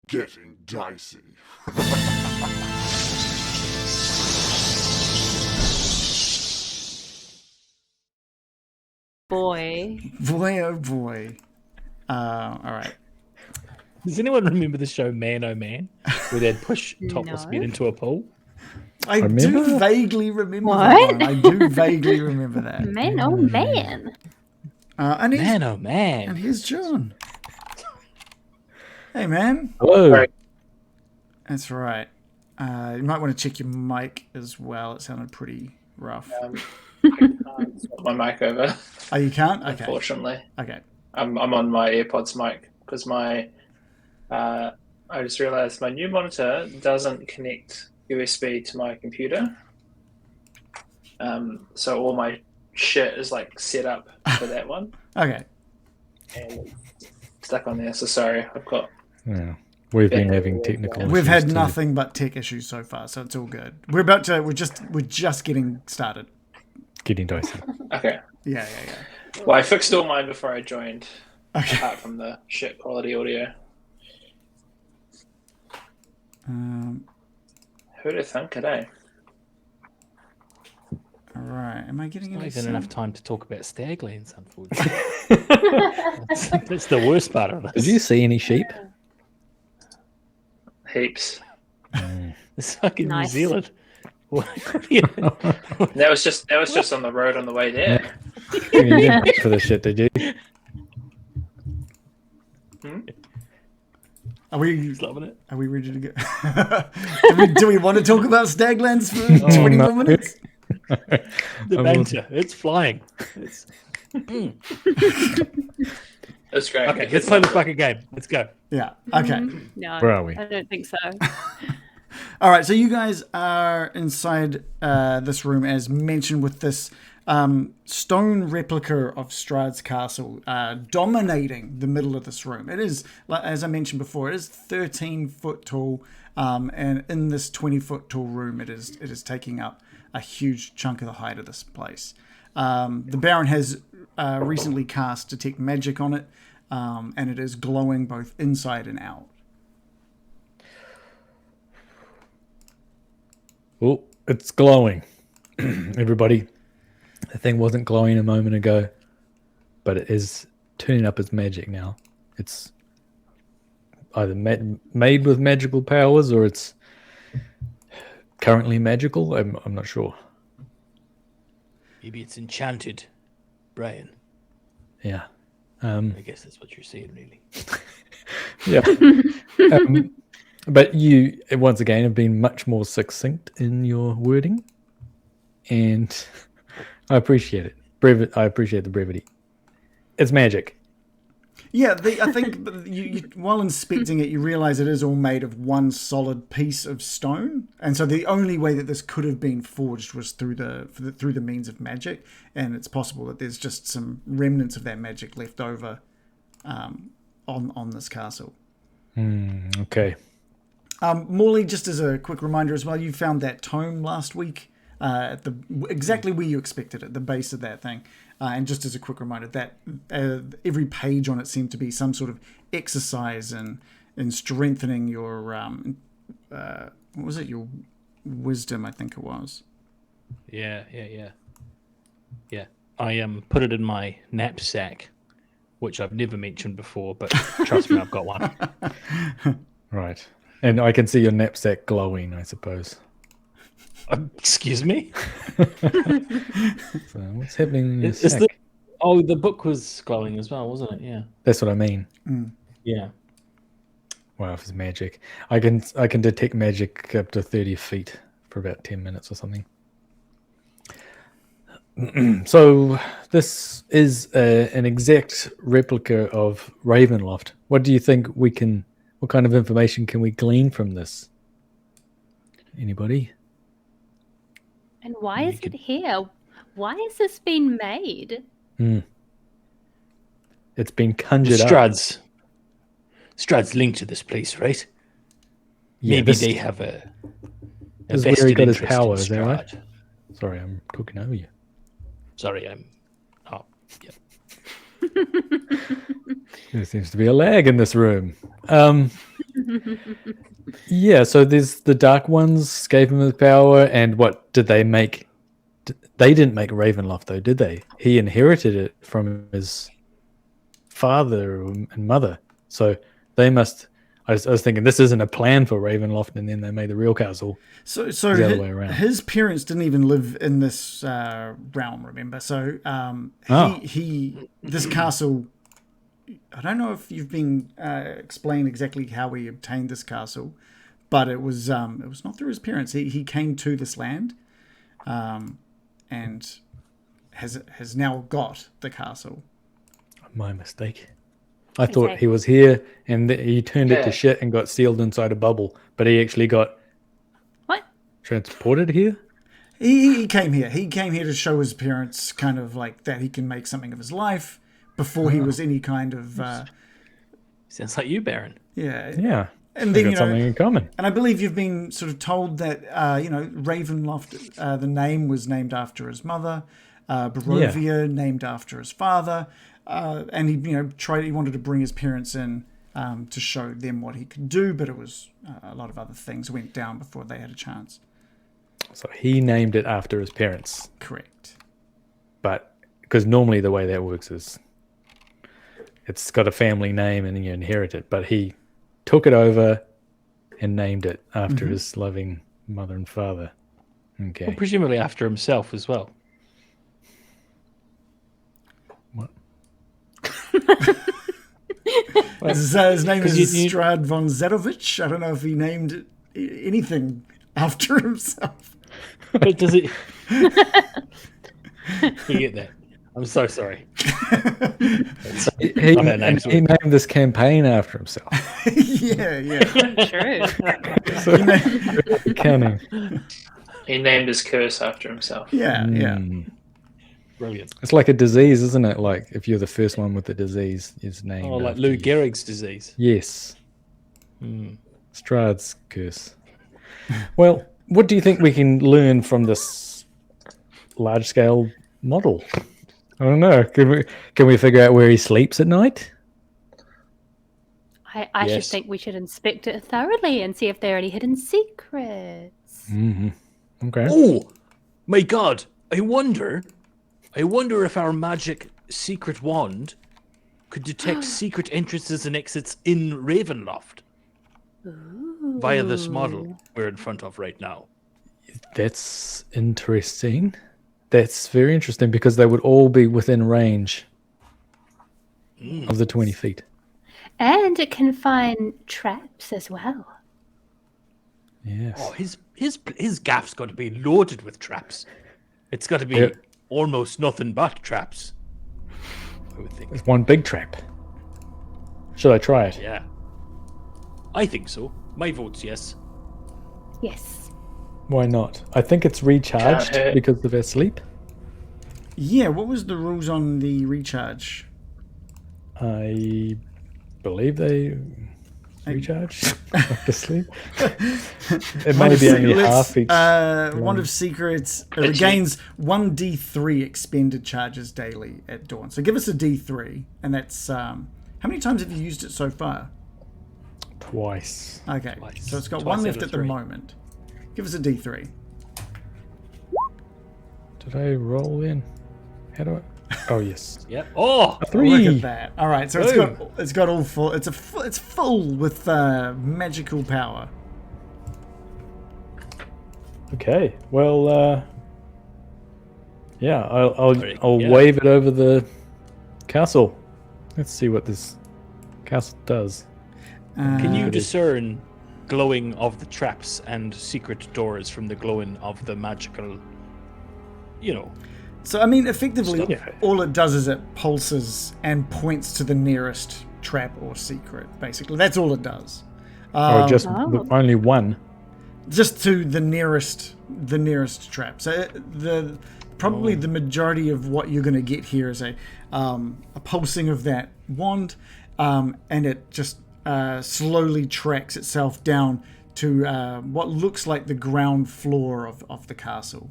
getting dicey. Boy. Boy, oh boy. All right. Does anyone remember the show Man Oh Man, where they'd push topless No. men into a pool? I do vaguely remember What? that one. I do vaguely remember that. Man, oh man. And here's, Man Oh Man. and here's John. Hey, man. Hello. That's right. You might want to check your mic as well. It sounded pretty rough. I can't swap my mic over. Oh, you can't? Okay. Unfortunately. Okay. I'm on my AirPods mic because my I just realized my new monitor doesn't connect USB to my computer. So all my shit is like set up for that one. Okay. And it's stuck on there. So sorry, I've got. Yeah. We've been having technical issues. We've had too. nothing but tech issues so far, so it's all good. We're just getting started. Getting dicey. Okay. Yeah. Well, I fixed all mine before I joined. Okay. Apart from the shit quality audio. Who'd have thunk it, eh? All right. Am I getting Not any even sound? enough time to talk about stag lands, unfortunately. that's the worst part of Did this. you see any sheep? Heaps. It's fucking Nice. New Zealand. Yeah. That was just on the road on the way there. You didn't pay for this shit, did you? Are we He's loving it. Are we ready to go? do we want to talk about Staglands for 20 more no. minutes? The banter. It's flying. It's... That's great. Okay, let's play the fucking game. Let's go. Yeah. Okay. No, Where are we? I don't think so. All right. So you guys are inside this room, as mentioned, with this stone replica of Strahd's castle dominating the middle of this room. It is, as I mentioned before, it is 13 foot tall, and in this 20-foot tall room, it is taking up a huge chunk of the height of this place. The Baron has recently cast Detect Magic on it, and it is glowing both inside and out. Oh, it's glowing. Everybody, the thing wasn't glowing a moment ago, but it is turning up its magic now. It's either made with magical powers or it's currently magical. I'm not sure. Maybe it's enchanted, Brian. Yeah. I guess that's what you're saying, really. Yeah. But you, once again, have been much more succinct in your wording, and I appreciate it. I appreciate the brevity. It's magic. Yeah, I think you, while inspecting it, you realize it is all made of one solid piece of stone, and so the only way that this could have been forged was through the means of magic, and it's possible that there's just some remnants of that magic left over on this castle. Okay. Morley, just as a quick reminder as well, you found that tome last week at exactly where you expected it, the base of that thing. And just as a quick reminder, that every page on it seemed to be some sort of exercise in strengthening your what was it? Your wisdom, I think it was. Yeah. I put it in my knapsack, which I've never mentioned before, but trust me, I've got one. Right. And I can see your knapsack glowing, I suppose. Excuse me? So what's happening in your sack? The book was glowing as well, wasn't it? Yeah. That's what I mean. Yeah. Wow, if it's magic. I can detect magic up to 30 feet for about 10 minutes or something. So this is an exact replica of Ravenloft. What do you think what kind of information can we glean from this? Anybody? And why is it here? Why has this been made? It's been conjured up. Strahd's linked to this place, right? Yeah, Maybe they have a this is where he vested got his interest power, in is that right? Strahd. Sorry, I'm talking over you. Sorry, Oh, yeah. There seems to be a lag in this room. Yeah, so there's the Dark Ones gave him the power, and what did they make? They didn't make Ravenloft, though, did they? He inherited it from his father and mother. So they must. I was thinking this isn't a plan for Ravenloft, and then they made the real castle. So The other way around. his parents didn't even live in this realm, remember? So this castle. I don't know if you've been explained exactly how he obtained this castle, but it was not through his parents. He came to this land, and has now got the castle. My mistake. I thought he was here, and he turned it to shit and got sealed inside a bubble, but he actually got What? transported here. He came here. He came here to show his parents kind of like that he can make something of his life before he was any kind of Sounds like you, Baron. Yeah. And They then got something in common. and I believe you've been sort of told that Ravenloft, the name was named after his mother, Barovia named after his father, and he he wanted to bring his parents in to show them what he could do, but it was a lot of other things went down before they had a chance. So he named it after his parents, Correct. but because normally the way that works is it's got a family name and you inherit it, but he took it over and named it after his loving mother and father. Okay. Well, presumably after himself as well. What? His name is Strahd von Zerovich. I don't know if he named anything after himself. But does it? Forget that. I'm so sorry. He named this campaign after himself. yeah. True. So, cunning. He named his curse after himself. Yeah. Brilliant. It's like a disease, isn't it? Like if you're the first one with the disease, it's named. Oh, like after Lou you. Gehrig's disease. Yes. Strahd's curse. Well, what do you think we can learn from this large-scale model? I don't know. Can we figure out where he sleeps at night? I should Yes. think we should inspect it thoroughly and see if there are any hidden secrets. Okay. Oh, my God! I wonder if our magic secret wand could detect secret entrances and exits in Ravenloft via this model we're in front of right now. That's interesting. That's very interesting because they would all be within range of the 20 feet. And it can find traps as well. Yes. Oh, his gaff's got to be loaded with traps. It's got to be Yeah. almost nothing but traps. I would think. It's one big trap. Should I try it? Yeah. I think so. My vote's yes. Yes. Why not? I think it's recharged Can't hurt. because of our sleep. Yeah, what was the rules on the recharge? I believe they recharge after sleep. It may be only half each. Wand of Secrets regains 1d3 expended charges daily at dawn. So give us a d3, and that's how many times have you used it so far? Twice. Okay, Twice. so it's got Twice one out left of at the 3. moment. Give us a d3. Did I roll in? How do I? Oh yes. Yep. Oh! Look 3. at that! All right, so it's got all full. It's full with magical power. Okay. Well. Yeah. I'll Yeah. wave it over the castle. Let's see what this castle does. Can you discern glowing of the traps and secret doors from the glowing of the magical, So I mean, effectively, Yeah. all it does is it pulses and points to the nearest trap or secret. Basically, that's all it does. Or just only one. Just to the nearest trap. So probably the majority of what you're going to get here is a pulsing of that wand, and it just slowly tracks itself down to what looks like the ground floor of the castle.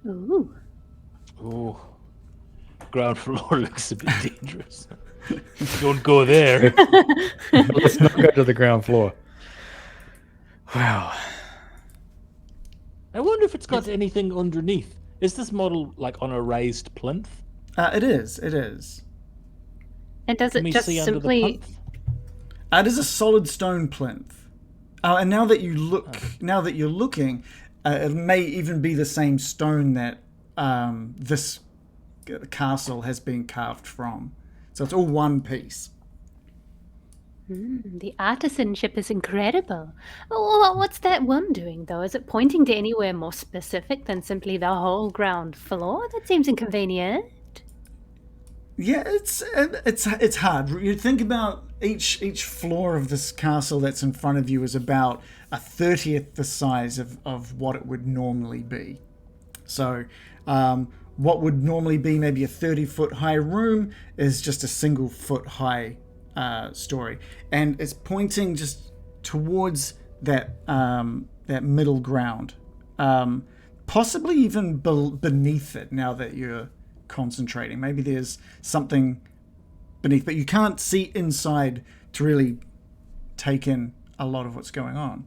Ooh. Ground floor looks a bit dangerous. Don't go there. Let's not go to the ground floor. Wow. I wonder if it's got anything underneath. Is this model like on a raised plinth? It is. It is. And does Can it we just see under the simply... plinth? It is a solid stone plinth. And now that you look, now that you're looking, it may even be the same stone that this castle has been carved from. So it's all one piece. The artisanship is incredible. Oh, what's that one doing, though? Is it pointing to anywhere more specific than simply the whole ground floor? That seems inconvenient. Yeah, it's hard. You think about each floor of this castle that's in front of you is about a 30th the size of what it would normally be. So what would normally be maybe a 30-foot high room is just a single foot high story, and it's pointing just towards that that middle ground, possibly even beneath it. Now that you're concentrating, maybe there's something beneath, but you can't see inside to really take in a lot of what's going on.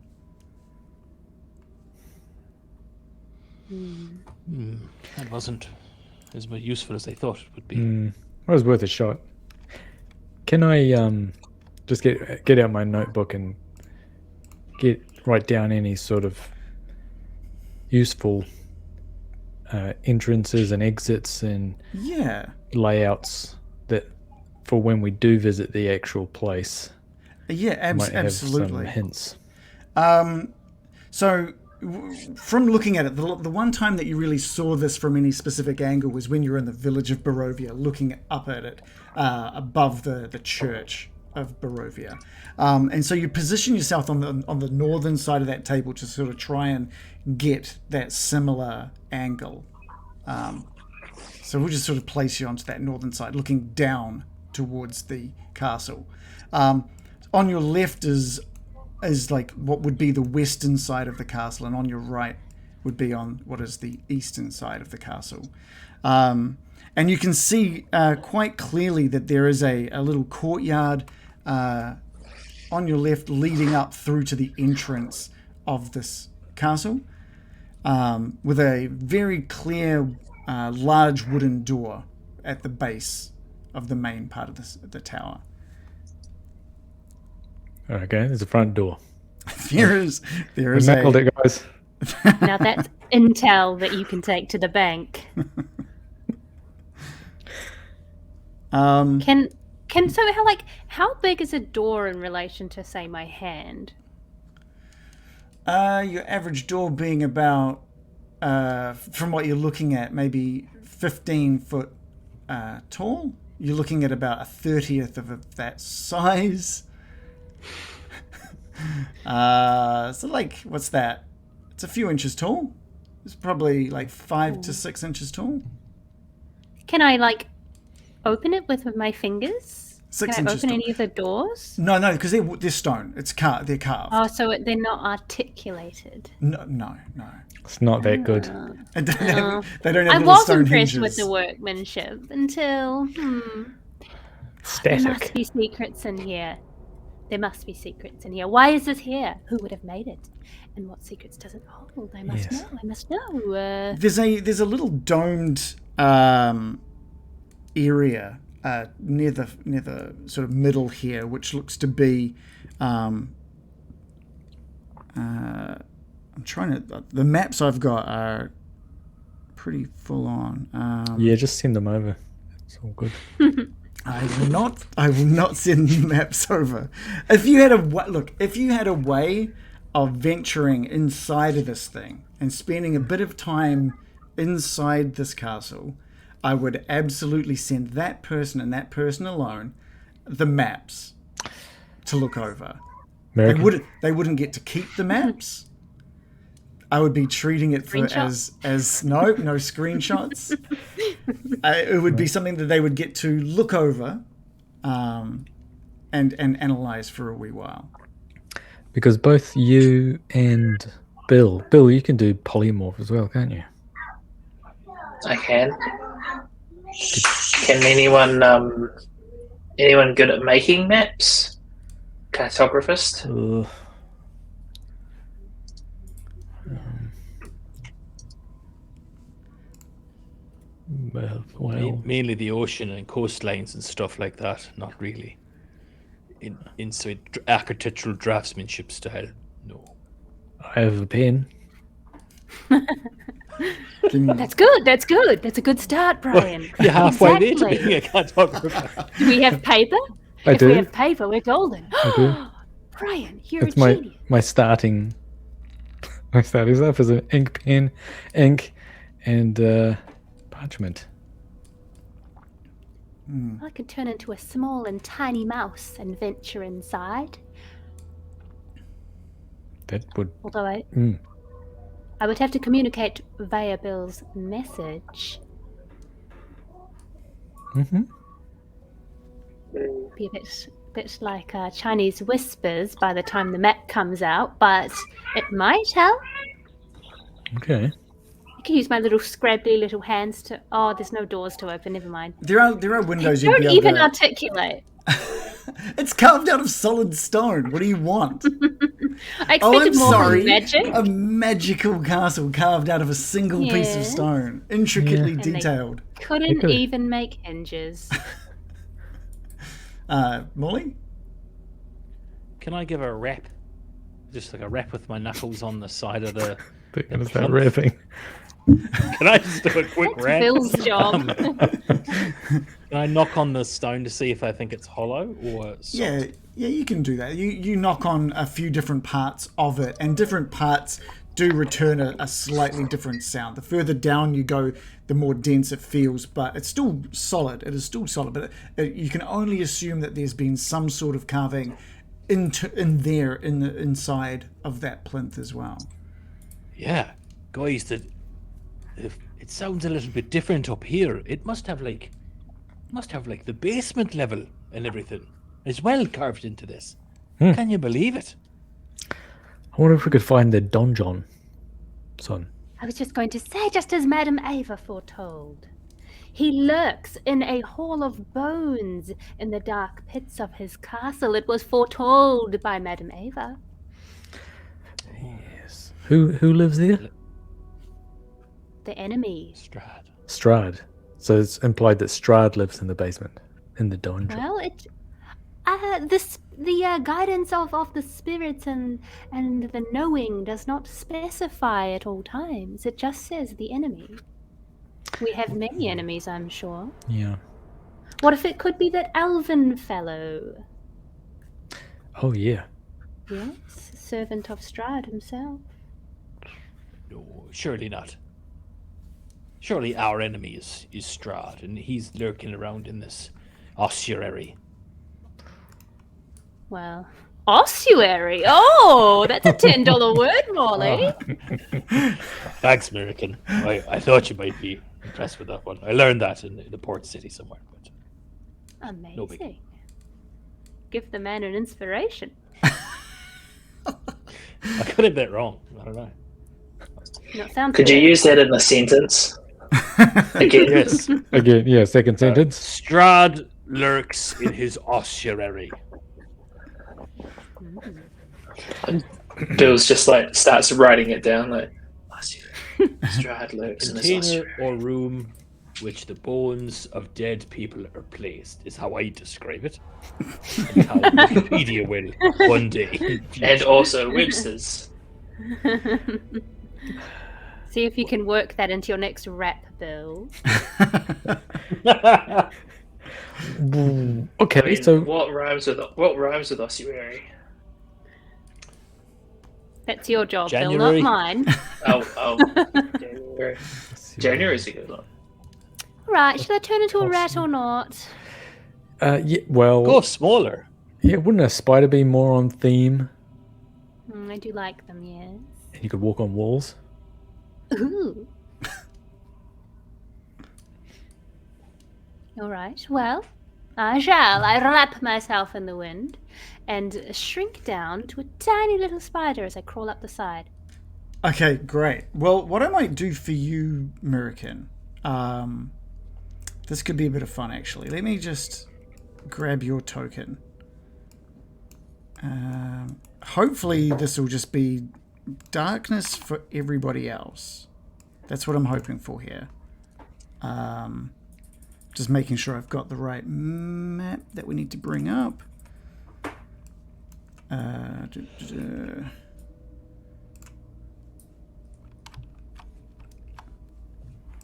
That wasn't as useful as I thought it would be. Well, it was worth a shot. Can I just get out my notebook and write down any sort of useful entrances and exits and layouts that for when we do visit the actual place? Yeah, might have absolutely. some hints. So from looking at it, the one time that you really saw this from any specific angle was when you were in the village of Barovia, looking up at it above the church of Barovia. And so you position yourself on the northern side of that table to sort of try and get that similar angle. So we'll just sort of place you onto that northern side, looking down towards the castle. On your left is like what would be the western side of the castle, and on your right would be on what is the eastern side of the castle. And you can see quite clearly that there is a little courtyard on your left leading up through to the entrance of this castle, with a very clear large wooden door at the base of the main part of the tower. Okay, there's a front door. There is We nailed it, guys. Now that's intel that you can take to the bank. How big is a door in relation to, say, my hand? Your average door being about, from what you're looking at, maybe 15 foot tall. You're looking at about a 30th of that size. So like, what's that? It's a few inches tall. It's probably like 5 to 6 inches tall. Can I open it with my fingers? 6 Can I inches open tall. any of the doors? No, because they're stone. They're carved. Oh, so they're not articulated. No. It's not that good. They don't have I little was stone impressed hinges. with the workmanship until there Static. must be secrets in here. There must be secrets in here. Why is this here? Who would have made it? And what secrets does it hold? I must know. I must know. There's a little domed area near the sort of middle here, which looks to be I'm trying to. The maps I've got are pretty full on. Yeah, just send them over. It's all good. I will not send the maps over. If you had a way of venturing inside of this thing and spending a bit of time inside this castle, I would absolutely send that person and that person alone the maps to look over. Miraqen? They wouldn't get to keep the maps. I would be treating it as no screenshots. It would be something that they would get to look over, and analyze for a wee while. Because both you and Bill, you can do polymorph as well, can't you? I can. Can anyone Anyone good at making maps? Cartographist? Well, Mainly the ocean and coastlines and stuff like that. Not really. Inside architectural draftsmanship style. No. I have a pen. That's good. That's good. That's a good start, Brian. You're halfway there to Exactly. being a cartographer. Do we have paper? I if do. we have paper, we're golden. I do. Brian, you're It's a genius. my starting stuff is an ink pen, ink, and parchment. I could turn into a small and tiny mouse and venture inside. That would. Although I Mm. would have to communicate via Bill's message. Mm-hmm. Be a bit like Chinese whispers by the time the map comes out, but it might help. Okay. I can use my little scrabbly little hands to. Oh, there's no doors to open. Never mind. There are windows you'd Don't be able even to... articulate. It's carved out of solid stone. What do you want? I Oh, I'm expected more sorry. from magic. A magical castle carved out of a single piece of Yeah. stone, intricately And they- detailed. Couldn't could- even make hinges. Molly? Can I give a rap? Just like a rap with my knuckles on the side of the. They're gonna start rapping. Can I just do a quick That's rap? Bill's job. Can I knock on the stone to see if I think it's hollow or soft? Yeah, you can do that. You knock on a few different parts of it, and different parts do return a slightly different sound. The further down you go, the more dense it feels, but it's still solid. It is still solid, but you can only assume that there's been some sort of carving in the inside of that plinth as well. Yeah, guys, if it sounds a little bit different up here. It must have like the basement level and everything as well carved into this. Can you believe it? I wonder if we could find the donjon, son. I was just going to say, just as Madame Ava foretold. He lurks in a hall of bones in the dark pits of his castle. It was foretold by Madame Ava. Yes. Who lives there? The enemy. Strahd. Strahd. So it's implied that Strahd lives in the basement, in the donjon. Well, the guidance of the spirits and the knowing does not specify at all times. It just says the enemy. We have many enemies, I'm sure. Yeah. What if it could be that elven fellow? Oh yeah. Yes, servant of Strahd himself. No, surely not. Surely our enemy is Strahd, and he's lurking around in this ossuary. Well, ossuary. Oh, that's a $10 word, Molly. Thanks, Miraqen. I thought you might be impressed with that one. I learned that in the port city somewhere. But Amazing. biggie. Give the man an inspiration. I got it a bit wrong. I don't know. That sounds Could you good. use that in a sentence? Again, Yes. Again, yeah. Second sentence. Strahd lurks in his ossuary. Bill's just like starts writing it down like Strahd lurks in his Container ossuary. or room which the bones of dead people are placed is how I describe it. And how Wikipedia will one day. And also Webster's. See if you can work that into your next rap, Bill. Okay, I mean, so what rhymes with ossuary? That's your job, January. Bill, not mine. Oh, January. January's a good one. Right, should I turn into a rat or not? yeah. Well, Go smaller. yeah. Wouldn't a spider be more on theme? I do like them, yes. And you could walk on walls. Ooh. All right, well, I shall. I wrap myself in the wind and shrink down to a tiny little spider as I crawl up the side. Okay, great. Well, what I might do for you, Miraqen, this could be a bit of fun, actually. Let me just grab your token. Hopefully this will just be darkness for everybody else. That's what I'm hoping for here. Just making sure I've got the right map that we need to bring up.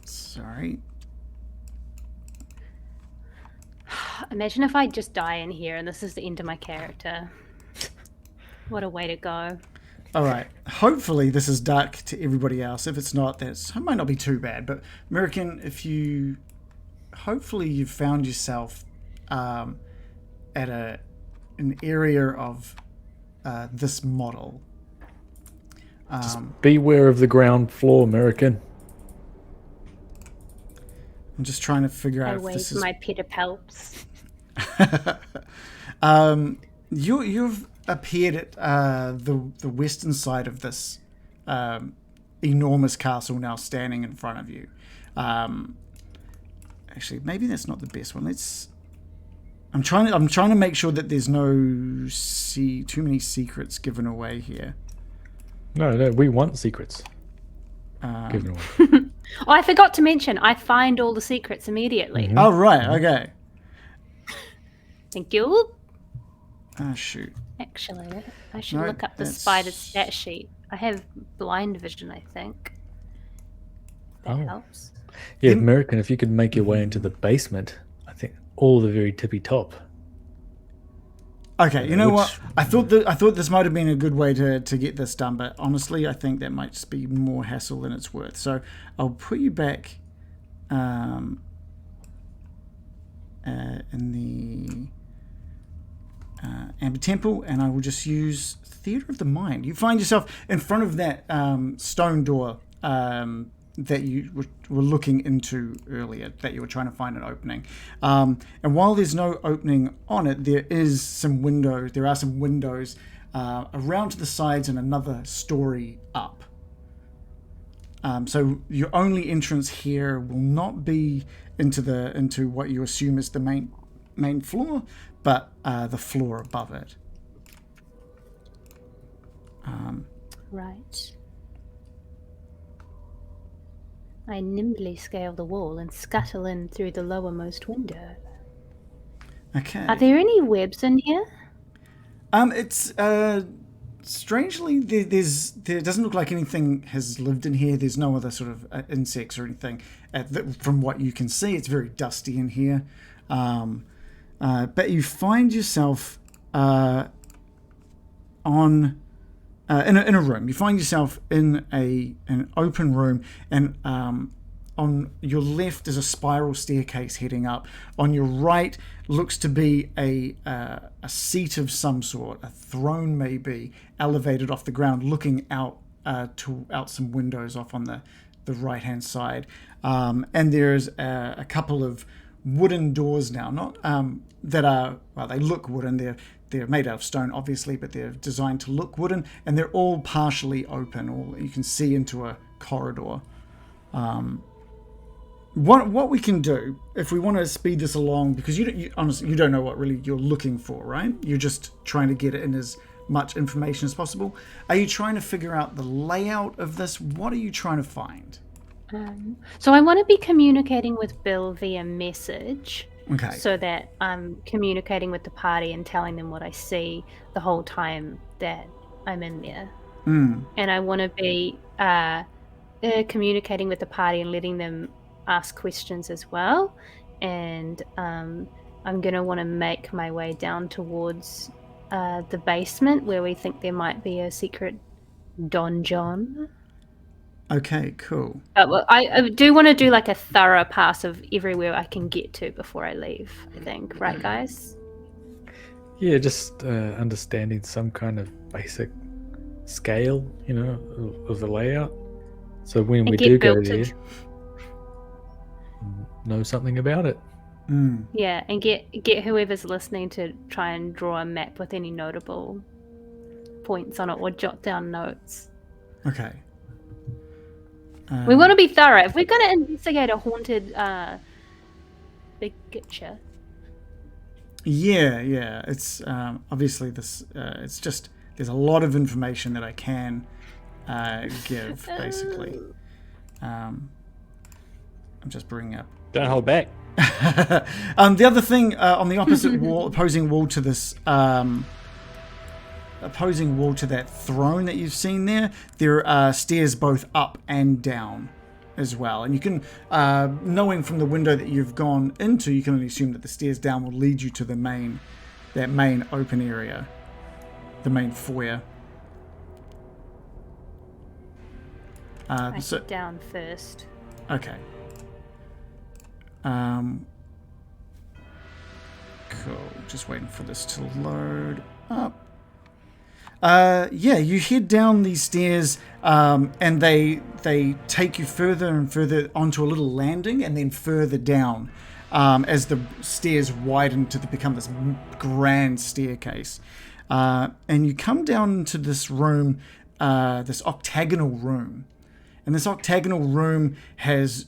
Sorry. Imagine if I just die in here and this is the end of my character. What a way to go. All right. Hopefully this is dark to everybody else. If it's not, it might not be too bad. But Miraqen, if you... Hopefully you've found yourself at an area of this model. Just beware of the ground floor, Miraqen. I'm just trying to figure out I if wave this is... my pedipalps. You've appeared at the western side of this enormous castle now standing in front of you. Actually, maybe that's not the best one. I'm trying to make sure that there's no too many secrets given away here. No, we want secrets given away. Oh, I forgot to mention, I find all the secrets immediately. Oh, right. Okay. Thank you. Ah, shoot. Actually, I should No, look up the that's- spider's stat sheet. I have blind vision, I think. That Oh. helps. Yeah, Miraqen, if you could make your way into the basement, I think all the very tippy top. Okay, you know Which- what? I thought this might have been a good way to get this done, but honestly, I think that might just be more hassle than it's worth. So I'll put you back in the Amber Temple, and I will just use Theatre of the Mind. You find yourself in front of that stone door that you were looking into earlier, that you were trying to find an opening. And while there's no opening on it, there are some windows around to the sides and another story up. So your only entrance here will not be into what you assume is the main floor, but the floor above it. Right. I nimbly scale the wall and scuttle in through the lowermost window. Okay. Are there any webs in here? It's strangely there doesn't look like anything has lived in here. There's no other sort of insects or anything. From what you can see, it's very dusty in here. But you find yourself in a room. You find yourself in an open room, and on your left is a spiral staircase heading up. On your right looks to be a seat of some sort, a throne maybe, elevated off the ground, looking out out some windows off on the right hand side. And there's a couple of wooden doors now, not that are, well, they look wooden. They're made out of stone, obviously, but they're designed to look wooden, and they're all partially open. Or you can see into a corridor. What we can do, if we want to speed this along, because you honestly you don't know what really you're looking for, right? You're just trying to get in as much information as possible. Are you trying to figure out the layout of this? What are you trying to find? So I want to be communicating with Bill via message. Okay. So that I'm communicating with the party and telling them what I see the whole time that I'm in there. And I want to be communicating with the party and letting them ask questions as well. And I'm going to want to make my way down towards the basement where we think there might be a secret donjon. Okay, cool. Well, I do want to do like a thorough pass of everywhere I can get to before I leave, I think. Right, guys? Yeah, just understanding some kind of basic scale, of the layout. So when And we get do go built to there, know something about it. Yeah, and get whoever's listening to try and draw a map with any notable points on it or jot down notes. Okay. We want to be thorough. If we're going to investigate a haunted big picture. Yeah. It's obviously this. It's just there's a lot of information that I can give. Basically, I'm just bringing up. Don't hold back. The other thing on the opposite wall, opposing wall to this, opposing wall to that throne that you've seen there are stairs both up and down as well. And you can, knowing from the window that you've gone into, you can only assume that the stairs down will lead you to that main open area, the main foyer. I sit down first. Okay. Cool. Just waiting for this to load up. You head down these stairs, and they take you further and further onto a little landing, and then further down as the stairs widen to become this grand staircase. And you come down into this room, this octagonal room. And this octagonal room has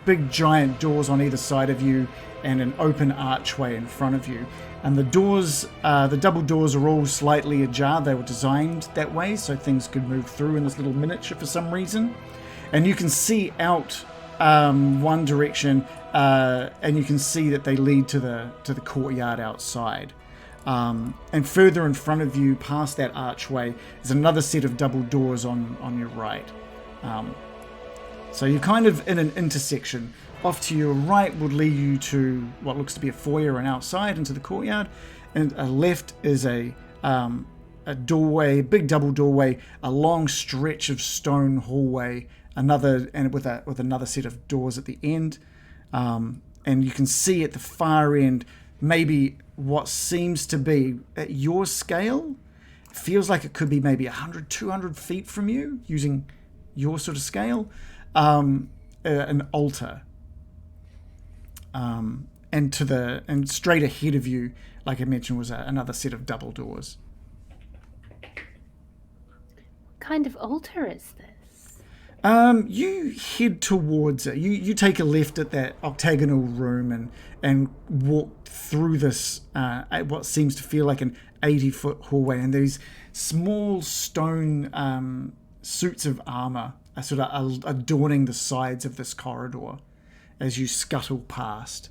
big giant doors on either side of you and an open archway in front of you. And the doors, the double doors are all slightly ajar. They were designed that way so things could move through in this little miniature for some reason. And you can see out one direction, and you can see that they lead to the courtyard outside. And further in front of you, past that archway, is another set of double doors on your right. So you're kind of in an intersection. Off to your right would lead you to what looks to be a foyer and outside into the courtyard. And left is a doorway, big double doorway, a long stretch of stone hallway, with another set of doors at the end. And you can see at the far end maybe what seems to be, at your scale, it feels like it could be maybe 100, 200 feet from you, using your sort of scale, an altar. And straight ahead of you, like I mentioned, was another set of double doors. What kind of altar is this? You head towards it. You take a left at that octagonal room and walk through this what seems to feel like an 80-foot hallway, and these small stone suits of armor are sort of adorning the sides of this corridor as you scuttle past.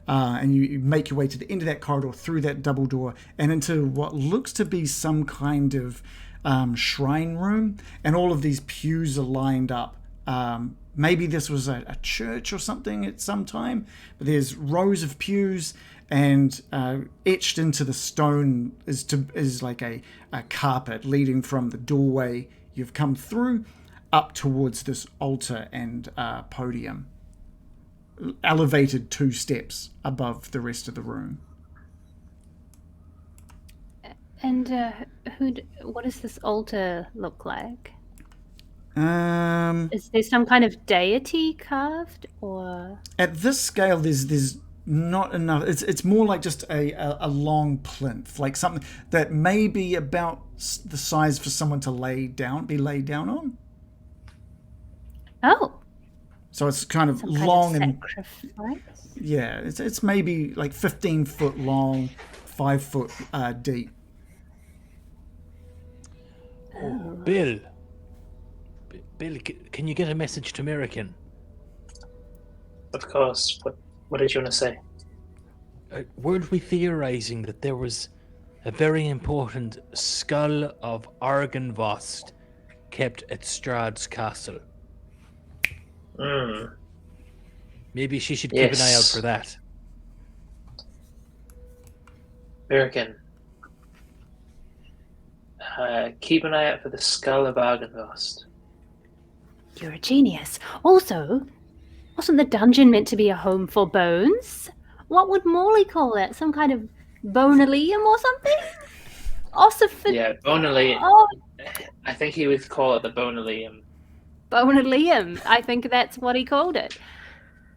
And you make your way to the end of that corridor, through that double door, and into what looks to be some kind of shrine room. And all of these pews are lined up. Maybe this was a church or something at some time. But there's rows of pews, and etched into the stone is like a carpet leading from the doorway you've come through up towards this altar and podium, elevated 2 steps above the rest of the room. And what does this altar look like? Is there some kind of deity carved, or at this scale there's not enough. It's more like just a long plinth, like something that may be about the size for someone to be laid down on. Oh, so it's kind of some long kind of and sacrifice? yeah, it's maybe like 15 foot long, 5 foot deep. Oh, Bill, can you get a message to Miraqen? Of course. What did you want to say? Weren't we theorizing that there was a very important skull of Argynvost kept at Strahd's castle? Maybe she should keep an eye out for that. Miraqen. Keep an eye out for the skull of Argynvost. You're a genius. Also, wasn't the dungeon meant to be a home for bones? What would Morley call it? Some kind of bonalium or something? Ossifid. Yeah, bonalium. Oh, I think he would call it the bonalium. bonalium. I think that's what he called it.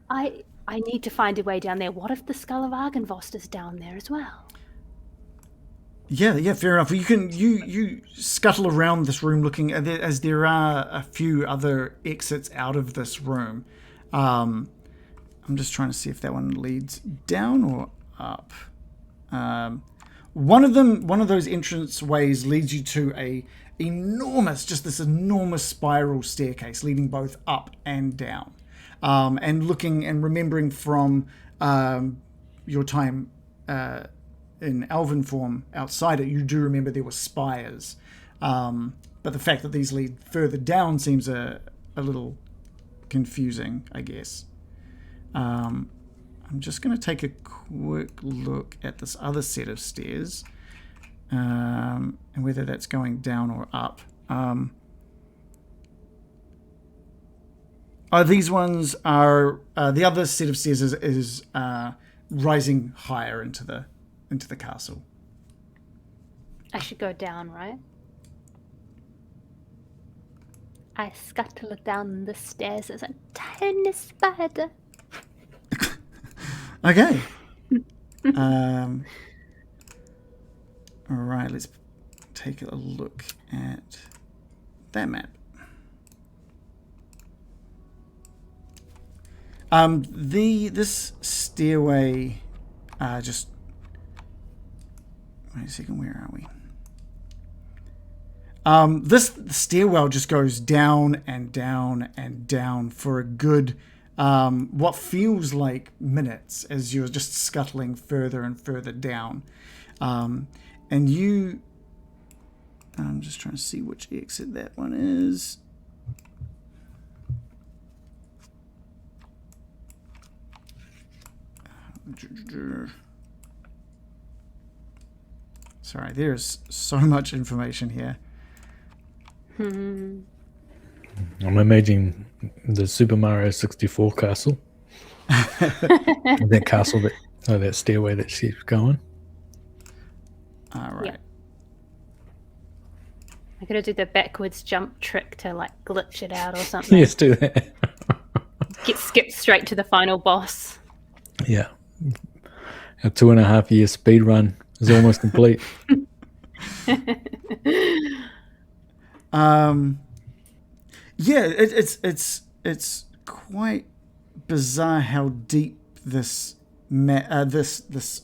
I need to find a way down there. What if the skull of Argynvost is down there as well? Yeah, fair enough. You scuttle around this room looking as there are a few other exits out of this room. I'm just trying to see if that one leads down or up. One of those entrance ways leads you to this enormous spiral staircase leading both up and down. And looking and remembering from your time in elven form outside it, you do remember there were spires. But the fact that these lead further down seems a little confusing, I guess. I'm just going to take a quick look at this other set of stairs and whether that's going down or up. These ones are the other set of stairs is rising higher into the castle. I should go down, right? I scuttle down the stairs as a tiny spider. Okay. All right, let's take a look at that map. This stairway, just wait a second. Where are we? This stairwell just goes down and down and down for a good, what feels like minutes as you're just scuttling further and further down. And I'm just trying to see which exit that one is. Sorry, there's so much information here. I'm imagining the Super Mario 64 castle. That castle that stairway that she's going. All right. Yeah. I gotta do the backwards jump trick to like glitch it out or something. Yes, do that. Get skipped straight to the final boss. Yeah. A 2.5-year speed run is almost complete. Yeah, it's quite bizarre how deep this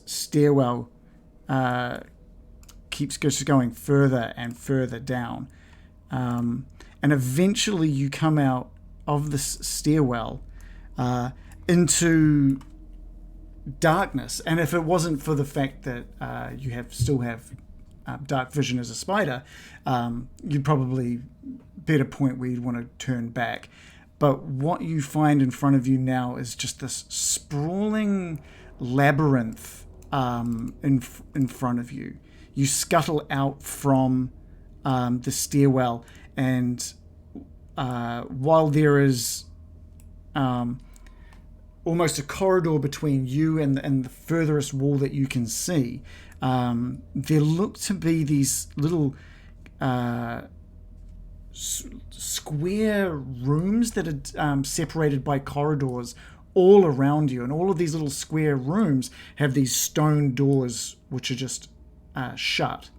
stairwell keeps just going further and further down, and eventually you come out of this stairwell into darkness. And if it wasn't for the fact that you still have dark vision as a spider, you'd probably be at a point where you'd want to turn back. But what you find in front of you now is just this sprawling labyrinth in front of you. You scuttle out from the stairwell, and while there is almost a corridor between you and the furthest wall that you can see, there look to be these little square rooms that are separated by corridors all around you, and all of these little square rooms have these stone doors which are just shut.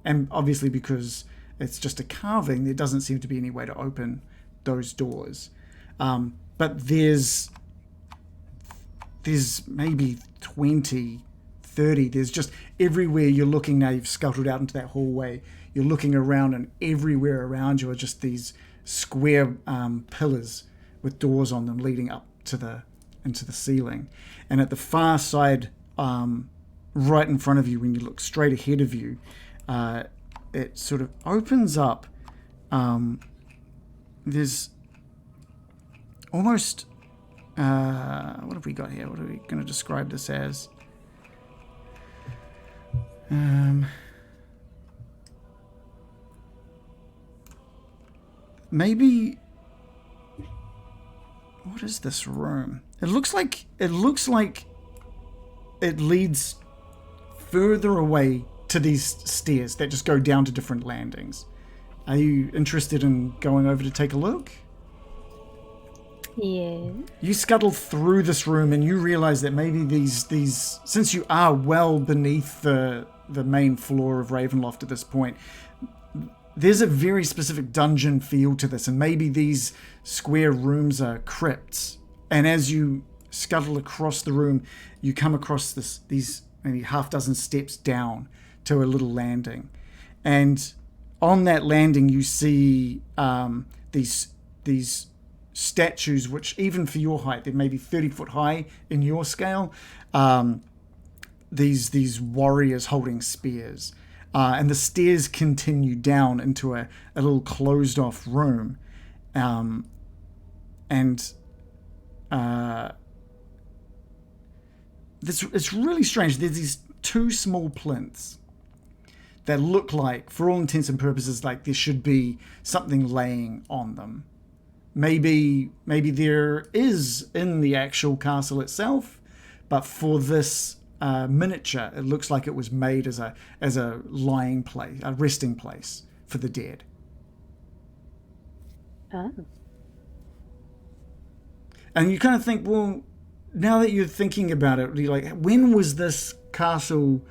And obviously, because it's just a carving, there doesn't seem to be any way to open those doors. But there's maybe 20, 30. There's just everywhere you're looking now. You've scuttled out into that hallway. You're looking around, and everywhere around you are just these square pillars with doors on them leading up into the ceiling. And at the far side, right in front of you, when you look straight ahead of you, it sort of opens up. There's almost... what have we got here? What are we going to describe this as? Maybe... What is this room? It looks like it leads further away to these stairs that just go down to different landings. Are you interested in going over to take a look? Yeah. You scuttle through this room and you realize that maybe these since you are well beneath the main floor of Ravenloft at this point, there's a very specific dungeon feel to this, and maybe these square rooms are crypts. And as you scuttle across the room, you come across these maybe half dozen steps down to a little landing. And on that landing, you see these statues, which even for your height, they're maybe 30 foot high in your scale. These warriors holding spears. And the stairs continue down into a little closed off room. It's really strange. There's these two small plinths that look like, for all intents and purposes, like there should be something laying on them. Maybe there is in the actual castle itself, but for this miniature, it looks like it was made as a lying place, a resting place for the dead. Oh. And you kind of think, well, now that you're thinking about it, you're like, when was this castle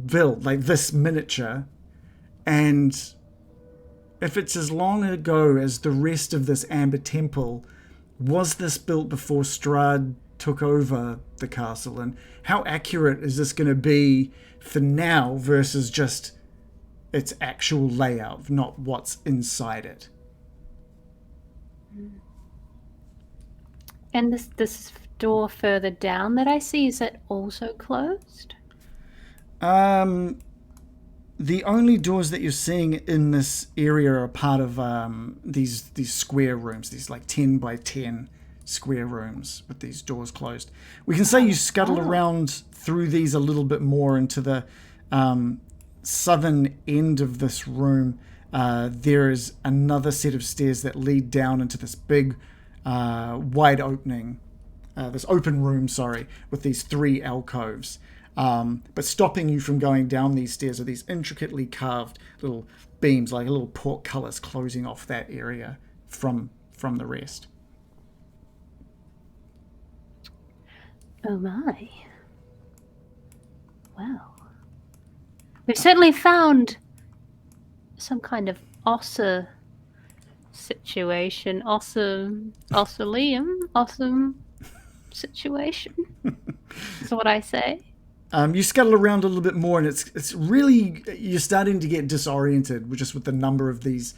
built, like this miniature? And if it's as long ago as the rest of this Amber Temple, was this built before Strahd took over the castle? And how accurate is this going to be for now versus just its actual layout, not what's inside it? And this door further down that I see, is it also closed? The only doors that you're seeing in this area are part of these square rooms, these like 10 by 10 square rooms with these doors closed. We can say you scuttle around through these a little bit more into the southern end of this room. There is another set of stairs that lead down into this big wide opening, this open room, with these 3 alcoves. But stopping you from going down these stairs are these intricately carved little beams, like a little portcullis closing off that area from the rest. Oh my. Well. We've certainly found some kind of ossa situation. Awesome situation. That's what I say. You scuttle around a little bit more, and it's really, you're starting to get disoriented just with the number of these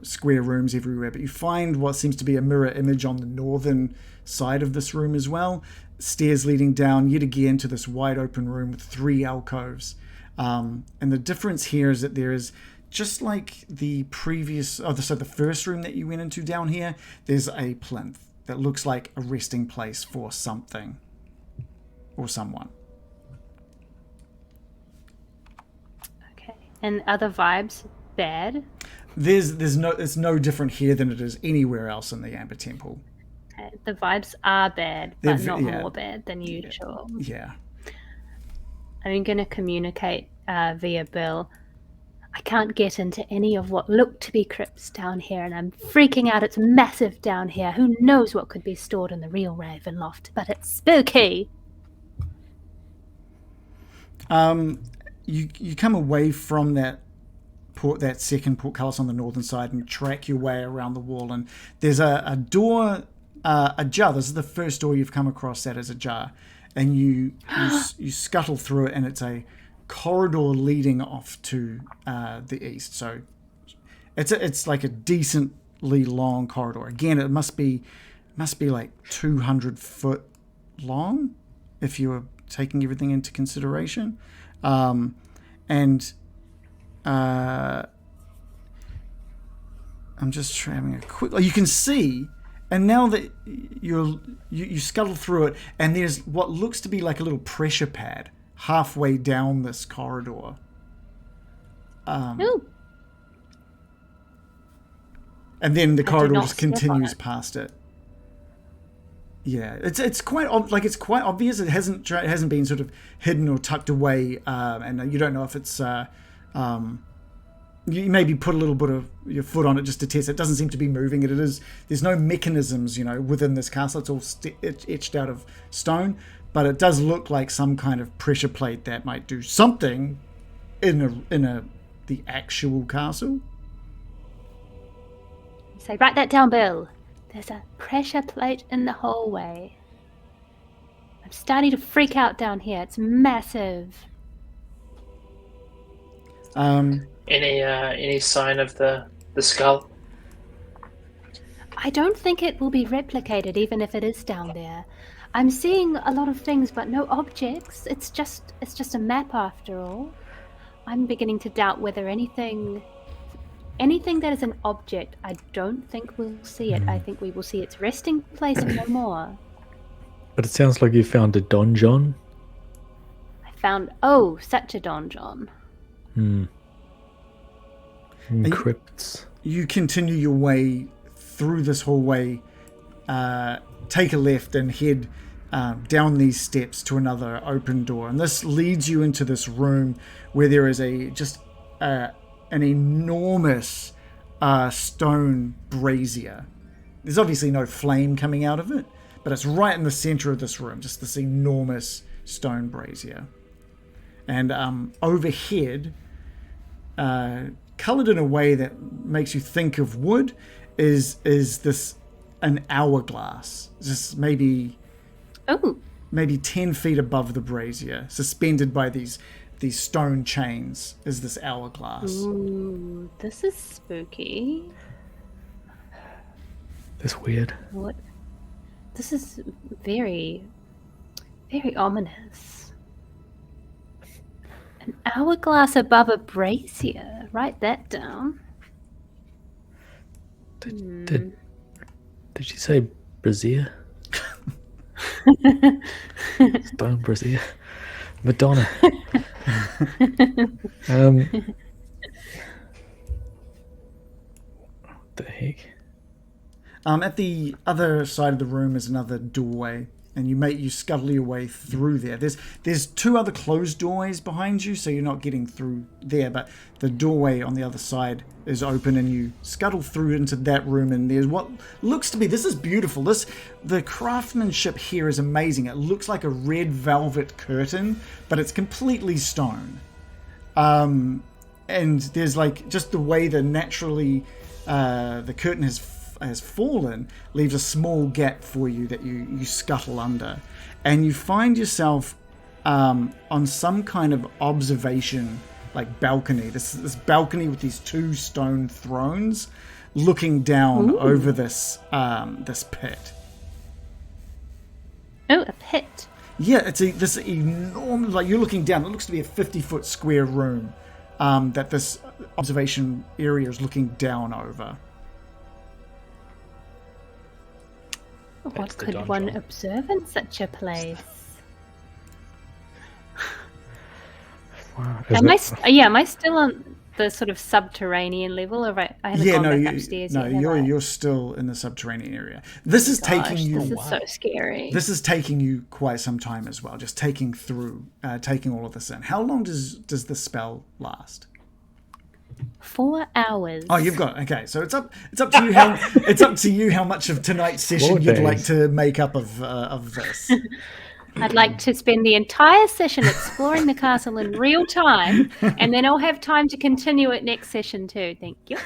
square rooms everywhere. But you find what seems to be a mirror image on the northern side of this room as well. Stairs leading down yet again to this wide open room with 3 alcoves. And the difference here is that there is, just like the previous, the first room that you went into down here, there's a plinth that looks like a resting place for something or someone. Okay. And are the vibes bad? It's no different here than it is anywhere else in the Amber Temple. Okay. The vibes are bad, but not more bad than usual. Yeah. I'm going to communicate via Bill. I can't get into any of what look to be crypts down here, and I'm freaking out. It's massive down here. Who knows what could be stored in the real Ravenloft, but it's spooky. You come away from that second portcullis on the northern side and track your way around the wall, and there's a door ajar. This is the first door you've come across that is ajar, and you scuttle through it, and it's a corridor leading off to the east. So it's like a decently long corridor. Again, it must be like 200 foot long if you were taking everything into consideration. I'm just having a quick. You can see, and now that you scuttle through it, and there's what looks to be like a little pressure pad halfway down this corridor. And then the corridor just continues past it. Yeah, it's quite obvious. It hasn't been sort of hidden or tucked away, and you don't know if it's. You maybe put a little bit of your foot on it just to test it. It doesn't seem to be moving. There's no mechanisms, within this castle. It's all etched out of stone, but it does look like some kind of pressure plate that might do something in the actual castle. So write that down, Bill. There's a pressure plate in the hallway. I'm starting to freak out down here. It's massive. Any sign of the skull? I don't think it will be replicated, even if it is down there. I'm seeing a lot of things, but no objects. It's just a map after all. I'm beginning to doubt whether anything that is an object, I don't think we'll see it. I think we will see its resting place and no more. But it sounds like you found a donjon. I found, such a donjon. Crypts. You continue your way through this hallway, take a left and head down these steps to another open door. And this leads you into this room where there is an enormous stone brazier. There's obviously no flame coming out of it, but it's right in the center of this room, just this enormous stone brazier. And overhead, colored in a way that makes you think of wood, is this an hourglass, just maybe 10 feet above the brazier, suspended by these stone chains, is this hourglass. Ooh, this is spooky. That's weird. What? This is very, very ominous. An hourglass above a brazier. Write that down. Did you say brazier? Stone brazier. Madonna. What the heck? At the other side of the room is another doorway, and you scuttle your way through there. There's two other closed doorways behind you, so you're not getting through there, but the doorway on the other side is open, and you scuttle through into that room, and there's what looks to be, this is beautiful. The craftsmanship here is amazing. It looks like a red velvet curtain, but it's completely stone. And there's like, just the way that naturally the curtain has fallen leaves a small gap for you that you scuttle under, and you find yourself on some kind of observation like balcony, this balcony with these two stone thrones looking down over this pit. Oh, a pit. Yeah, it's this enormous, like you're looking down, it looks to be a 50-foot square room that this observation area is looking down over. What could one observe in such a place? Wow. Am I still on the sort of subterranean level, or I haven't gone back upstairs yet? You're still in the subterranean area. This is taking you. This is so scary. This is taking you quite some time as well. Just taking all of this in. How long does the spell last? 4 hours. Oh, you've got okay. So it's up to you how it's up to you how much of tonight's session you'd like to make up of this. I'd like to spend the entire session exploring the castle in real time, and then I'll have time to continue it next session too. Thank you.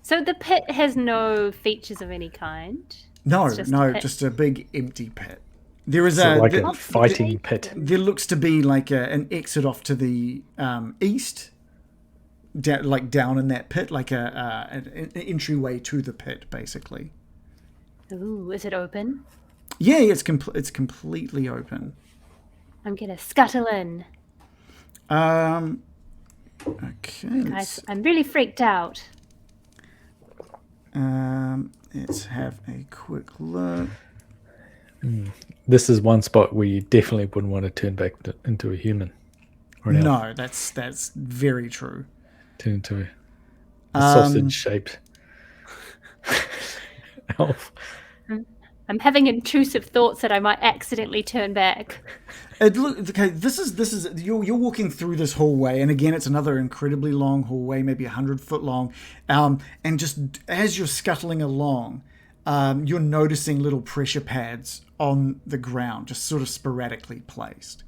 So the pit has no features of any kind. No, just just a big empty pit. There is a fighting pit. There looks to be like an exit off to the east, down in that pit, like an entryway to the pit, basically. Ooh, is it open? Yeah, it's completely open. I'm gonna scuttle in. Okay. Guys, I'm really freaked out. Let's have a quick look. This is one spot where you definitely wouldn't want to turn back into a human. Or an elf. No, that's very true. Turn into a sausage-shaped elf. I'm having intrusive thoughts that I might accidentally turn back. Okay, this is you're walking through this hallway, and again, it's another incredibly long hallway, maybe 100-foot long. And just as you're scuttling along, you're noticing little pressure pads on the ground, just sort of sporadically placed.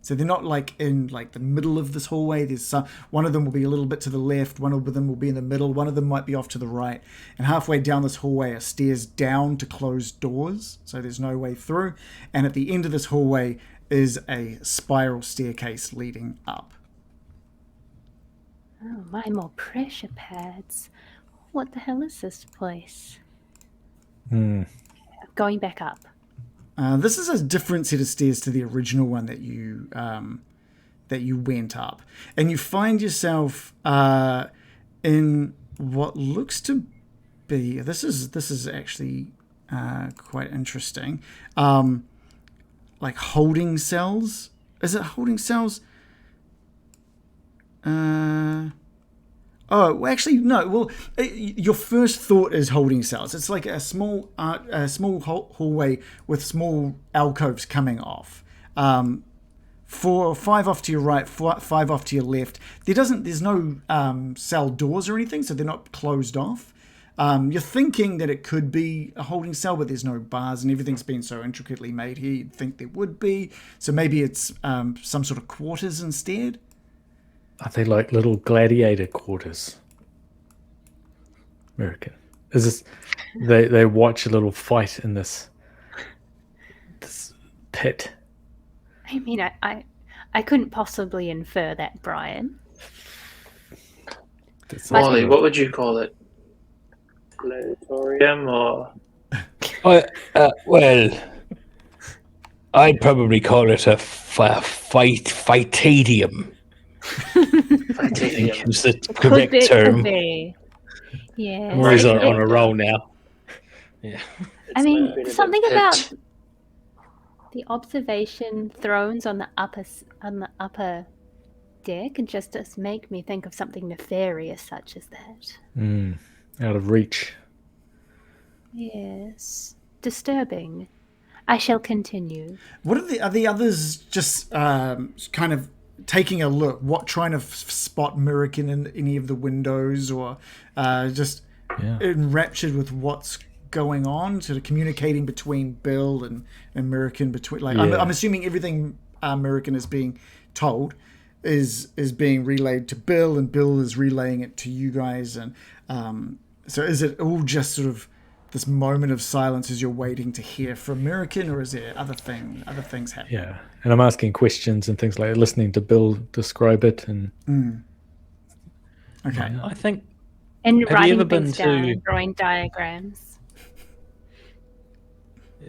So they're not like in like the middle of this hallway. There's one of them will be a little bit to the left, one of them will be in the middle, one of them might be off to the right. And halfway down this hallway are stairs down to closed doors, so there's no way through. And at the end of this hallway is a spiral staircase leading up. Oh, my more pressure pads. What the hell is this place? Going back up. This is a different set of stairs to the original one that you went up, and you find yourself in what looks to be this is actually quite interesting, like holding cells. Is it holding cells? Oh, well, actually, no. Well, your first thought is holding cells. It's like a small hallway with small alcoves coming off. 4 or 5 off to your right, 5 off to your left. There's no cell doors or anything, so they're not closed off. You're thinking that it could be a holding cell, but there's no bars and everything's been so intricately made here. You'd think there would be. So maybe it's some sort of quarters instead. Are they like little gladiator quarters? Miraqen. Is this they watch a little fight in this pit? I mean, I couldn't possibly infer that, Brian. Molly, what would you call it? Gladiatorium or? Well, I'd probably call it a fightadium. Titanium. Is the correct term. Could be. Yeah. I'm always on a roll now. Yeah. I mean, It's something been a about bit- the observation thrones on the upper deck and just does make me think of something nefarious such as that. Out of reach. Yes. Disturbing. I shall continue. What are the others just kind of taking a look? What, trying to spot Miraqen in any of the windows, or just enraptured with what's going on, sort of communicating between Bill and Miraqen, between like I'm assuming everything Miraqen is being told is being relayed to Bill, and Bill is relaying it to you guys, and so is it all just sort of this moment of silence as you're waiting to hear from Miraqen, or is there other things happening? Yeah, and I'm asking questions and things like listening to Bill describe it, and Okay. I think. And Have you writing ever been things down to- and drawing diagrams.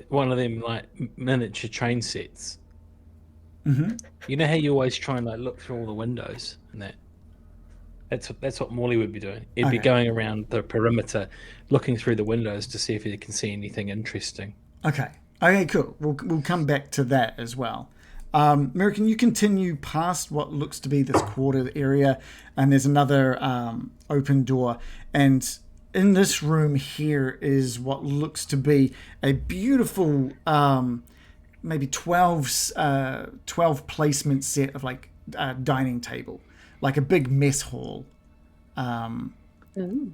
One of them like miniature train sets. Mm-hmm. You know how you always try and like look through all the windows and that. That's what Morley would be doing. He'd be Okay. going around the perimeter, looking through the windows to see if he can see anything interesting. Okay, cool. We'll come back to that as well. Miraqen, you continue past what looks to be this quarter area, and there's another open door. And in this room here is what looks to be a beautiful, maybe 12 placement set of like dining table, like a big mess hall. Ooh.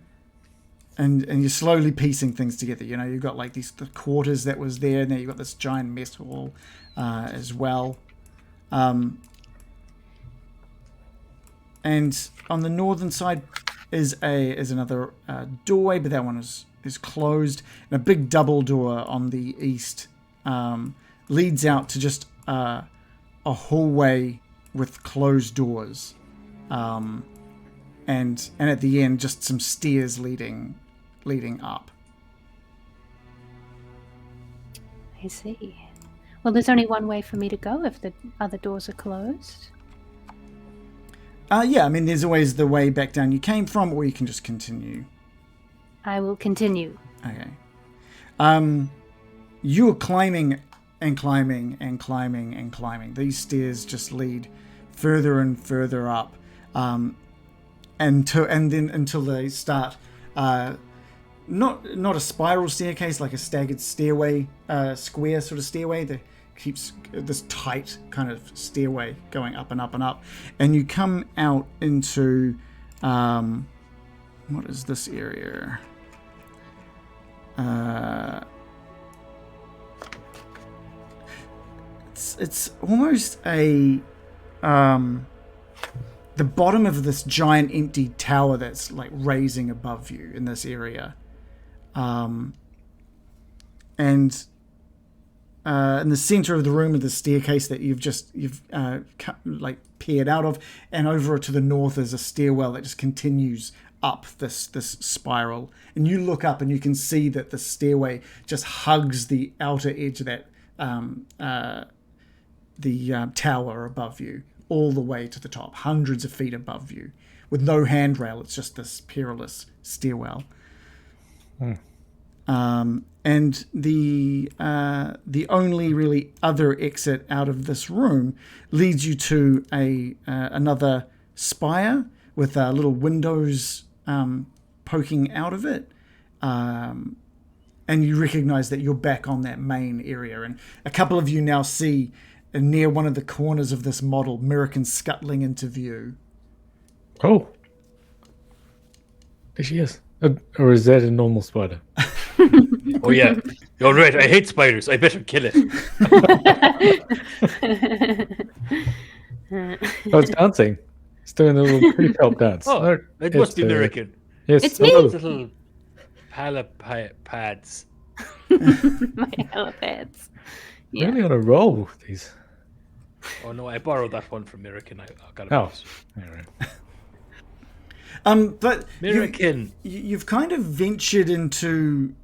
And you're slowly piecing things together. You know, you've got like the quarters that was there, and then you've got this giant mess hall as well. And on the northern side is another doorway, but that one is closed. And a big double door on the east leads out to just a hallway with closed doors. And at the end, just some stairs leading up. I see. Well, there's only one way for me to go if the other doors are closed. Yeah, I mean, there's always the way back down you came from, or you can just continue. I will continue. Okay. You're climbing and climbing and climbing and climbing. These stairs just lead further and further up, until they start. Not a spiral staircase, like a staggered stairway, square sort of stairway that keeps this tight kind of stairway going up and up and up. And you come out into, what is this area? It's almost a the bottom of this giant empty tower that's like raising above you in this area. And in the center of the room of the staircase that you've peered out of, and over to the north is a stairwell that just continues up this spiral. And you look up and you can see that the stairway just hugs the outer edge of that tower above you, all the way to the top, hundreds of feet above you, with no handrail. It's just this perilous stairwell. And the only really other exit out of this room leads you to another spire with little windows poking out of it. And you recognize that you're back on that main area. And a couple of you now see near one of the corners of this model, Miraqen scuttling into view. Oh. There she is. Or is that a normal spider? Oh yeah, you're right. I hate spiders. I better kill it. Oh, it's dancing. It's doing a little pretty help dance. Oh, it must be Miraqen. Yes, It's me. hello. Little palapads. My helipads. Yeah. Really on a roll with these. Oh no, I borrowed that one from Miraqen. I got it. Oh, all right. But Miraqen. you've kind of ventured into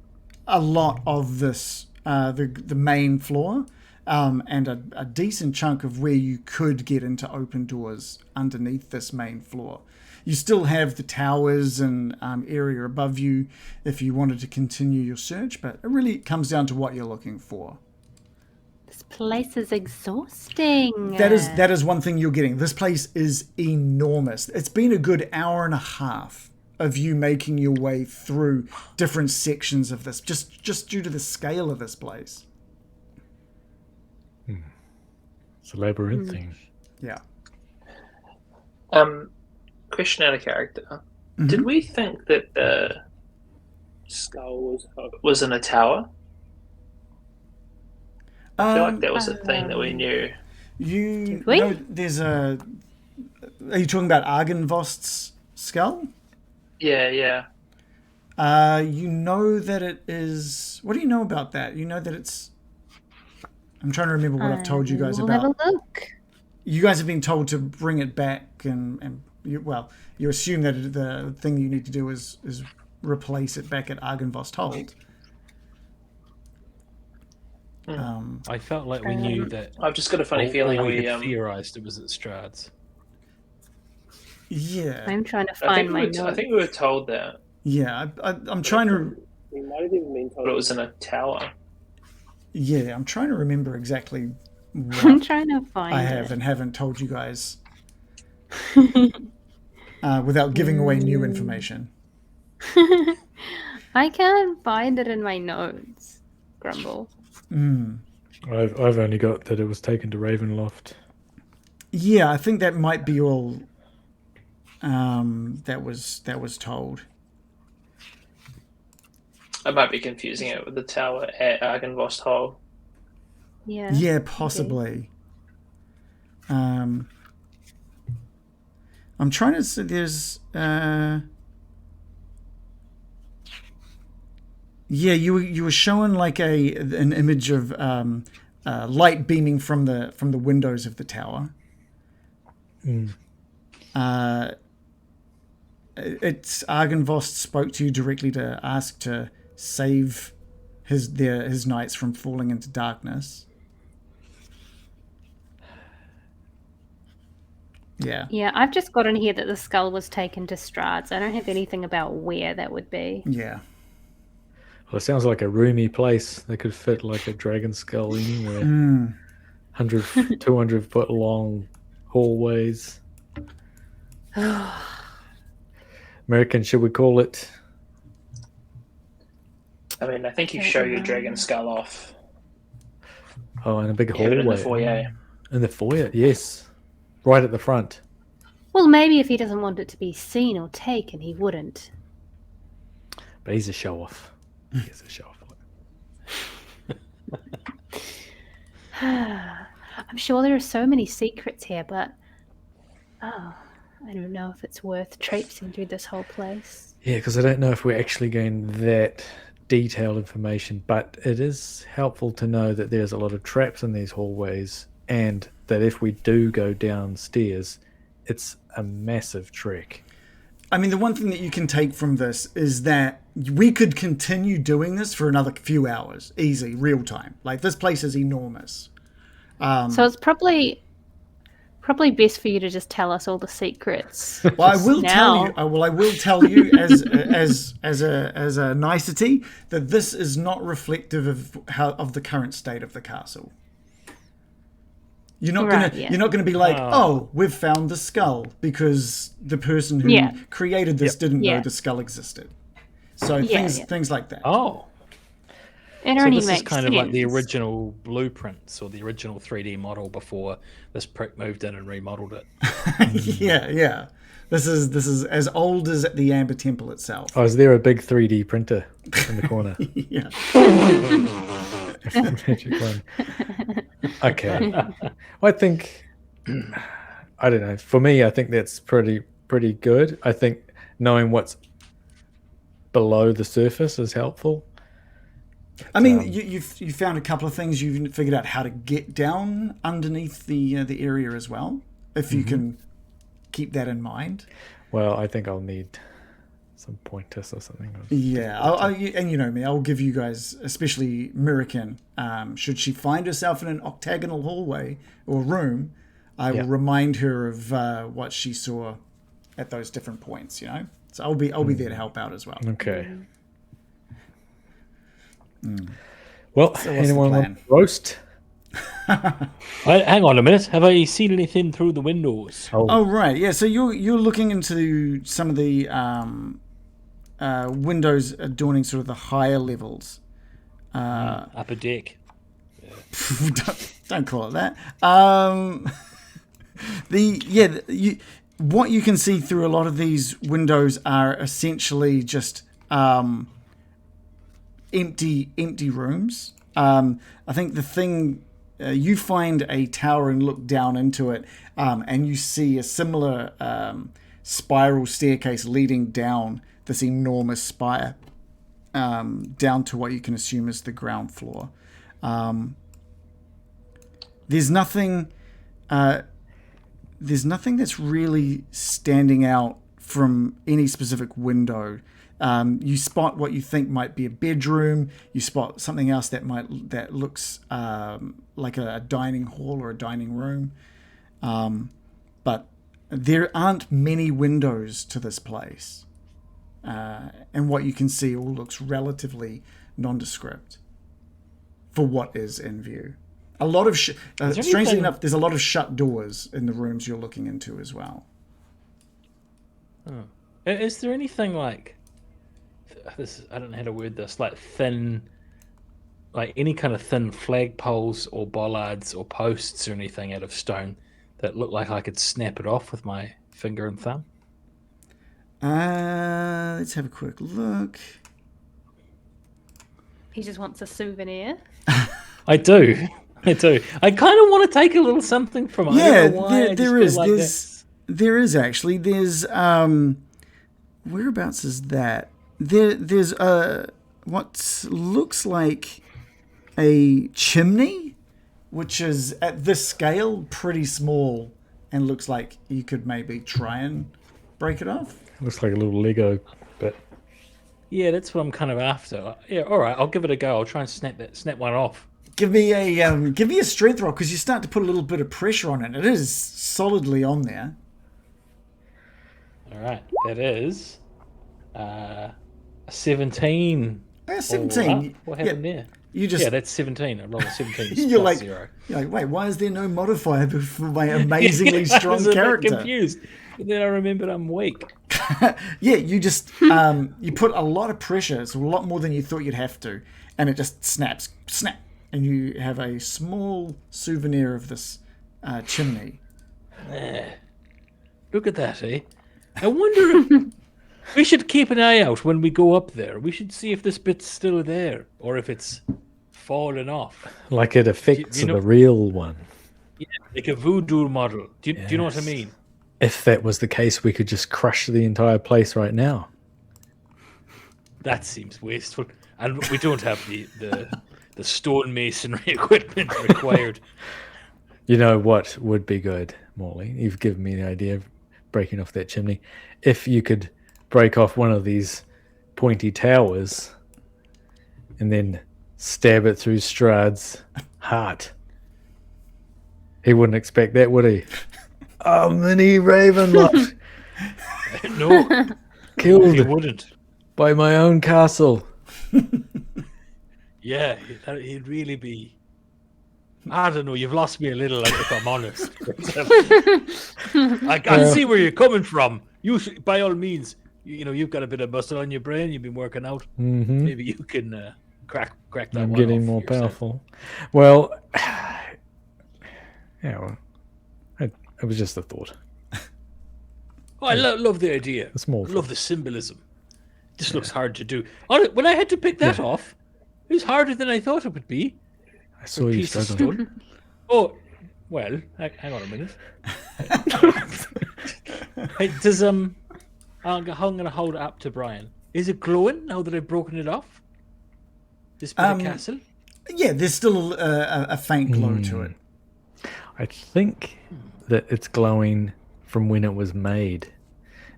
a lot of this, the main floor, and a decent chunk of where you could get into open doors underneath this main floor. You still have the towers and area above you if you wanted to continue your search, but it really comes down to what you're looking for. This place is exhausting. That is one thing you're getting. This place is enormous. It's been a good hour and a half of you making your way through different sections of this, just due to the scale of this place. It's a labyrinthine. Yeah. Question out of character. Did we think that the skull was in a tower? I feel like that was a thing that we knew. You we? know, there's a. Are you talking about Argynvost's skull? Yeah. You know that it is. What do you know about that? You know that it's. I'm trying to remember what I've told you guys we'll about. have a look. You guys have been told to bring it back, and you assume that the thing you need to do is replace it back at Argynvost Hold. I felt like we knew that. I've just got a funny feeling we we had theorized it was at Strahd's. Yeah. I'm trying to I find think, my we notes. I think we were told that. Yeah, I'm trying to. We might have even been told it was in a tower. Yeah, I'm trying to remember exactly what I'm trying to find I it. have and haven't told you guys without giving away new information. I can't find it in my notes. Grumble. I've only got that it was taken to Ravenloft. Yeah, I think that might be all that was told. I might be confusing it with the tower at Argynvost Hall. Yeah. Yeah, possibly. I'm trying to see. There's. Yeah, you were showing like an image of light beaming from the windows of the tower. It's Argynvost spoke to you directly to ask to save his knights from falling into darkness. Yeah. Yeah, I've just got in here that the skull was taken to Strahd's. I don't have anything about where that would be. Yeah. Well, it sounds like a roomy place. They could fit like a dragon skull anywhere. 100, 200 foot long hallways. American, should we call it? I mean, I think you show your dragon skull off. Oh, and a big You have it hallway. in the foyer. In the foyer, yes. Right at the front. Well, maybe if he doesn't want it to be seen or taken, he wouldn't. But he's a show off. He's a show off. I'm sure there are so many secrets here, but Oh, I don't know if it's worth traipsing through this whole place. Yeah, because I don't know if we're actually getting that detailed information, but it is helpful to know that there's a lot of traps in these hallways, and that if we do go downstairs, it's a massive trek. I mean, the one thing that you can take from this is that we could continue doing this for another few hours, easy, real time. Like, this place is enormous. So it's probably best for you to just tell us all the secrets. Well, I will now. tell you. I will tell you as a nicety that this is not reflective of the current state of the castle. You're not gonna be like, oh, we've found the skull, because the person who created this didn't know the skull existed. So things like that. Oh. It So only this makes is kind of like the sense. original blueprints or the original 3D model before this prick moved in and remodeled it. Yeah. This is as old as the Amber Temple itself. Oh, is there a big 3D printer in the corner? Yeah. Magic one. Okay. I think, I don't know. For me, I think that's pretty good. I think knowing what's below the surface is helpful. I mean, you found a couple of things. You've figured out how to get down underneath the area as well, if you can keep that in mind. Well, I think I'll need some pointers or something. Yeah, and you know me, I'll give you guys, especially Miraqen, should she find herself in an octagonal hallway or room, I will remind her of what she saw at those different points. You know, so I'll be there to help out as well. Okay. Well, So what's the anyone plan? want to roast? Hang on a minute. Have I seen anything through the windows? Oh right, yeah. So you're looking into some of the windows adorning sort of the higher levels. Upper deck. Don't call it that. What you can see through a lot of these windows are essentially just empty rooms. I think the thing you find a tower and look down into it, and you see a similar spiral staircase leading down this enormous spire down to what you can assume is the ground floor. There's nothing that's really standing out from any specific window. You spot what you think might be a bedroom. You spot something else that looks like a dining hall or a dining room. But there aren't many windows to this place. And what you can see all looks relatively nondescript for what is in view. A lot of strangely enough, there's a lot of shut doors in the rooms you're looking into as well. Oh. Is there anything like this? I don't know how to word this. Like thin, like any kind of thin flagpoles or bollards or posts or anything out of stone that look like I could snap it off with my finger and thumb. Let's have a quick look. He just wants a souvenir. I do. I kind of want to take a little something from it. Yeah, I don't know why, there is actually. There's whereabouts is that? There's what looks like a chimney, which is at this scale pretty small, and looks like you could maybe try and break it off. Looks like a little Lego bit. Yeah, that's what I'm kind of after. Yeah, all right, I'll give it a go. I'll try and snap one off. Give me a strength roll, because you start to put a little bit of pressure on it. It is solidly on there. All right, that is a 17. 17. What happened there? You just that's 17. I rolled a 17. you're like, 0. You're like, wait, why is there no modifier for my amazingly I strong was a bit character? confused. But then I remembered I'm weak. Yeah, you just you put a lot of pressure. It's a lot more than you thought you'd have to, and it just snap, and you have a small souvenir of this chimney. Look at that, eh? I wonder if we should keep an eye out when we go up there. We should see if this bit's still there or if it's fallen off. Like it affects you know- the real one. Yeah, like a voodoo model. Do you know what I mean? if that was the case, we could just crush the entire place right now. That seems wasteful, and we don't have the stonemasonry equipment required. You know what would be good, Morley? You've given me the idea of breaking off that chimney. If you could break off one of these pointy towers and then stab it through Strahd's heart. He wouldn't expect that, would he? Oh, mini Ravenloft. No, Killed he wouldn't. by my own castle. Yeah, he'd really be. I don't know. You've lost me a little, if I'm honest. I can see where you're coming from. By all means, you've got a bit of muscle on your brain. You've been working out. Mm-hmm. Maybe you can crack that I'm one getting off more yourself. powerful. Well, yeah, well, it was just a thought. Oh, I love the idea. A small I love the symbolism. This looks hard to do. When I had to pick that off, it was harder than I thought it would be. I saw you Piece of struggle. stone. Oh, well, hang on a minute. Hey, I'm gonna hold it up to Brian. Is it glowing now that I've broken it off? This bit of castle? Yeah, there's still a faint glow to it. I think that it's glowing from when it was made.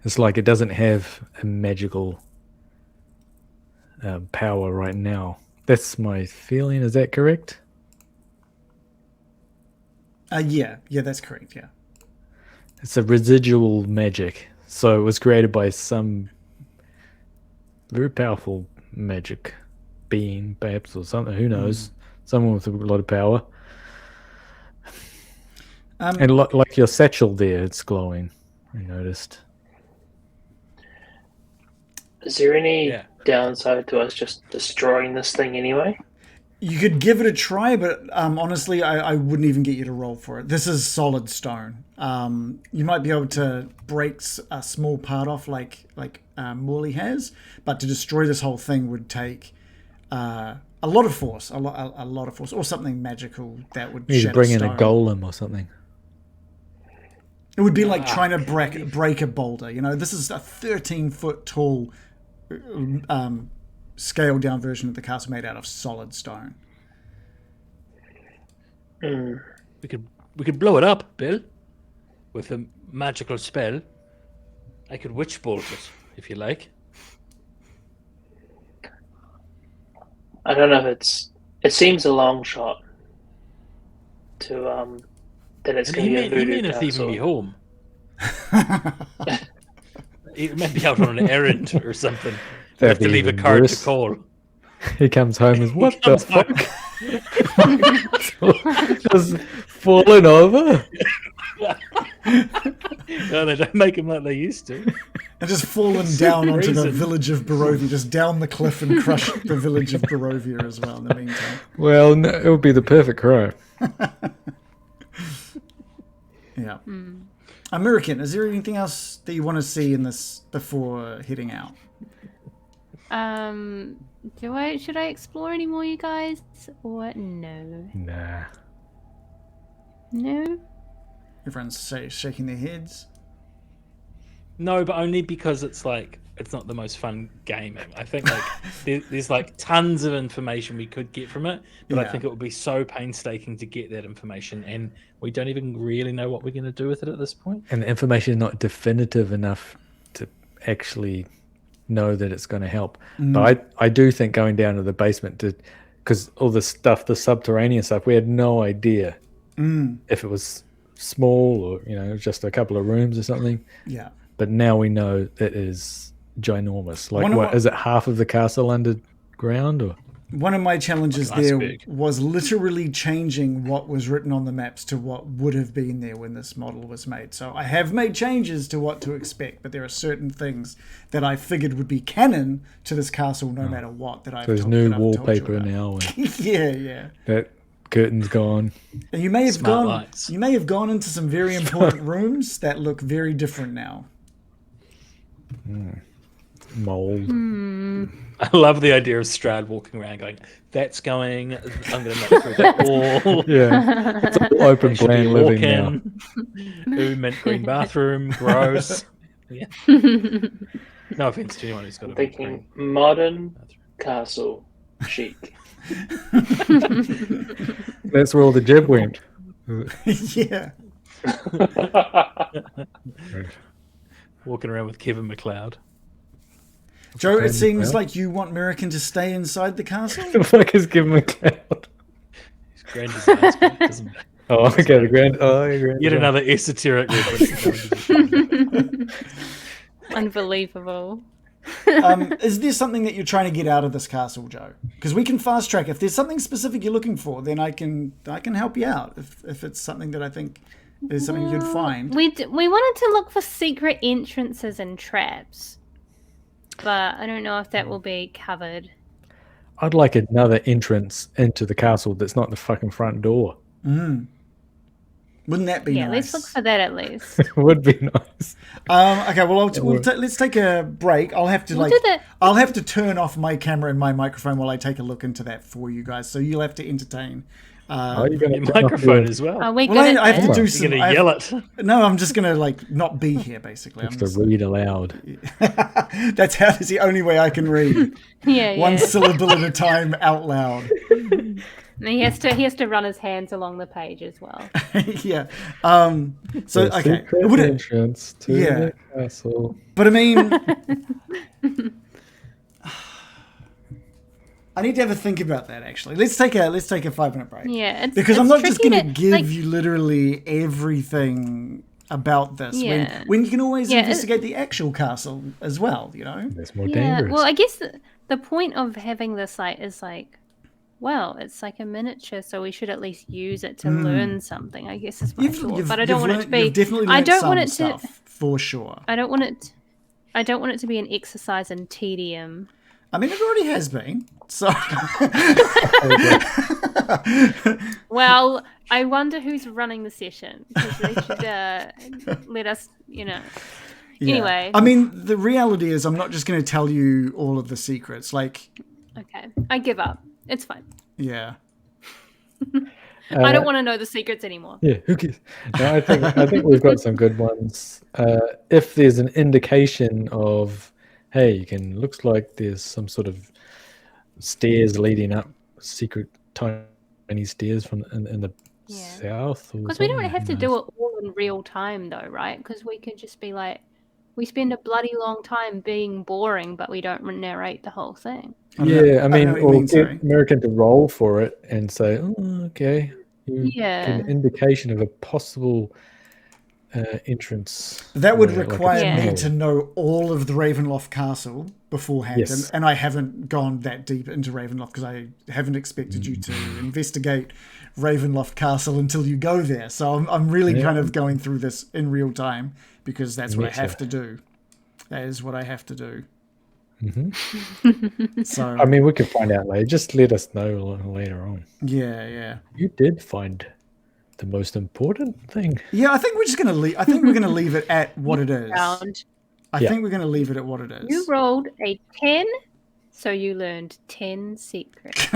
It's like it doesn't have a magical power right now. That's my feeling. Is that correct? Yeah, that's correct. Yeah. It's a residual magic. So it was created by some very powerful magic being, perhaps, or something. Who knows? Someone with a lot of power. And like your satchel there, it's glowing. I noticed. Is there any Yeah. downside to us just destroying this thing anyway? You could give it a try, but honestly, I wouldn't even get you to roll for it. This is solid stone. You might be able to break a small part off, like Morley has, but to destroy this whole thing would take a lot of force, a lot of force, or something magical that would. You need to shatter bring in stone. a golem or something. It would be like trying to break a boulder. This is a 13-foot tall, scaled down version of the castle made out of solid stone. We could blow it up, Bill, with a magical spell. I could witch bolt it if you like. I don't know if it seems a long shot to that it's going to be a He voodoo may not even be castle. home. He might be out on an errand or something. We have That'd to be leave a even card worse. to call. He comes home as what the comes fuck? Just falling over. No, they don't make them like they used to. And just fallen down onto the reason. village of Barovia, just down the cliff and crushed the village of Barovia as well in the meantime. Well, no, it would be the perfect crime. Yeah. Miraqen, is there anything else that you want to see in this before heading out? Should I explore any more, you guys? Or no? Nah. No? Everyone's shaking their heads. No, but only because it's not the most fun game. I think there's tons of information we could get from it, but I Yeah. think it would be so painstaking to get that information, and we don't even really know what we're going to do with it at this point. And the information is not definitive enough to actually know that it's going to help. But I do think going down to the basement, because all the stuff, the subterranean stuff, we had no idea if it was small or just a couple of rooms or something. Yeah. But now we know it is ginormous. Like, One of what my- is it? Half of the castle underground, or One of my challenges That's there big. was literally changing what was written on the maps to what would have been there when this model was made. So I have made changes to what to expect, but there are certain things that I figured would be canon to this castle no matter what. there's new wallpaper now, and Yeah. that curtain's gone. And you may have Smart gone. lights. You may have gone into some very important rooms that look very different now. mold. I love the idea of Strahd walking around going, "That's going. I'm going to make through that wall." Yeah, it's all open That should be plan a living now. walk-in. Ooh, mint green bathroom. Gross. Yeah. No offense to anyone who's got I'm a mint thinking green modern bathroom. castle chic. That's where all the jib went. Yeah. Walking around with Kevin McLeod. Joe, it Pretend seems well. like you want Miraqen to stay inside the castle. The fuck is Kevin McLeod? His grand designs, but it doesn't matter. Oh, okay, the grand. Oh, yeah, grand. Yet design. another esoteric reference. Unbelievable. Is there something that you're trying to get out of this castle, Joe? Because we can fast track. If there's something specific you're looking for, then I can help you out. If it's something that I think is something you'd find. We wanted to look for secret entrances and traps, but I don't know if that will be covered. I'd like another entrance into the castle that's not the fucking front door. Wouldn't that be Yeah, nice? let's look for that at least. It would be nice. Okay, well, let's take a break. I'll have to We'll do that. I'll have to turn off my camera and my microphone while I take a look into that for you guys. So you'll have to entertain. Are you going Your microphone as well. Are we Well, good I at have to this? do You're some. going to yell it. No, I'm just gonna not be here. Basically, have to read aloud? That's the only way I can read. Yeah, One yeah. syllable at a time out loud. And he has to run his hands along the page as well. Yeah. So The okay. secret Would it, entrance to Yeah. the castle. but I mean, I need to have a think about that. Actually, let's take a 5-minute break. Yeah, Because I'm not just tricky going to give like, you literally everything about this Yeah. when you can always Yeah, investigate the actual castle as well. That's more Yeah, dangerous. well, I guess the point of having the site is well, it's like a miniature, so we should at least use it to learn something. I guess is my thought. But I don't want it to be. You've definitely learned I don't some want it to. stuff for sure. I don't want it. I don't want it to be an exercise in tedium. I mean, it already has been. So Well, I wonder who's running the session because they should let us. Yeah. Anyway. I mean, the reality is, I'm not just going to tell you all of the secrets. Okay, I give up. It's fine. Yeah. I don't want to know the secrets anymore. Yeah, who cares? No, I think we've got some good ones. If there's an indication of, hey, looks like there's some sort of stairs leading up, secret tiny stairs from in the south. Because we don't have to do it all in real time, though, right? Because we could just be we spend a bloody long time being boring, but we don't narrate the whole thing. Yeah, I mean, know what you or mean, get sorry. American to roll for it and say, oh, okay, you Yeah. get an indication of a possible entrance. That would like a require me tunnel. to know all of the Ravenloft castle beforehand. Yes. And I haven't gone that deep into Ravenloft because I haven't expected you to investigate Ravenloft castle until you go there. So I'm really kind of going through this in real time because that's what I have to do. That is what I have to do. So I mean, we can find out later. Just let us know later on. yeah. You did find the most important thing. Yeah, I think we're just gonna leave. I think we're gonna leave it at what it is. Round. I think we're gonna leave it at what it is. You rolled a 10, so you learned 10 secrets.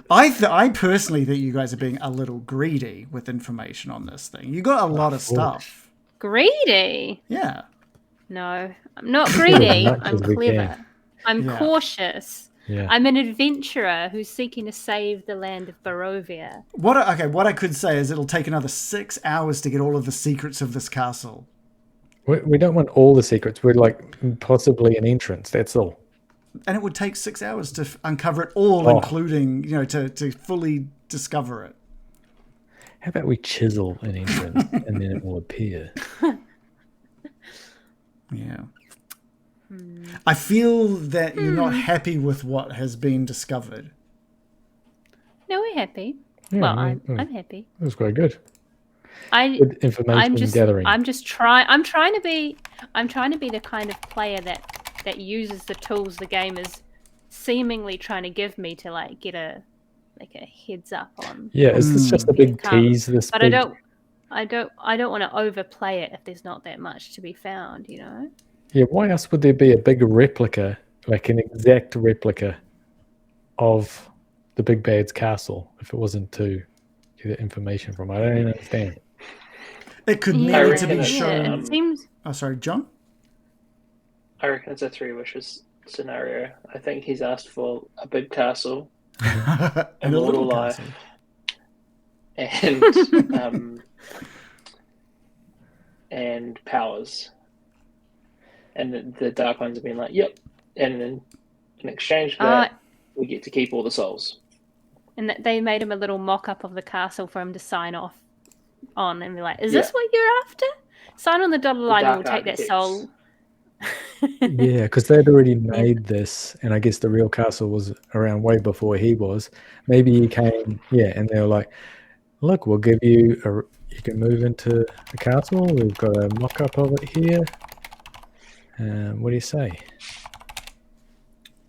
I personally think you guys are being a little greedy with information on this thing. You got a lot of stuff. Greedy? Yeah. No, I'm not greedy. much I'm as we clever. can. I'm Yeah. cautious. Yeah. I'm an adventurer who's seeking to save the land of Barovia. What I could say is it'll take another 6 hours to get all of the secrets of this castle. We don't want all the secrets. We'd like possibly an entrance. That's all. And it would take 6 hours to uncover it all, including, to fully discover it. How about we chisel an entrance and then it will appear? Yeah. I feel that you're not happy with what has been discovered. No, we're happy. Yeah, Well, yeah, I'm happy. It was quite good. I'm Good information gathering. I'm trying to be the kind of player that uses the tools the game is seemingly trying to give me to get a heads up on. Yeah, is this just a big Come. tease? This But big... I don't want to overplay it if there's not that much to be found, Yeah, why else would there be a big replica, like an exact replica of the Big Bad's castle, if it wasn't to get the information from? I don't even understand. It could Yeah, need to be reckon it's, shown. it seems. Oh, sorry, John. I reckon it's a 3 wishes scenario. I think he's asked for a big castle, And a little life, castle. and powers. And the Dark Ones have been like, yep. And then in exchange for that, we get to keep all the souls. And that they made him a little mock-up of the castle for him to sign off on and be like, is this what you're after? Sign on the dotted line and we'll take that soul. Yeah, because they'd already made this, and I guess the real castle was around way before he was. Maybe he came, and they were like, look, we'll give you you can move into the castle. We've got a mock-up of it here. What do you say?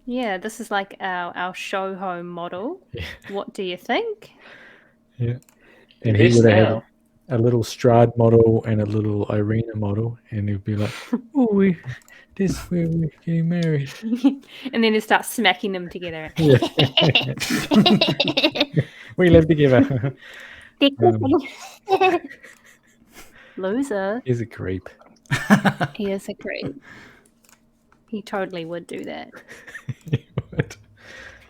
Yeah, this is like our show home model. Yeah. What do you think? Yeah. And he would have a little Strahd model and a little Irina model, and he'd be like, oh, this is where we're getting married. And then he starts smacking them together. Yeah. We live together. Loser. He's a creep. He is a creep. He totally would do that. He would.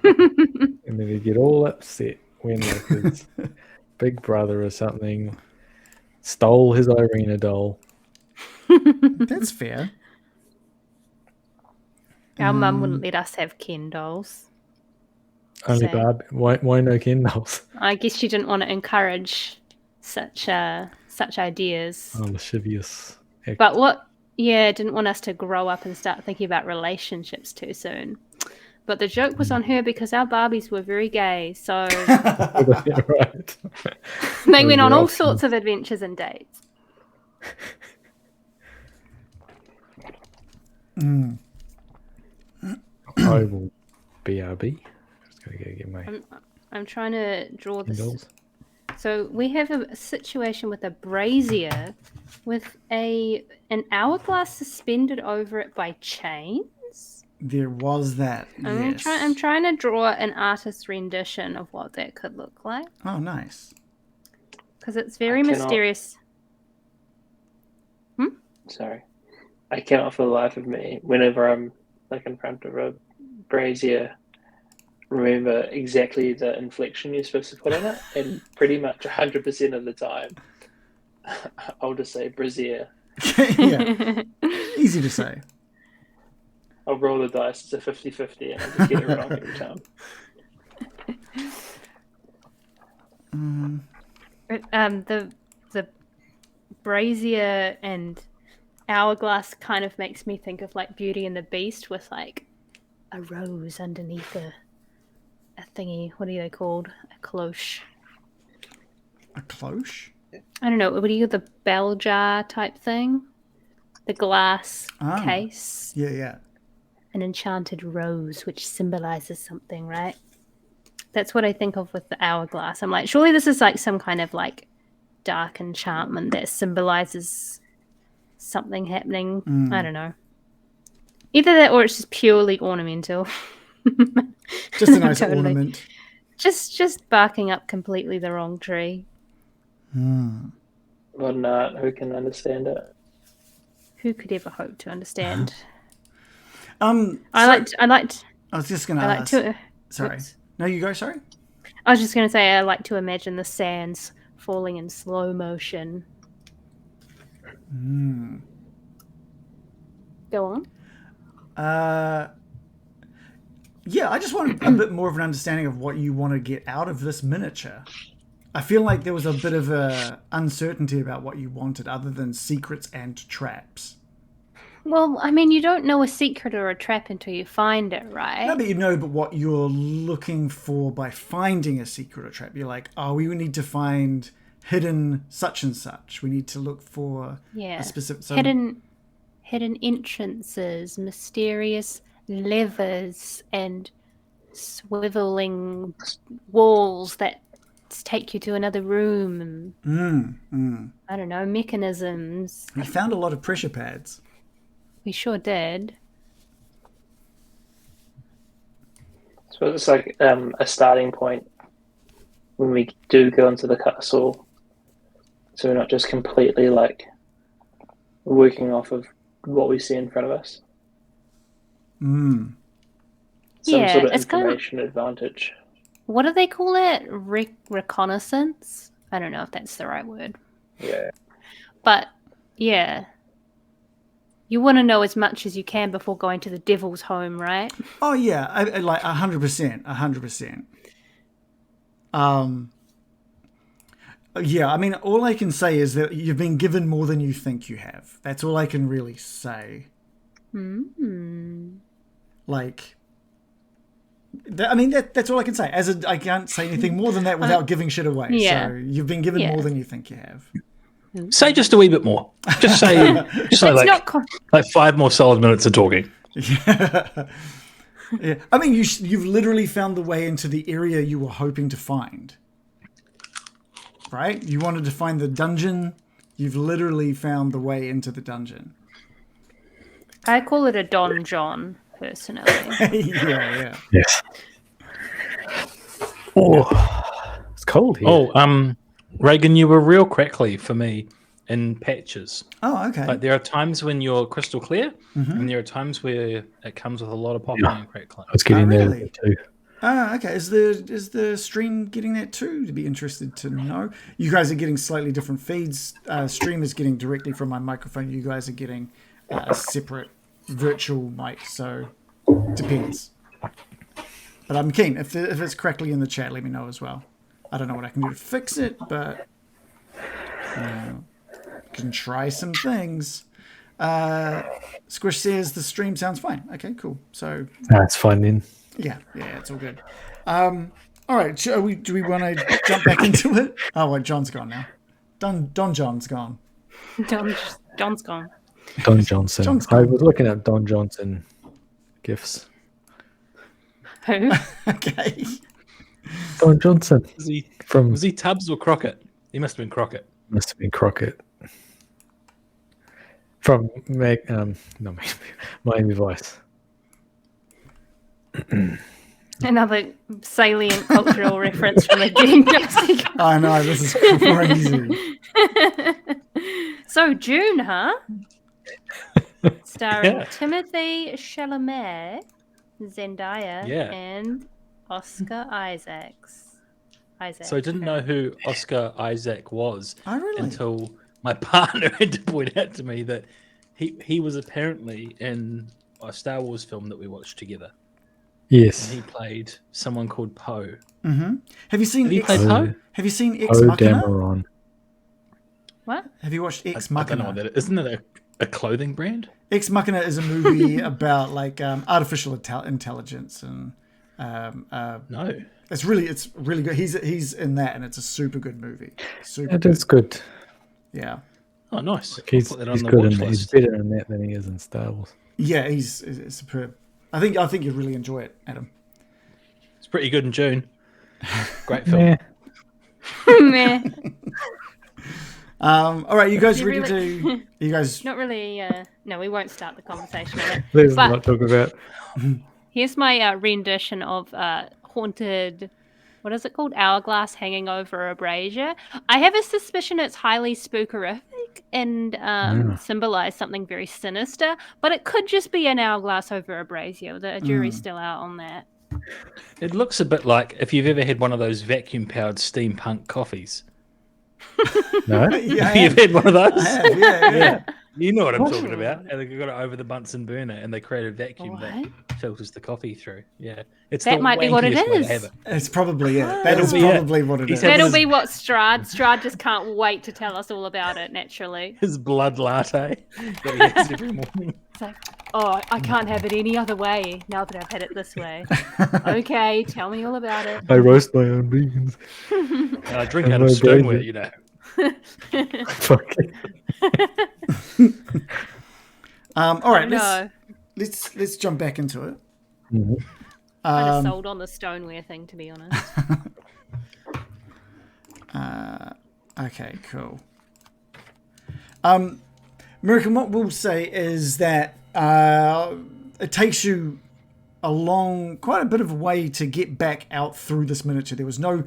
And then he'd get all upset when like his big brother or something stole his Irina doll. That's fair. Our mum wouldn't let us have Ken dolls. Only Barbie. Why no Ken dolls? I guess she didn't want to encourage such ideas. Oh, lascivious. But didn't want us to grow up and start thinking about relationships too soon. But the joke was on her because our Barbies were very gay, so Right. they went on all sorts of adventures and dates. I will BRB. Just gotta go get my. I'm trying to draw this. Dolls. So we have a situation with a brazier with an hourglass suspended over it by chains. There was that. Yes. I'm trying to draw an artist's rendition of what that could look like. Oh, nice. Because it's very mysterious. Sorry. I cannot for the life of me, whenever I'm like in front of a brazier, remember exactly the inflection you're supposed to put on it, and pretty much 100% of the time, I'll just say brazier. Yeah. Easy to say. I'll roll the dice. It's a 50-50, and I just get it wrong every time. The brazier and hourglass kind of makes me think of like Beauty and the Beast with like a rose underneath a thingy. What are they called? A cloche. A cloche? I don't know. What do you the bell jar type thing? The glass case. Yeah. An enchanted rose, which symbolizes something, right? That's what I think of with the hourglass. I'm like, surely this is like some kind of like dark enchantment that symbolizes something happening. I don't know. Either that or it's just purely ornamental. Just a nice ornament. Just barking up completely the wrong tree. Modern art, who can understand it? Who could ever hope to understand? I was just going to ask. Sorry. Oops. No, you go, sorry? I was just going to say I like to imagine the sands falling in slow motion. Go on. Yeah, I just want a bit more of an understanding of what you want to get out of this miniature. I feel like there was a bit of a uncertainty about what you wanted other than secrets and traps. Well, I mean, you don't know a secret or a trap until you find it, right? No, but you know what you're looking for by finding a secret or trap. You're like, oh, we need to find hidden such and such. We need to look for a specific... Hidden entrances, mysterious levers, and swiveling walls that take you to another room. And, I don't know, mechanisms. I found a lot of pressure pads. We sure did. So it's like a starting point when we do go into the castle. So we're not just completely like working off of what we see in front of us. Some Yeah, sort of it's kind of. information advantage. What do they call it? Reconnaissance? I don't know if that's the right word. Yeah. But, yeah. You want to know as much as you can before going to the devil's home, right? Oh yeah, I like 100%, 100%. Yeah, I mean, all I can say is that you've been given more than you think you have. That's all I can really say. Like, I mean, that's all I can say. I can't say anything more than that without giving shit away. Yeah. So you've been given Yeah. more than you think you have. Say just a wee bit more. Just say, like 5 more solid minutes of talking. Yeah. Yeah. I mean, you've literally found the way into the area you were hoping to find. Right? You wanted to find the dungeon. You've literally found the way into the dungeon. I call it a donjon, personally. Yeah. Yes. Oh, it's cold here. Oh, Reagan, you were real crackly for me in patches. Oh, okay. Like there are times when you're crystal clear, and there are times where it comes with a lot of popping and crackling. I was getting really? there too. Ah, okay. Is the stream getting that too? To be interested to know. You guys are getting slightly different feeds. Stream is getting directly from my microphone. You guys are getting a separate virtual mic. So depends. But I'm keen. If it's correctly in the chat, let me know as well. I don't know what I can do to fix it, but can try some things. Squish says the stream sounds fine. Okay, cool. So That's fine then. yeah, it's all good. All right, do we want to jump back into it? Oh, wait, John's gone now. Don John's gone. John's gone. Don Johnson. John's I gone. was looking at Don Johnson gifs. Who? Okay. Don Johnson Was he Tubbs or Crockett? He must have been Crockett. must have been Crockett. From Miami Vice. Another salient cultural reference from a Getting Dicey. I know, this is crazy. So, June, huh? Starring Yeah. Timothy Chalamet, Zendaya, Yeah. and Oscar Isaacs. So I didn't know who Oscar Isaac was Oh, really? until my partner had to point out to me that he was apparently in a Star Wars film that we watched together. Yes. And he played someone called Poe. Mm-hmm. Have you seen Did he play Poe? Have you seen Ex Oh, Machina? Dameron. What? Have you watched Ex I don't know Machina? what that is. Isn't it a clothing brand? Ex Machina is a movie about artificial intelligence and No. it's really good. He's in that and it's a super good movie. Super It good. is good. Yeah. Oh, nice. I'll He's put that on he's the good watch in he's list. better in that than he is in Star Wars. Yeah, he's superb. I think you'd really enjoy it, Adam. It's pretty good in June. Great film. Yeah. Meh. All right, you guys You ready really- to? You guys? Not really. No, we won't start the conversation on it. Let's But- not talk about. Here's my rendition of haunted. What is it called? Hourglass hanging over a brazier. I have a suspicion it's highly spookerific and symbolize something very sinister, but it could just be an hourglass over a brazier. The jury's still out on that. It looks a bit like if you've ever had one of those vacuum-powered steampunk coffees. No. Yeah, You've had one of those? I have, yeah. You know what I'm talking about. And they got it over the Bunsen burner and they create a vacuum What? that filters the coffee through. Yeah. It's That the might be what it wankiest way to is. have it. It's probably it. That That'll is be it. probably what it He's is. having That'll his- be what Strahd just can't wait to tell us all about it, naturally. His blood latte that he has every morning. It's like, oh, I can't have it any other way now that I've had it this way. Okay, tell me all about it. I roast my own vegans. And I drink And out of my stoneware, brazier. you know. Fuck it. All right, No, let's jump back into it. Mhm. I'd have sold on the stoneware thing, to be honest. Okay, cool. Miraqen, what we'll say is that it takes you quite a bit of a way to get back out through this miniature. There was no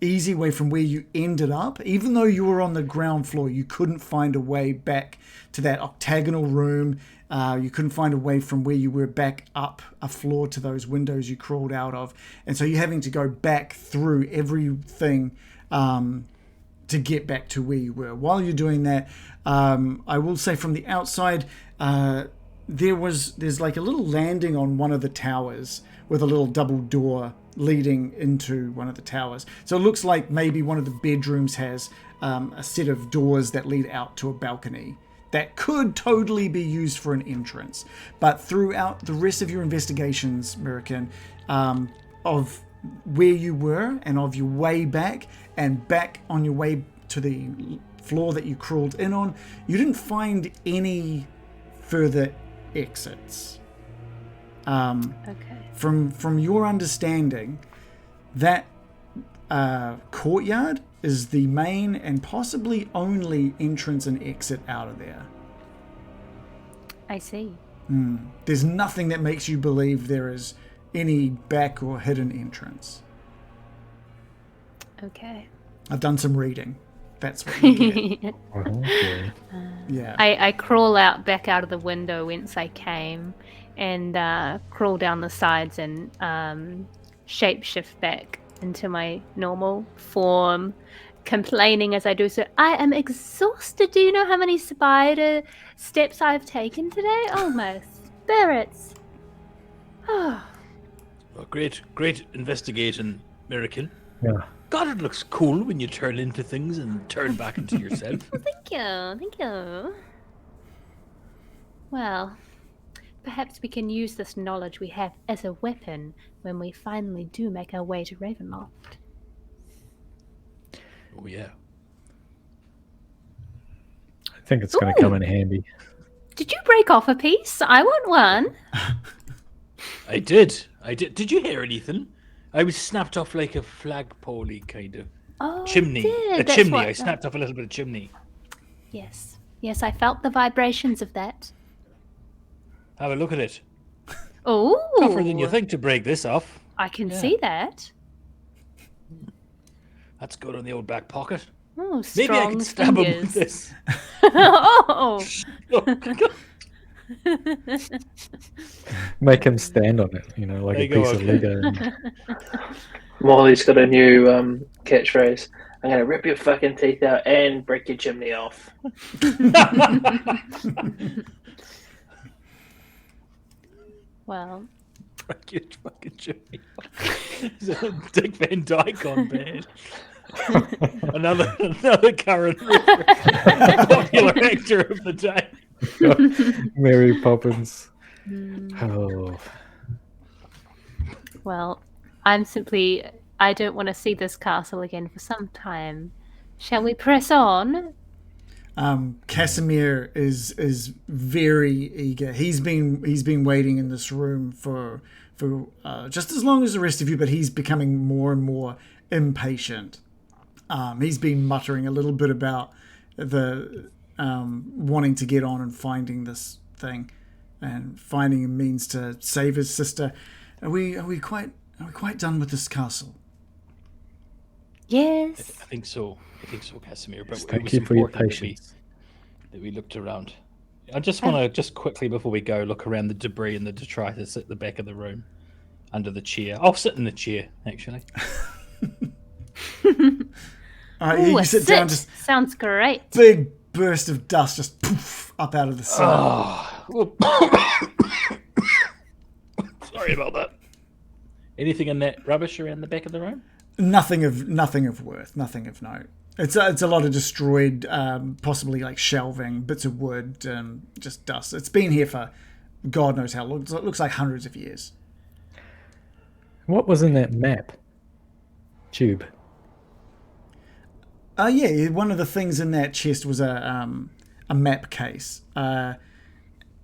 easy way from where you ended up. Even though you were on the ground floor, you couldn't find a way back to that octagonal room. You couldn't find a way from where you were back up a floor to those windows you crawled out of. And so you're having to go back through everything to get back to where you were. While you're doing that, I will say from the outside, there's like a little landing on one of the towers with a little double door leading into one of the towers. So it looks like maybe one of the bedrooms has a set of doors that lead out to a balcony that could totally be used for an entrance. But throughout the rest of your investigations, Miraqen, of where you were and of your way back and back on your way to the floor that you crawled in on, you didn't find any further exits. Okay. From your understanding, that courtyard is the main and possibly only entrance and exit out of there. I see. There's nothing that makes you believe there is any back or hidden entrance. Okay. I've done some reading. That's what you get. Okay. Yeah. I crawl back out of the window whence I came, and crawl down the sides and shapeshift back into my normal form, complaining as I do so. I am exhausted. Do you know how many spider steps I've taken today? Oh, my spirits. Oh. Well, great investigation, Miraqen. Yeah. God, it looks cool when you turn into things and turn back into yourself. Thank you. Well, perhaps we can use this knowledge we have as a weapon when we finally do make our way to Ravenloft. Oh, yeah. I think it's going to come in handy. Did you break off a piece? I want one. I did. Did you hear anything? I was snapped off like a flagpole kind of chimney. Did. A That's chimney. what- I snapped off a little bit of chimney. Yes, I felt the vibrations of that. Have a look at it. Oh, Tougher than you think to break this off. I can see that. That's good on the old back pocket. Oh, Maybe I strong can stab him fingers. with this. Oh, Make him stand on it, like There a you go, piece of okay. Lego. Molly's got a new catchphrase. I'm going to rip your fucking teeth out and break your chimney off. well, Break your fucking chimney. Dick Van Dyke on bed. another current popular actor of the day. Mary Poppins. Oh, well, I don't want to see this castle again for some time. Shall we press on? Casimir is very eager. He's been waiting in this room for just as long as the rest of you, but he's becoming more and more impatient. He's been muttering a little bit about the wanting to get on and finding this thing, and finding a means to save his sister. Are we quite done with this castle? Yes. I think so, Casimir. But Thank it was you for your important patience. that we looked around. I just want to just quickly before we go look around the debris and the detritus at the back of the room, under the chair. I'll sit in the chair actually. All right, you sit down. Just sounds great. big burst of dust just poof up out of the side. Sorry about that. Anything in that rubbish around the back of the room? Nothing of worth, nothing of note. It's a lot of destroyed, possibly like shelving, bits of wood, just dust. It's been here for God knows how long. It looks like hundreds of years. what was in that map? Tube. Yeah, one of the things in that chest was a map case.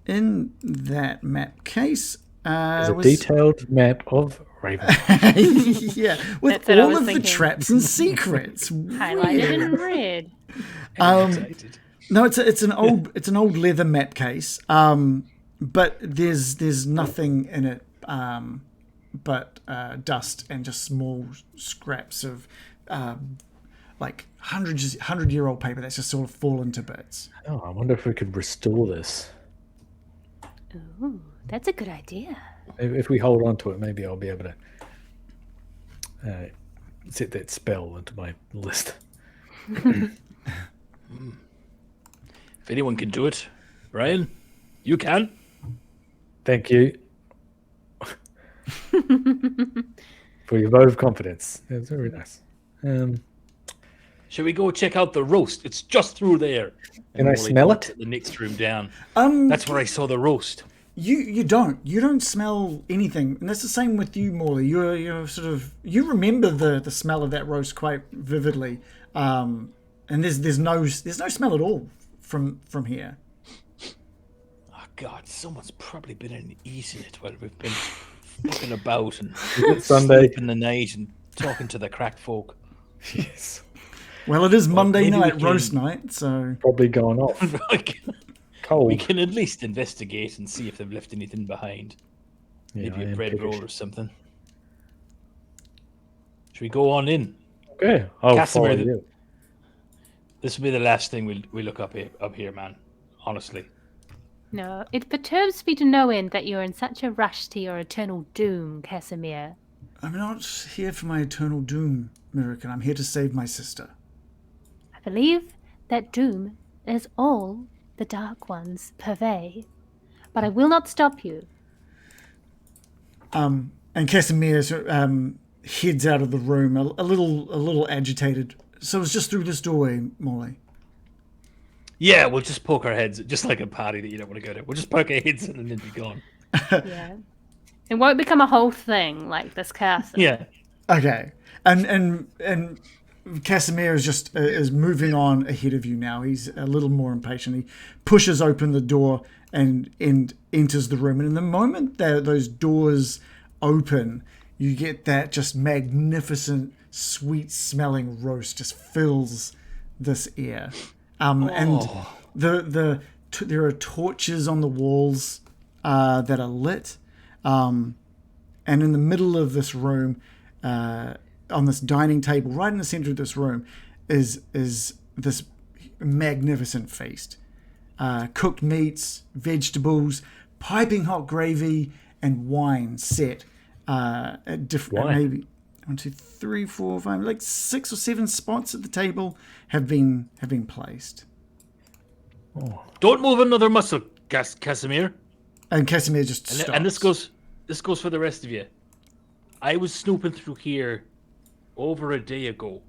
In that map case, There's a was detailed map of Raven. yeah, with That's what I all was of the thinking. traps and secrets. Highlighted in red. No, it's an old leather map case. but there's nothing in it but dust and just small scraps of like 100-year-old paper that's just sort of fallen to bits. Oh, I wonder if we could restore this. Ooh, that's a good idea. If we hold on to it, maybe I'll be able to set that spell into my list. If anyone can do it, Ryan, you can. Thank you for your vote of confidence. That's very nice. Shall we go check out the roast? It's just through there. Can I smell points it? at the next room down. That's where I saw the roast. You don't smell anything, and that's the same with you, Morley. You're sort of, you remember the smell of that roast quite vividly, and there's no smell at all from here. Oh God, someone's probably been in eating it while we've been fucking about and Sunday sleeping the night and talking to the crack folk. Yes, Well, it is Monday maybe we night can- roast night, so probably gone off. Cold. We can at least investigate and see if they've left anything behind. Yeah, Maybe I a am bread peckish. roll or something. Should we go on in? Okay, I'll Casimir, follow you. This will be the last thing we look up here, man. Honestly. No, it perturbs me to no end that you're in such a rush to your eternal doom, Casimir. I'm not here for my eternal doom, Miraqen. I'm here to save my sister. I believe that doom is all the Dark Ones purvey, but I will not stop you. And Casimir heads out of the room, a little agitated. So it's just through this doorway, Molly. Yeah, we'll just poke our heads, just like a party that you don't want to go to. We'll just poke our heads in and then be gone. Yeah. It won't become a whole thing like this castle. Yeah. Okay, and Casimir is just is moving on ahead of you now. He's a little more impatient. He pushes open the door and enters the room. And in the moment that those doors open, you get that just magnificent, sweet-smelling roast just fills this air. And there are torches on the walls that are lit. And in the middle of this room, on this dining table, right in the center of this room, is this magnificent feast. Cooked meats, vegetables, piping hot gravy, and wine set at different, maybe 1, 2, 3, 4, 5, like 6 or 7 spots at the table have been placed. Don't move another muscle, Casimir. And Casimir just stops. And this goes for the rest of you. I was snooping through here over a day ago.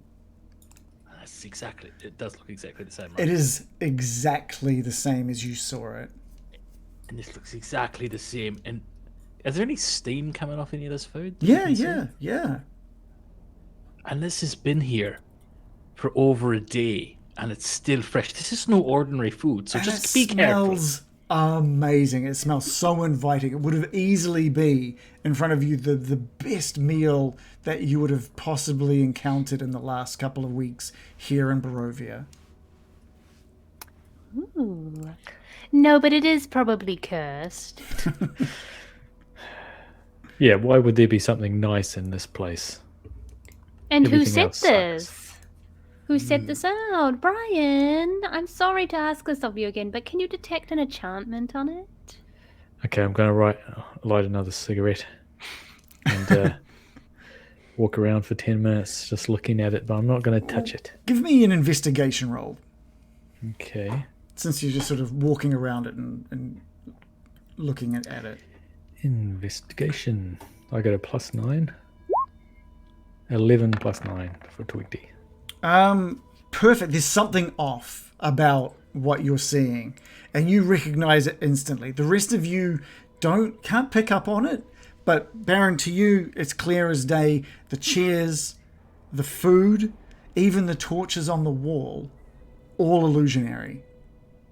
It does look exactly the same, right? It is exactly the same as you saw it. And this looks exactly the same. And is there any steam coming off any of this food? Yeah. And this has been here for over a day, and it's still fresh. This is no ordinary food, so And just it be careful. smells amazing. It smells so inviting. It would have easily be in front of you the best meal that you would have possibly encountered in the last couple of weeks here in Barovia. Ooh. No, but it is probably cursed. Yeah, why would there be something nice in this place? And who Everything said else sucks. this? Who said this out? Brian, I'm sorry to ask this of you again, but can you detect an enchantment on it? Okay, I'm going to light another cigarette and walk around for 10 minutes just looking at it, but I'm not going to touch it. Give me an investigation roll, Okay. since you're just sort of walking around it and looking at it. Investigation. I got a +9. 11 +9 for 20. Perfect. There's something off about what you're seeing, and you recognize it instantly. The rest of you can't pick up on it, but Baron, to you, it's clear as day. The chairs, the food, even the torches on the wall, all illusionary.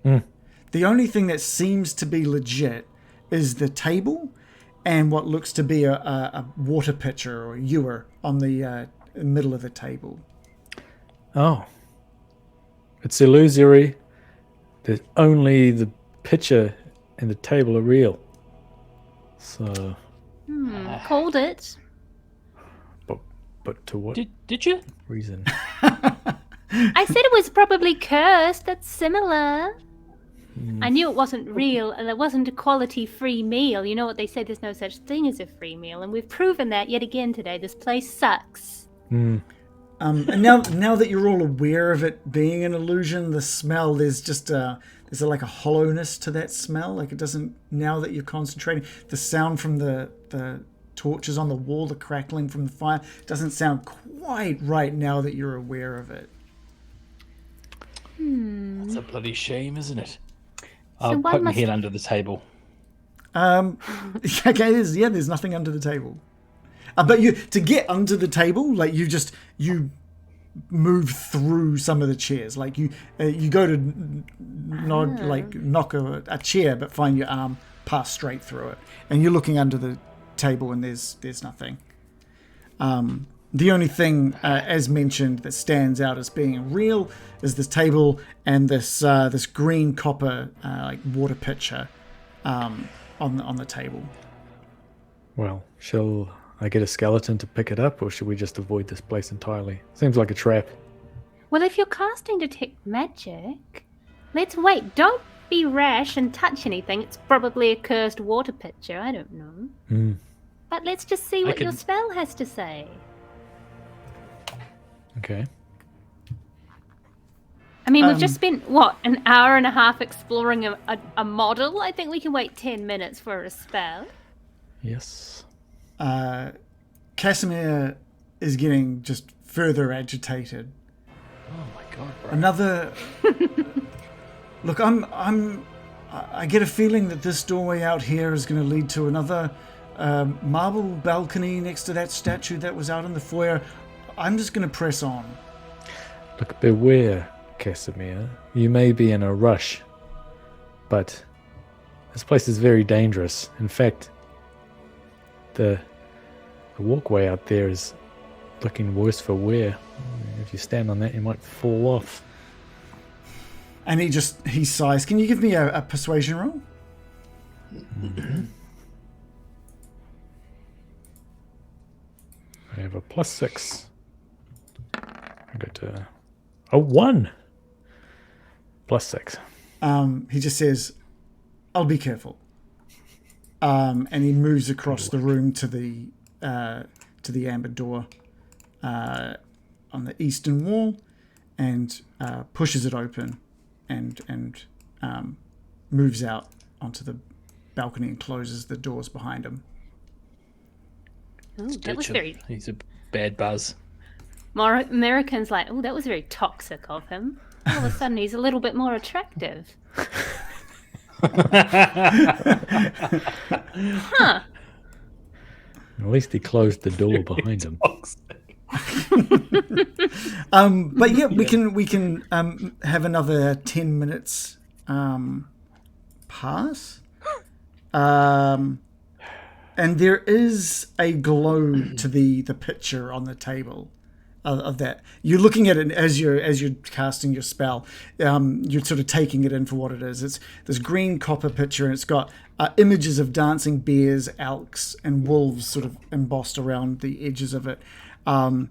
The only thing that seems to be legit is the table and what looks to be a water pitcher or ewer on the middle of the table. Oh. It's illusory. There's only the pitcher and the table are real. So, Called it. but to what Did you? reason? I said it was probably cursed. That's similar. I knew it wasn't real, and it wasn't a quality free meal. You know what they say, there's no such thing as a free meal, and we've proven that yet again today. This place sucks. And now that you're all aware of it being an illusion, the smell, there's like a hollowness to that smell. Like it doesn't, now that you're concentrating, the sound from the torches on the wall, the crackling from the fire, doesn't sound quite right now that you're aware of it. That's a bloody shame, isn't it? So I'll one put my must- head under the table. Okay, there's nothing under the table. But to get under the table, like you move through some of the chairs. Like you go to knock a chair, but find your arm pass straight through it, and you're looking under the table, and there's nothing. The only thing, as mentioned, that stands out as being real is this table and this green copper like water pitcher on the table. Well, shall I get a skeleton to pick it up, or should we just avoid this place entirely? Seems like a trap. Well, if you're casting Detect Magic, let's wait. Don't be rash and touch anything. It's probably a cursed water pitcher. I don't know. But let's just see what your spell has to say. Okay. I mean, we've just spent, an hour and a half exploring a model? I think we can wait 10 minutes for a spell. Yes. Casimir is getting just further agitated. Oh my god, bro. Another... Look, I get a feeling that this doorway out here is going to lead to another marble balcony next to that statue that was out in the foyer. I'm just going to press on. Look, beware, Casimir. You may be in a rush, but this place is very dangerous. In fact, the walkway out there is looking worse for wear. If you stand on that, you might fall off. And he sighs. Can you give me a persuasion roll? I have a +6. I got a 1. +6. He just says, "I'll be careful." And he moves across the room to the amber door on the eastern wall, and pushes it open, and moves out onto the balcony and closes the doors behind him. Ooh, that was very... He's a bad buzz. Miraqen's like, oh, that was very toxic of him. All of a sudden, he's a little bit more attractive. Huh. At least he closed the door behind him. But yeah, we can have another 10 minutes pass. And there is a glow to the picture on the table of that. You're looking at it as you're casting your spell. You're sort of taking it in for what it is. It's this green copper picture, and it's got images of dancing bears, elks, and wolves sort of embossed around the edges of it. And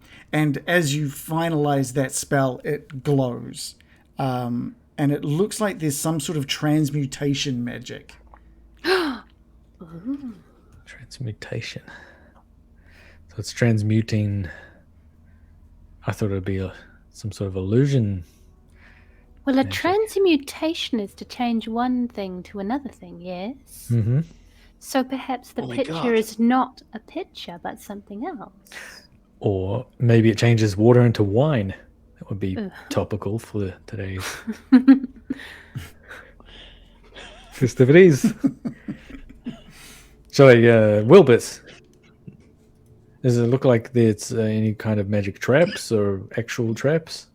as you finalize that spell, it glows. And it looks like there's some sort of transmutation magic. Ooh. Transmutation. So it's transmuting. I thought it would be some sort of illusion. Well, a transmutation is to change one thing to another thing, yes? Mm-hmm. So perhaps the Oh my picture God. is not a picture, but something else. Or maybe it changes water into wine. That would be topical for today's festivities. So, Wilbus, does it look like there's any kind of magic traps or actual traps?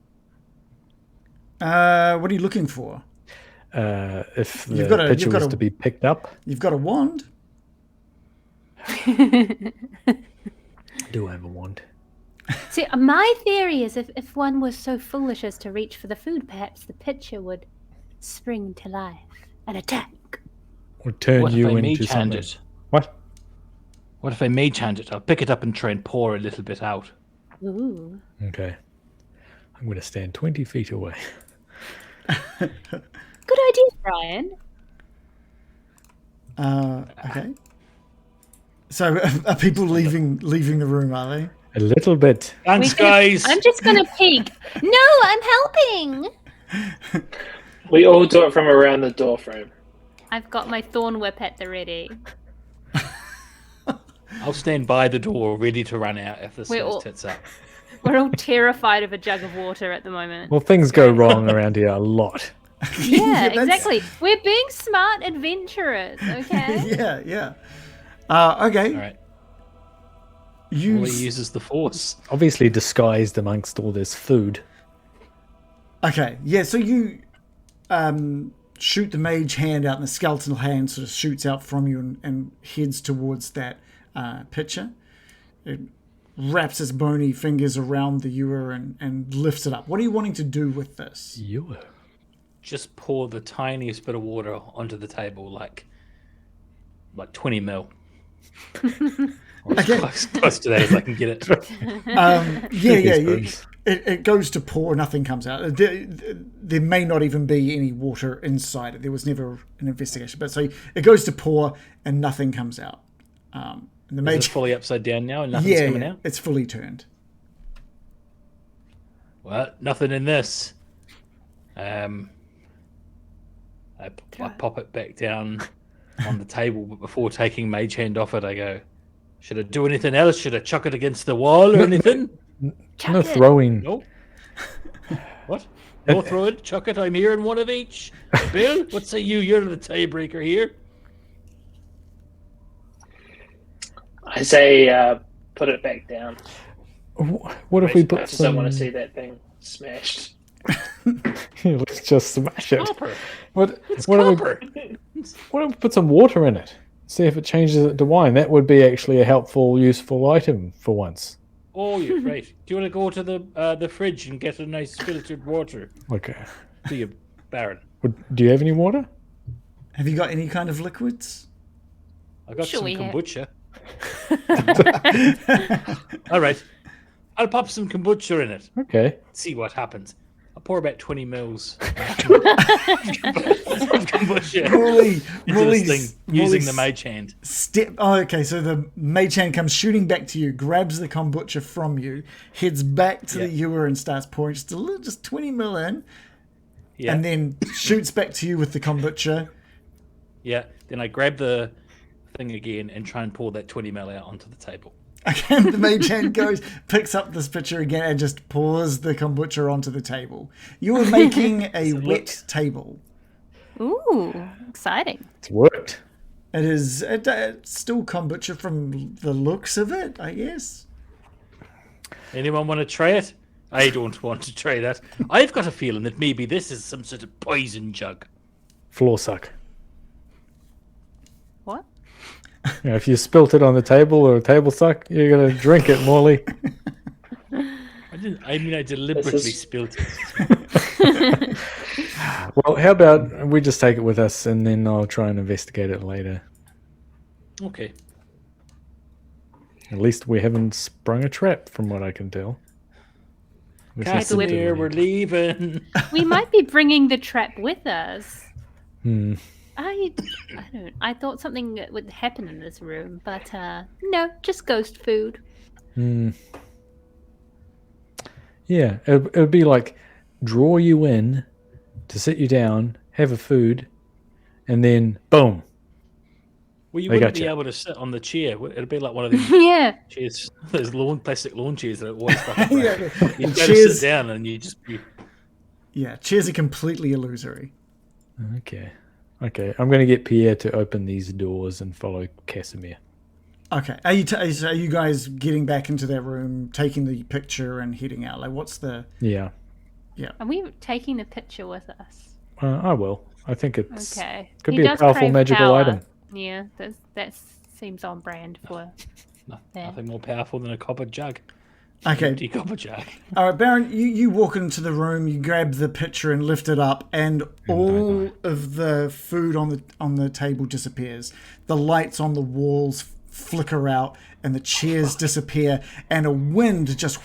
What are you looking for? If the You've got a- picture you've got was a- to be picked up, You've got a wand. do I have a wand? See, my theory is if one was so foolish as to reach for the food, perhaps the picture would spring to life and attack. Or turn What if you I into mage hand something. it? What? What if I mage hand it? I'll pick it up and try and pour a little bit out. Ooh. Okay. I'm going to stand 20 feet away. Good idea, Brian. Okay. So are people leaving the room? Are they? A little bit. Thanks, We're gonna- guys. I'm just gonna peek. No, I'm helping. We all do it from around the door frame. I've got my thorn whip at the ready. I'll stand by the door, ready to run out if this We're goes all- tits up. We're all terrified of a jug of water at the moment. Well, things go wrong around here a lot. Yeah, that's- exactly. We're being smart adventurers, okay? Yeah. Okay. All right. You Well, he uses the force. Obviously disguised amongst all this food. Okay, yeah, so you shoot the mage hand out, and the skeletal hand sort of shoots out from you and heads towards that pitcher. It wraps its bony fingers around the ewer and lifts it up. What are you wanting to do with this? You. Just pour the tiniest bit of water onto the table, like 20 mil. Or as close to that as I can get it. Yeah. It goes to pour, nothing comes out. There may not even be any water inside it. There was never an investigation. But so it goes to pour and nothing comes out. And the Is mage, it fully upside down now and nothing's coming out? it's fully turned. Well, nothing in this. I pop it back down on the table, but before taking mage hand off it, I go, should I do anything else? Should I chuck it against the wall or anything? No throwing. No. What? No throw it, chuck it, I'm hearing one of each. Bill, what say you? You're the tiebreaker here. I say put it back down. What if we I put just don't some... want to see that thing smashed. Let's just smash it. Copper. What It's if we copper. put some water in it? See if it changes it to wine. That would be actually a helpful, useful item for once. Oh, you're right. Do you want to go to the fridge and get a nice filtered water? Okay. Do you, Baron? Do you have any water? Have you got any kind of liquids? I got Sure some we have. kombucha. All right. I'll pop some kombucha in it. Okay. See what happens. I'll pour about 20 mils of kombucha Morley, into this thing using the mage hand. Okay, so the mage hand comes shooting back to you, grabs the kombucha from you, heads back to the ewer and starts pouring just 20 mil in, Yeah. and then shoots back to you with the kombucha. Yeah. Then I grab the thing again and try and pour that 20 mil out onto the table. Again, the mage hand goes, picks up this pitcher again, and just pours the kombucha onto the table. You are making a wet table. Ooh, exciting. It's worked. It is it's still kombucha from the looks of it, I guess. Anyone want to try it? I don't want to try that. I've got a feeling that maybe this is some sort of poison jug. Floor suck. What? If you spilt it on the table or a table suck, you're going to drink it, Morley. I deliberately This is- spilled it. Well, how about we just take it with us and then I'll try and investigate it later. Okay. At least we haven't sprung a trap from what I can tell. Which is Casimir, delayed. we're leaving. We might be bringing the trap with us. Hmm. I thought something would happen in this room, but no, just ghost food. Hmm. Yeah, it would be like draw you in to sit you down, have a food, and then boom. Well, you I wouldn't be gotcha. able to sit on the chair. It'd be like one of those Yeah. chairs, those plastic lawn chairs that are always fucking Yeah, around. You'd go to chairs- sit down and you just be... Yeah, chairs are completely illusory. Okay. I'm going to get Pierre to open these doors and follow Casimir. Okay, are you guys getting back into that room, taking the picture and heading out? Like, what's the... Yeah. Are we taking the picture with us? I will. I think it's Okay. could He be a does powerful crave magical power. item. Yeah, that seems on brand for that. Nothing more powerful than a copper jug. Okay. Empty copper jack. All right, Baron, you walk into the room, you grab the pitcher and lift it up, and all of the food on the table disappears. The lights on the walls flicker out, and the chairs disappear, and a wind just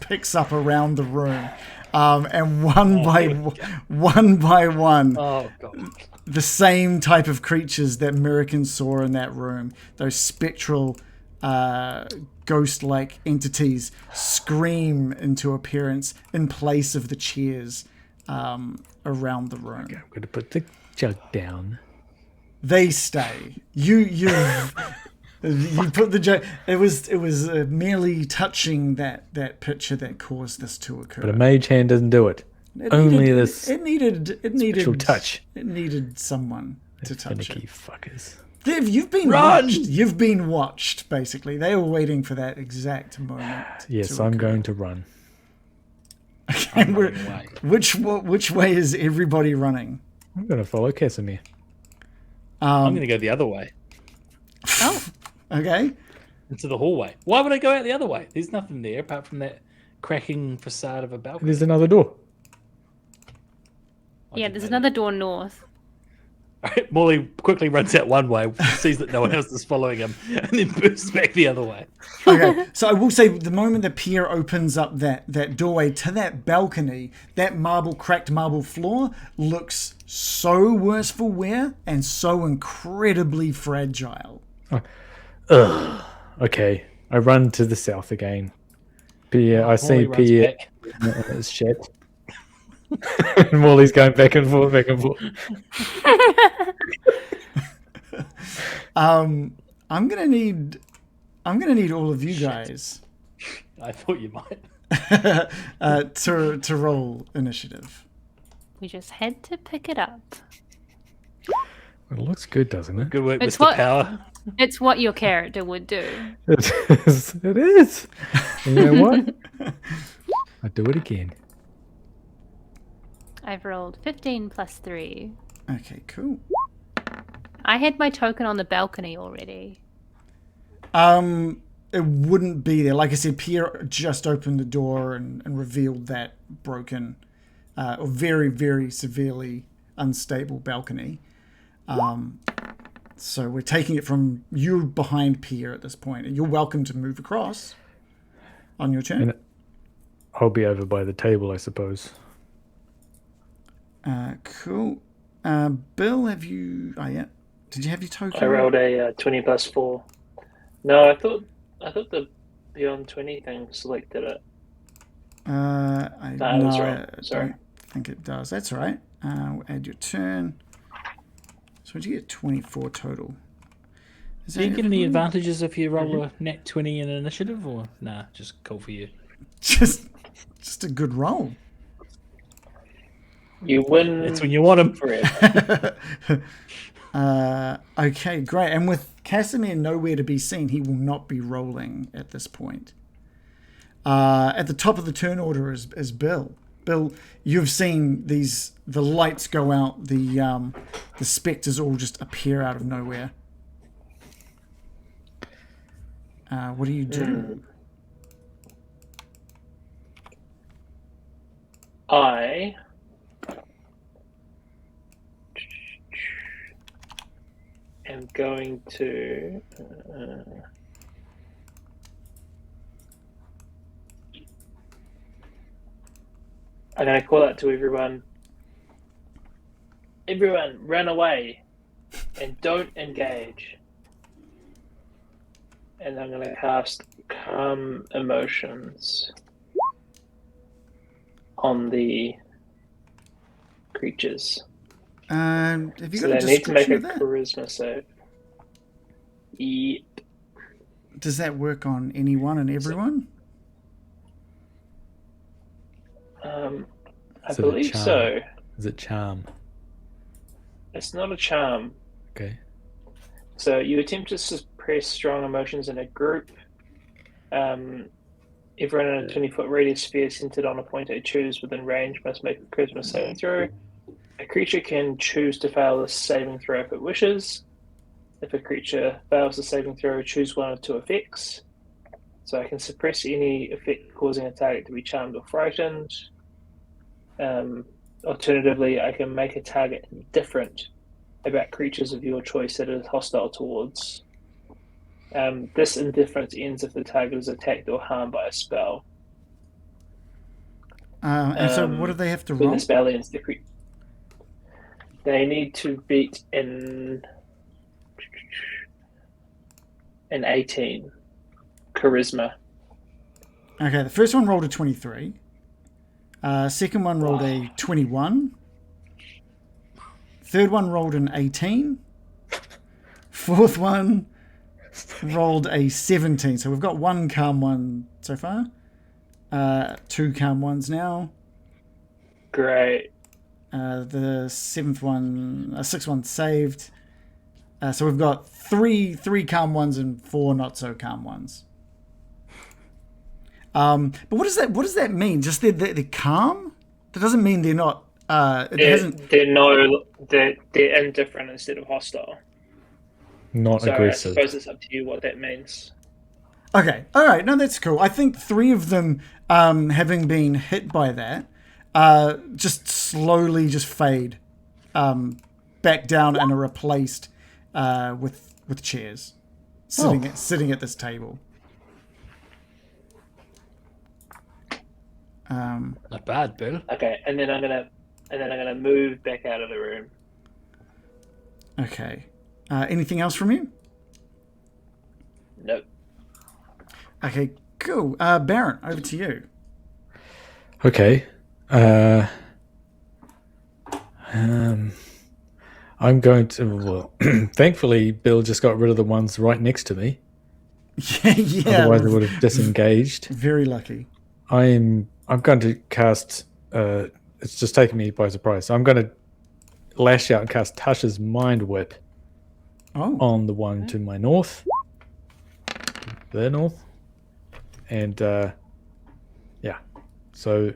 picks up around the room. And one by one, Oh god. the same type of creatures that Miraqen saw in that room, those spectral, ghost-like entities, scream into appearance in place of the chairs around the room. Okay, I'm going to put the jug down. They stay. You put the jug. It was merely touching that picture that caused this to occur. But a mage hand doesn't do it. It needed special touch. It needed someone to touch Finicky it. fuckers. You've been Run! watched. You've been watched. Basically, they were waiting for that exact moment. Yes, to I'm occur. going to run. And which way is everybody running? I'm going to follow Casimir. I'm going to go the other way. Oh, Okay. Into the hallway. Why would I go out the other way? There's nothing there apart from that cracking facade of a balcony. There's another door. yeah, there's another door north. Alright, Morley quickly runs out one way, sees that no one else is following him, and then bursts back the other way. Okay. So I will say, the moment the pier opens up that doorway to that balcony, that cracked marble floor looks so worse for wear and so incredibly fragile. Ugh. Okay, I run to the south again. Pierre, I see Morley runs Pierre back. in his shed. And Morley's going back and forth, back and forth. I'm gonna need all of you guys I thought you might. to roll initiative. We just had to pick it up. It looks good, doesn't it? Good work, It's Mr. what- Power. It's what your character would do. It is. It is. You know what? I'll do it again. I've rolled 15 plus 3. Okay, cool. I had my token on the balcony already. It wouldn't be there. Like I said, Pierre just opened the door and revealed that broken, or very, very severely unstable balcony. So we're taking it from you behind Pierre at this point, and you're welcome to move across on your turn. And I'll be over by the table, I suppose. Cool. Bill, have you? Oh yeah. Did you have your token? I rolled a 20 plus 4. No, I thought the Beyond 20 thing selected it. I was wrong. Sorry. don't think it does. That's all right. We'll add your turn. So did you get 24 total? Is Do you that get any everyone? advantages if you roll a nat 20 in initiative, or nah, just cool for you? Just a good roll. You win It's when you want them. forever. Okay, great. And with Casimir nowhere to be seen, he will not be rolling at this point. At the top of the turn order is Bill. Bill, you've seen the lights go out, the spectres all just appear out of nowhere. What do you do? I am going to I'm going to call out to everyone. Everyone, run away and don't engage. And I'm going to cast Calm Emotions on the creatures. Have you So got a they need to make description a of that? charisma save. Yep. Does that work on anyone and everyone? I Is it a believe charm? so. Is it charm? It's not a charm. Okay. So you attempt to suppress strong emotions in a group. Everyone in a 20-foot radius sphere centered on a point they choose within range must make a charisma saving throw. A creature can choose to fail the saving throw if it wishes. If a creature fails the saving throw, choose one of two effects. So I can suppress any effect causing a target to be charmed or frightened. Alternatively, I can make a target indifferent about creatures of your choice that it is hostile towards. This indifference ends if the target is attacked or harmed by a spell. And so what do they have to When roll? the spell ends, they need to beat an 18 charisma. Okay, the first one rolled a 23. Second one rolled a 21. Third one rolled an 18. Fourth one rolled a 17. So we've got one calm one so far. Two calm ones now. Great. The sixth one saved. So we've got three calm ones and 4 not so calm ones. But what does that mean? Just they're calm? That doesn't mean they're not. They're indifferent instead of hostile. Not So aggressive. I suppose it's up to you what that means. Okay, all right, no, that's cool. I think 3 of them, having been hit by that, just slowly just fade back down and are replaced with chairs sitting at this table. Not bad, Bill. Okay, and then I'm gonna move back out of the room. Okay. Anything else from you? Nope. Okay, cool. Baron, over to you. Okay. I'm going to. Well, thankfully, Bill just got rid of the ones right next to me. Yeah. Otherwise, I would have disengaged. Very lucky. I'm going to cast. It's just taken me by surprise. So I'm going to lash out and cast Tasha's Mind Whip on the one to my north. The north. And yeah. So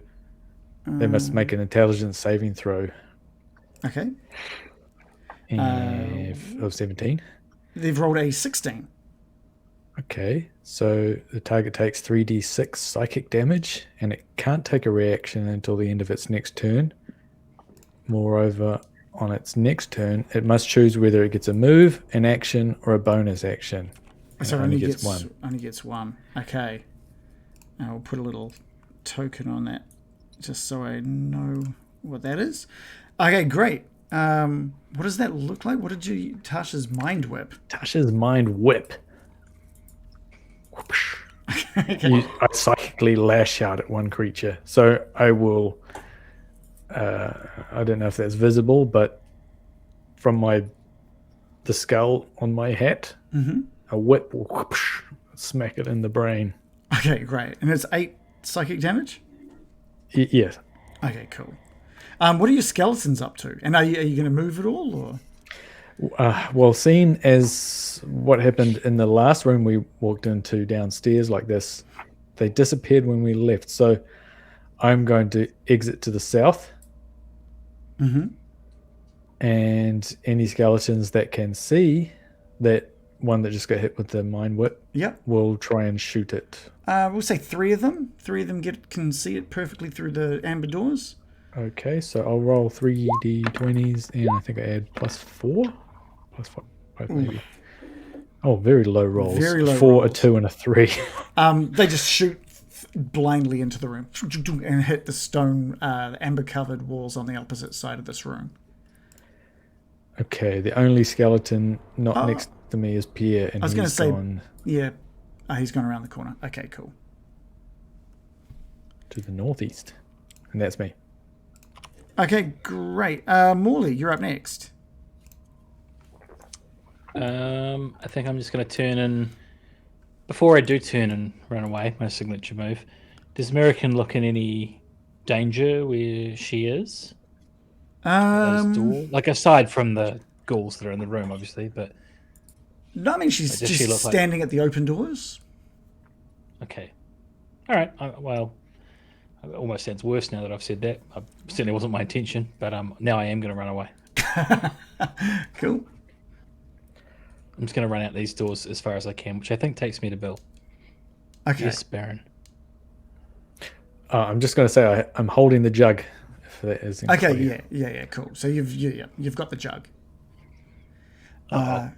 they must make an intelligence saving throw. Okay. Of 17. They've rolled a 16. Okay, so the target takes 3d6 psychic damage, and it can't take a reaction until the end of its next turn. Moreover, on its next turn, it must choose whether it gets a move, an action, or a bonus action. So it only gets one. Only gets one. Okay. I'll put a little token on that, just so I know what that is. Okay, great. What does that look like? What did you... Tasha's Mind Whip. Tasha's Mind Whip. Okay. I psychically lash out at one creature. So I will... I don't know if that's visible, but from the skull on my hat, a whip will smack it in the brain. Okay, great. And it's 8 psychic damage? Yes. Okay, cool. What are your skeletons up to? And are you going to move at all, or? Well, seeing as what happened in the last room we walked into downstairs like this, they disappeared when we left. So I'm going to exit to the south. And any skeletons that can see that one that just got hit with the mind whip, will try and shoot it. We'll say 3 of them. 3 of them can see it perfectly through the amber doors. Okay, so I'll roll 3d20s, and I think I add +4? +5 maybe. Oh, very low rolls. Very low 4, rolls. a 2, and a 3. They just shoot blindly into the room and hit the stone, amber-covered walls on the opposite side of this room. Okay, the only skeleton not next to me is Pierre, and I was going to he's say, gone he's gone around the corner. Okay, cool. to the northeast, and that's me. Okay, great. Morley, you're up next. I think I'm just going to turn in. Before I do turn and run away, my signature move, does Miraqen look in any danger where she is? Like aside from the ghouls that are in the room, obviously, but No, I mean she's does just she look standing at the open doors. okay. All right. Well, it almost sounds worse now that I've said that. Certainly wasn't my intention, but now I am going to run away. Cool. I'm just going to run out these doors as far as I can, which I think takes me to Bill. Okay. Yes, Baron. I'm just going to say I'm holding the jug. If that is Okay. clear. Yeah. Cool. So you've got the jug. Uh-oh.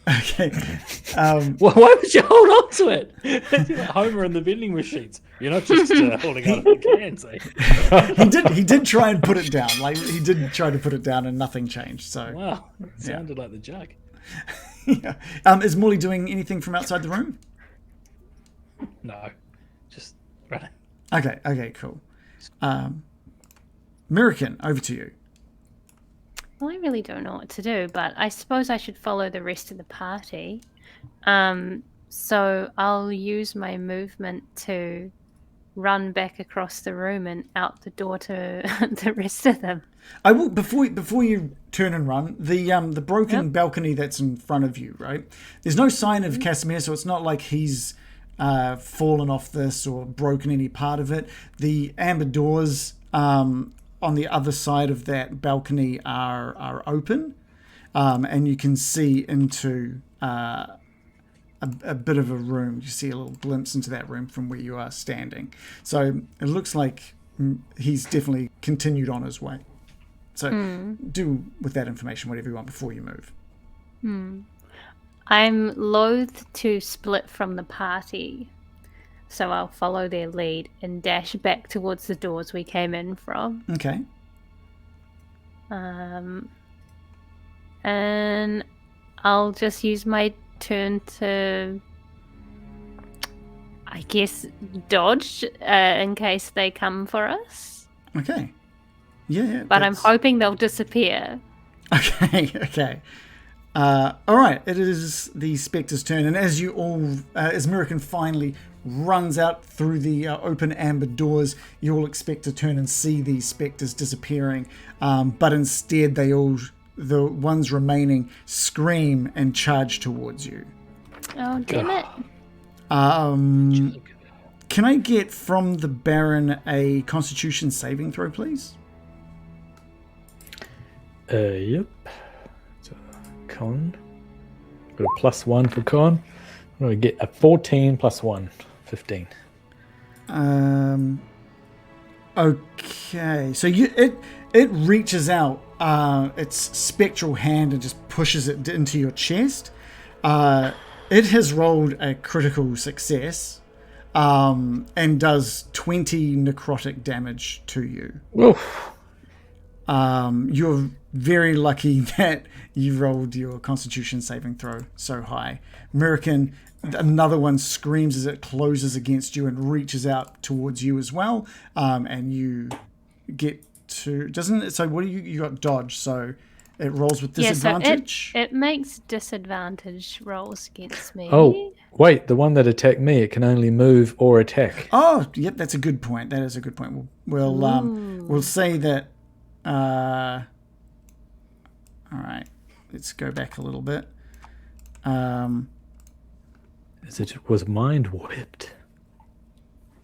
Okay. Well, why would you hold on to it? It's like Homer and the vending machines. You're not just holding on to the cans, eh? He did try and put it down. Like he did try to put it down, and nothing changed. So Wow, it sounded like the jug. yeah. Is Morley doing anything from outside the room? No, just running. Okay. Cool. Miraqen, over to you. Well, I really don't know what to do, but I suppose I should follow the rest of the party. So I'll use my movement to run back across the room and out the door to the rest of them. I will before you turn and run. The broken balcony that's in front of you, right? There's no sign of Casimir, so it's not like he's fallen off this or broken any part of it. The amber doors on the other side of that balcony are open, and you can see into a bit of a room. You see a little glimpse into that room from where you are standing. So it looks like he's definitely continued on his way. So do with that information whatever you want before you move. I'm loath to split from the party, so I'll follow their lead and dash back towards the doors we came in from. Okay. And I'll just use my turn to, I guess, dodge in case they come for us. Okay. Yeah. But I'm hoping they'll disappear. Okay. All right. It is the Spectre's turn, and as Miraqen finally runs out through the open amber doors, you all expect to turn and see these Spectres disappearing, but instead the ones remaining scream and charge towards you. Oh, damn it. Can I get from the Baron a Constitution saving throw, please? Yep. So, con. Got a +1 for con. I'm going to get a 14 + 1, 15. Okay. So it reaches out its spectral hand and just pushes it into your chest. It has rolled a critical success, and does 20 necrotic damage to you. Oof. You're very lucky that you rolled your Constitution saving throw so high. Miraqen, another one screams as it closes against you and reaches out towards you as well. And you get to so what do you got dodge, so it rolls with disadvantage. So it makes disadvantage rolls against me. Oh, wait, the one that attacked me, it can only move or attack. Oh, yep, that's a good point. That is a good point. We'll say that. All right, let's go back a little bit. As it was mind whipped.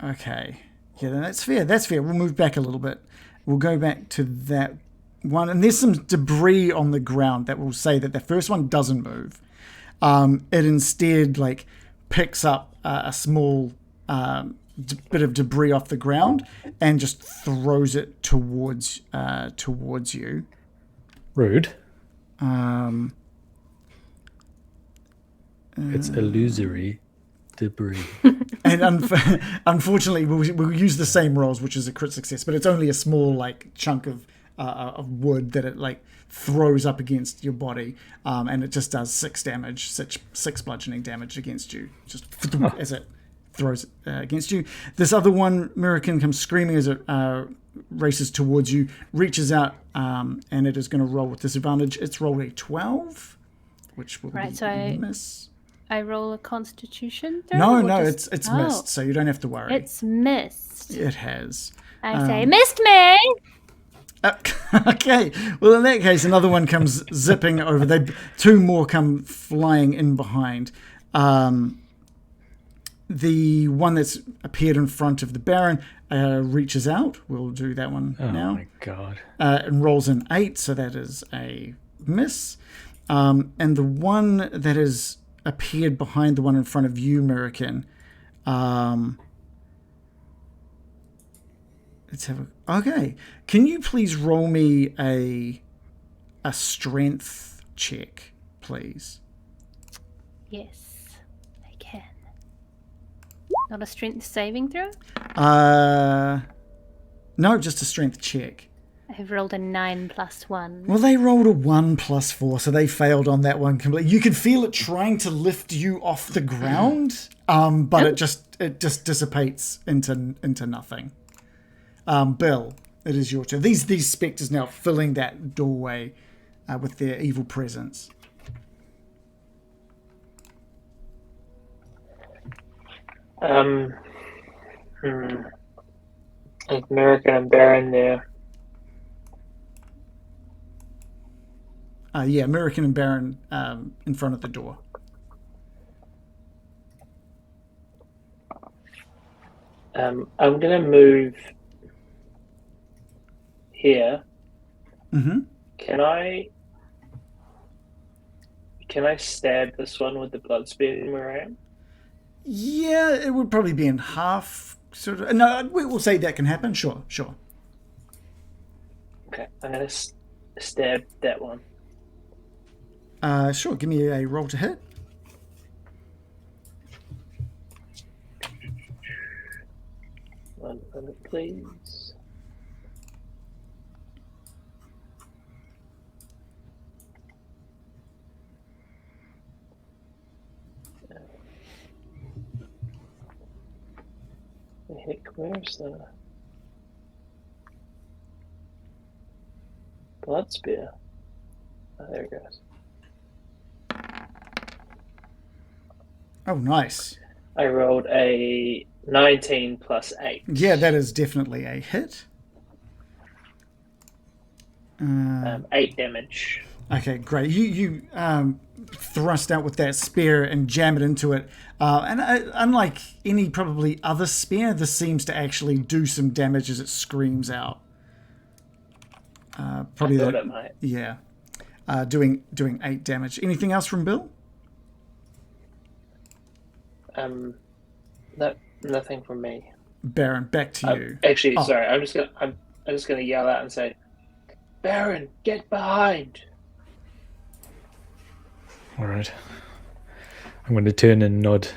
Okay, yeah, that's fair. That's fair. We'll move back a little bit. We'll go back to that one, and there's some debris on the ground that will say that the first one doesn't move. It instead picks up a small bit of debris off the ground and just throws it towards you. Rude. It's illusory debris. And unfortunately, we'll use the same rolls, which is a crit success, but it's only a small chunk of wood that it throws up against your body, and it just does 6 damage, six bludgeoning damage against you, just as it throws it against you. This other one, Miraqen, comes screaming as it races towards you, reaches out, and it is going to roll with disadvantage. It's rolled a 12, which will be a miss. I roll a Constitution? No, it's missed, so you don't have to worry. It's missed. It has. I say, missed me! Okay, well in that case, another one comes zipping over. Two more come flying in behind. The one that's appeared in front of the Baron reaches out. We'll do that one now. Oh my god. And rolls an 8, so that is a miss. And the one that has appeared behind the one in front of you, Miraqen, Let's have a. Okay, can you please roll me a strength check, please? Yes, I can. Not a strength saving throw? No, just a strength check. I've rolled a 9 plus 1. Well, they rolled a 1 plus 4, so they failed on that one completely. You can feel it trying to lift you off the ground, but it just dissipates into nothing. Bill, it is your turn. These spectres now filling that doorway with their evil presence. Is Miraqen and Baron there? Yeah, Miraqen and Baron in front of the door. I'm gonna move here. Mm-hmm. Can I stab this one with the blood spear where I am? Yeah, it would probably be in half. Sort of. No, we'll say that can happen. Sure. Okay, I'm gonna stab that one. Sure. Give me a roll to hit. One minute, please. The heck, where's the blood spear? Oh, there it goes. Oh, nice. I rolled a 19 plus 8. Yeah, that is definitely a hit. 8 damage. Okay, great. You thrust out with that spear and jam it into it. And unlike any probably other spear, this seems to actually do some damage as it screams out. Probably I thought it might. Yeah. Doing 8 damage. Anything else from Bill? No, nothing from me. Baron, back to you. Actually, Oh. sorry. I'm just gonna yell out and say, "Baron, get behind!" All right. I'm going to turn and nod.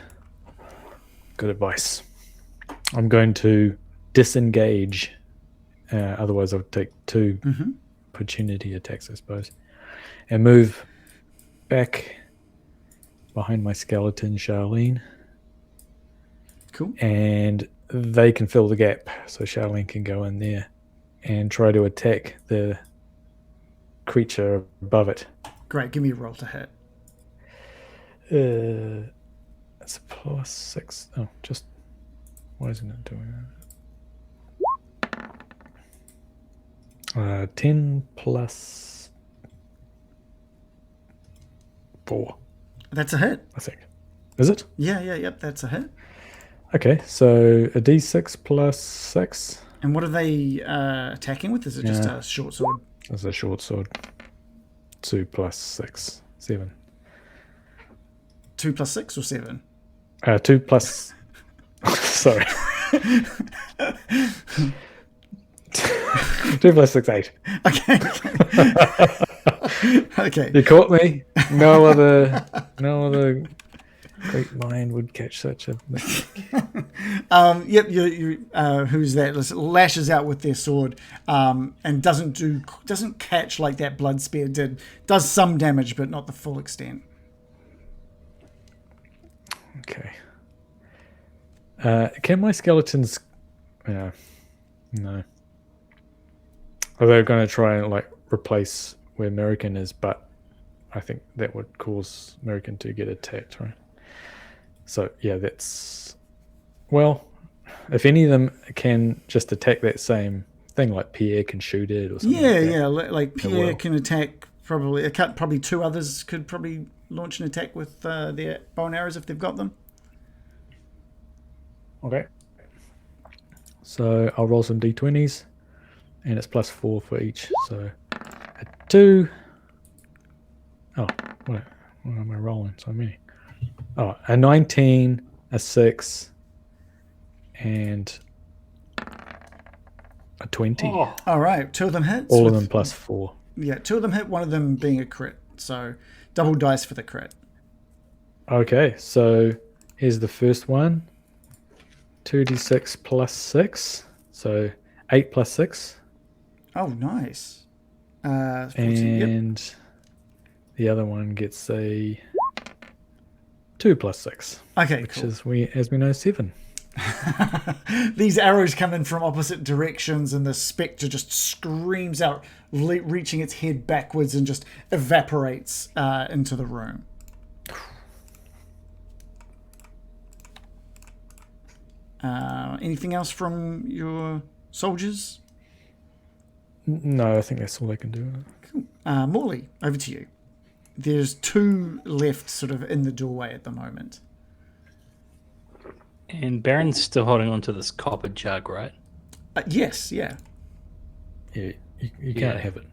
Good advice. I'm going to disengage. Otherwise, I'll take 2 opportunity attacks, I suppose. And move back behind my skeleton, Charlene. Cool. And they can fill the gap. So Charlene can go in there and try to attack the creature above it. Great. Give me a roll to hit. It's a plus 6. Oh, just why isn't it doing that? 10 plus 4. That's a hit. I think. Is it? Yep. That's a hit. Okay, so a d6 plus 6. And what are they attacking with? Is it just a short sword? It's a short sword. 2 plus 6. 7. 2 plus 6 or 7? 2 plus... Sorry. 2 plus 6, 8. Okay. Okay. You caught me. No other great mind would catch such a mistake. Yep. You who's that? Lashes out with their sword, and doesn't catch like that blood spear did. Does some damage, but not the full extent. Okay. Can my skeletons... No. Are they going to try and like replace where Miraqen is, but I think that would cause Miraqen to get attacked, right? So yeah, that's... Well, if any of them can just attack that same thing, like Pierre can shoot it or something. Yeah. Like Pierre can attack probably. Probably 2 others could probably launch an attack with their bow and arrows if they've got them. Okay. So I'll roll some d20s, and it's plus 4 for each. So a 2. Oh, what am I rolling? So many. Oh, a 19, a 6, and a 20. Oh, All right, 2 of them hits. All of with- them plus 4. Yeah, 2 of them hit, one of them being a crit. So double dice for the crit. Okay, so here's the first one. 2d6 plus 6. So 8 plus 6. Oh, nice. 14, yep. And the other one gets a 2 plus 6. Okay, Which cool. is, as we know, 7. These arrows come in from opposite directions, and the spectre just screams out, reaching its head backwards, and just evaporates into the room. Anything else from your soldiers? No, I think that's all I can do. Morley, over to you. There's 2 left sort of in the doorway at the moment. and Baron's still holding on to this copper jug, right? Yes, yeah. Yeah, you can't Yeah. have it.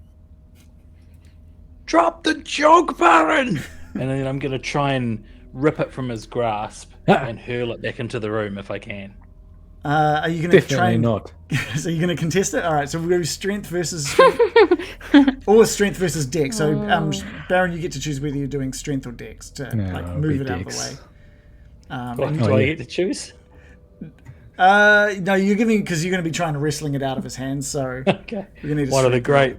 Drop the jug, Baron! And then I'm going to try and rip it from his grasp and hurl it back into the room if I can. Are you going to Definitely try and... not. So you're going to contest it? All right, so we'll go strength versus strength. Or strength versus dex. So, Baron, you get to choose whether you're doing strength or dex to No, like it'll move be it out of dex. the way. Do I yeah. get to choose? No, you're giving because you're going to be trying to wrestling it out of his hands. So Okay. we're going to need a One of the strength great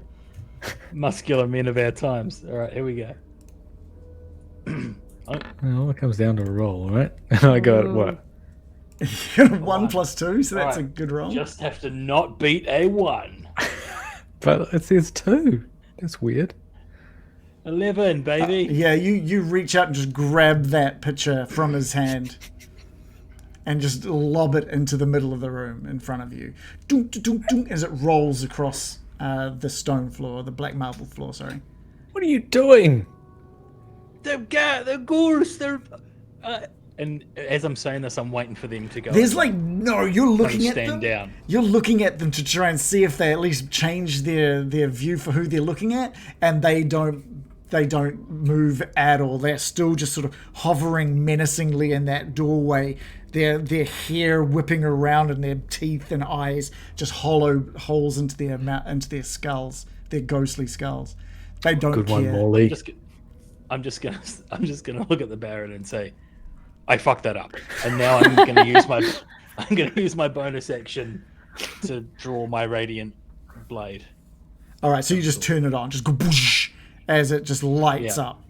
muscular men of our times. All right, here we go. Well, it comes down to a roll, right? And I got what? roll. 1 plus 2, so that's a Alright, good roll. Just have to not beat a 1. But it says 2. That's weird. 11, baby. Yeah, you reach out and just grab that picture from his hand and just lob it into the middle of the room in front of you. Dunk, dunk, dunk, dunk, as it rolls across the stone floor, the black marble floor, sorry. What are you doing? They're ghosts. And as I'm saying this, I'm waiting for them to go. There's and like, no, you're looking at them. stand down. You're looking at them to try and see if they at least change their view for who they're looking at, and they don't move at all. They're still just sort of hovering menacingly in that doorway. Their hair whipping around and their teeth and eyes just hollow holes into their skulls, their ghostly skulls. They don't Good care. one, Morley. I'm just gonna look at the Baron and say, I fucked that up, and now I'm gonna use my bonus action to draw my radiant blade. All right, so you just turn it on, just go whoosh, as it just lights Yeah. up.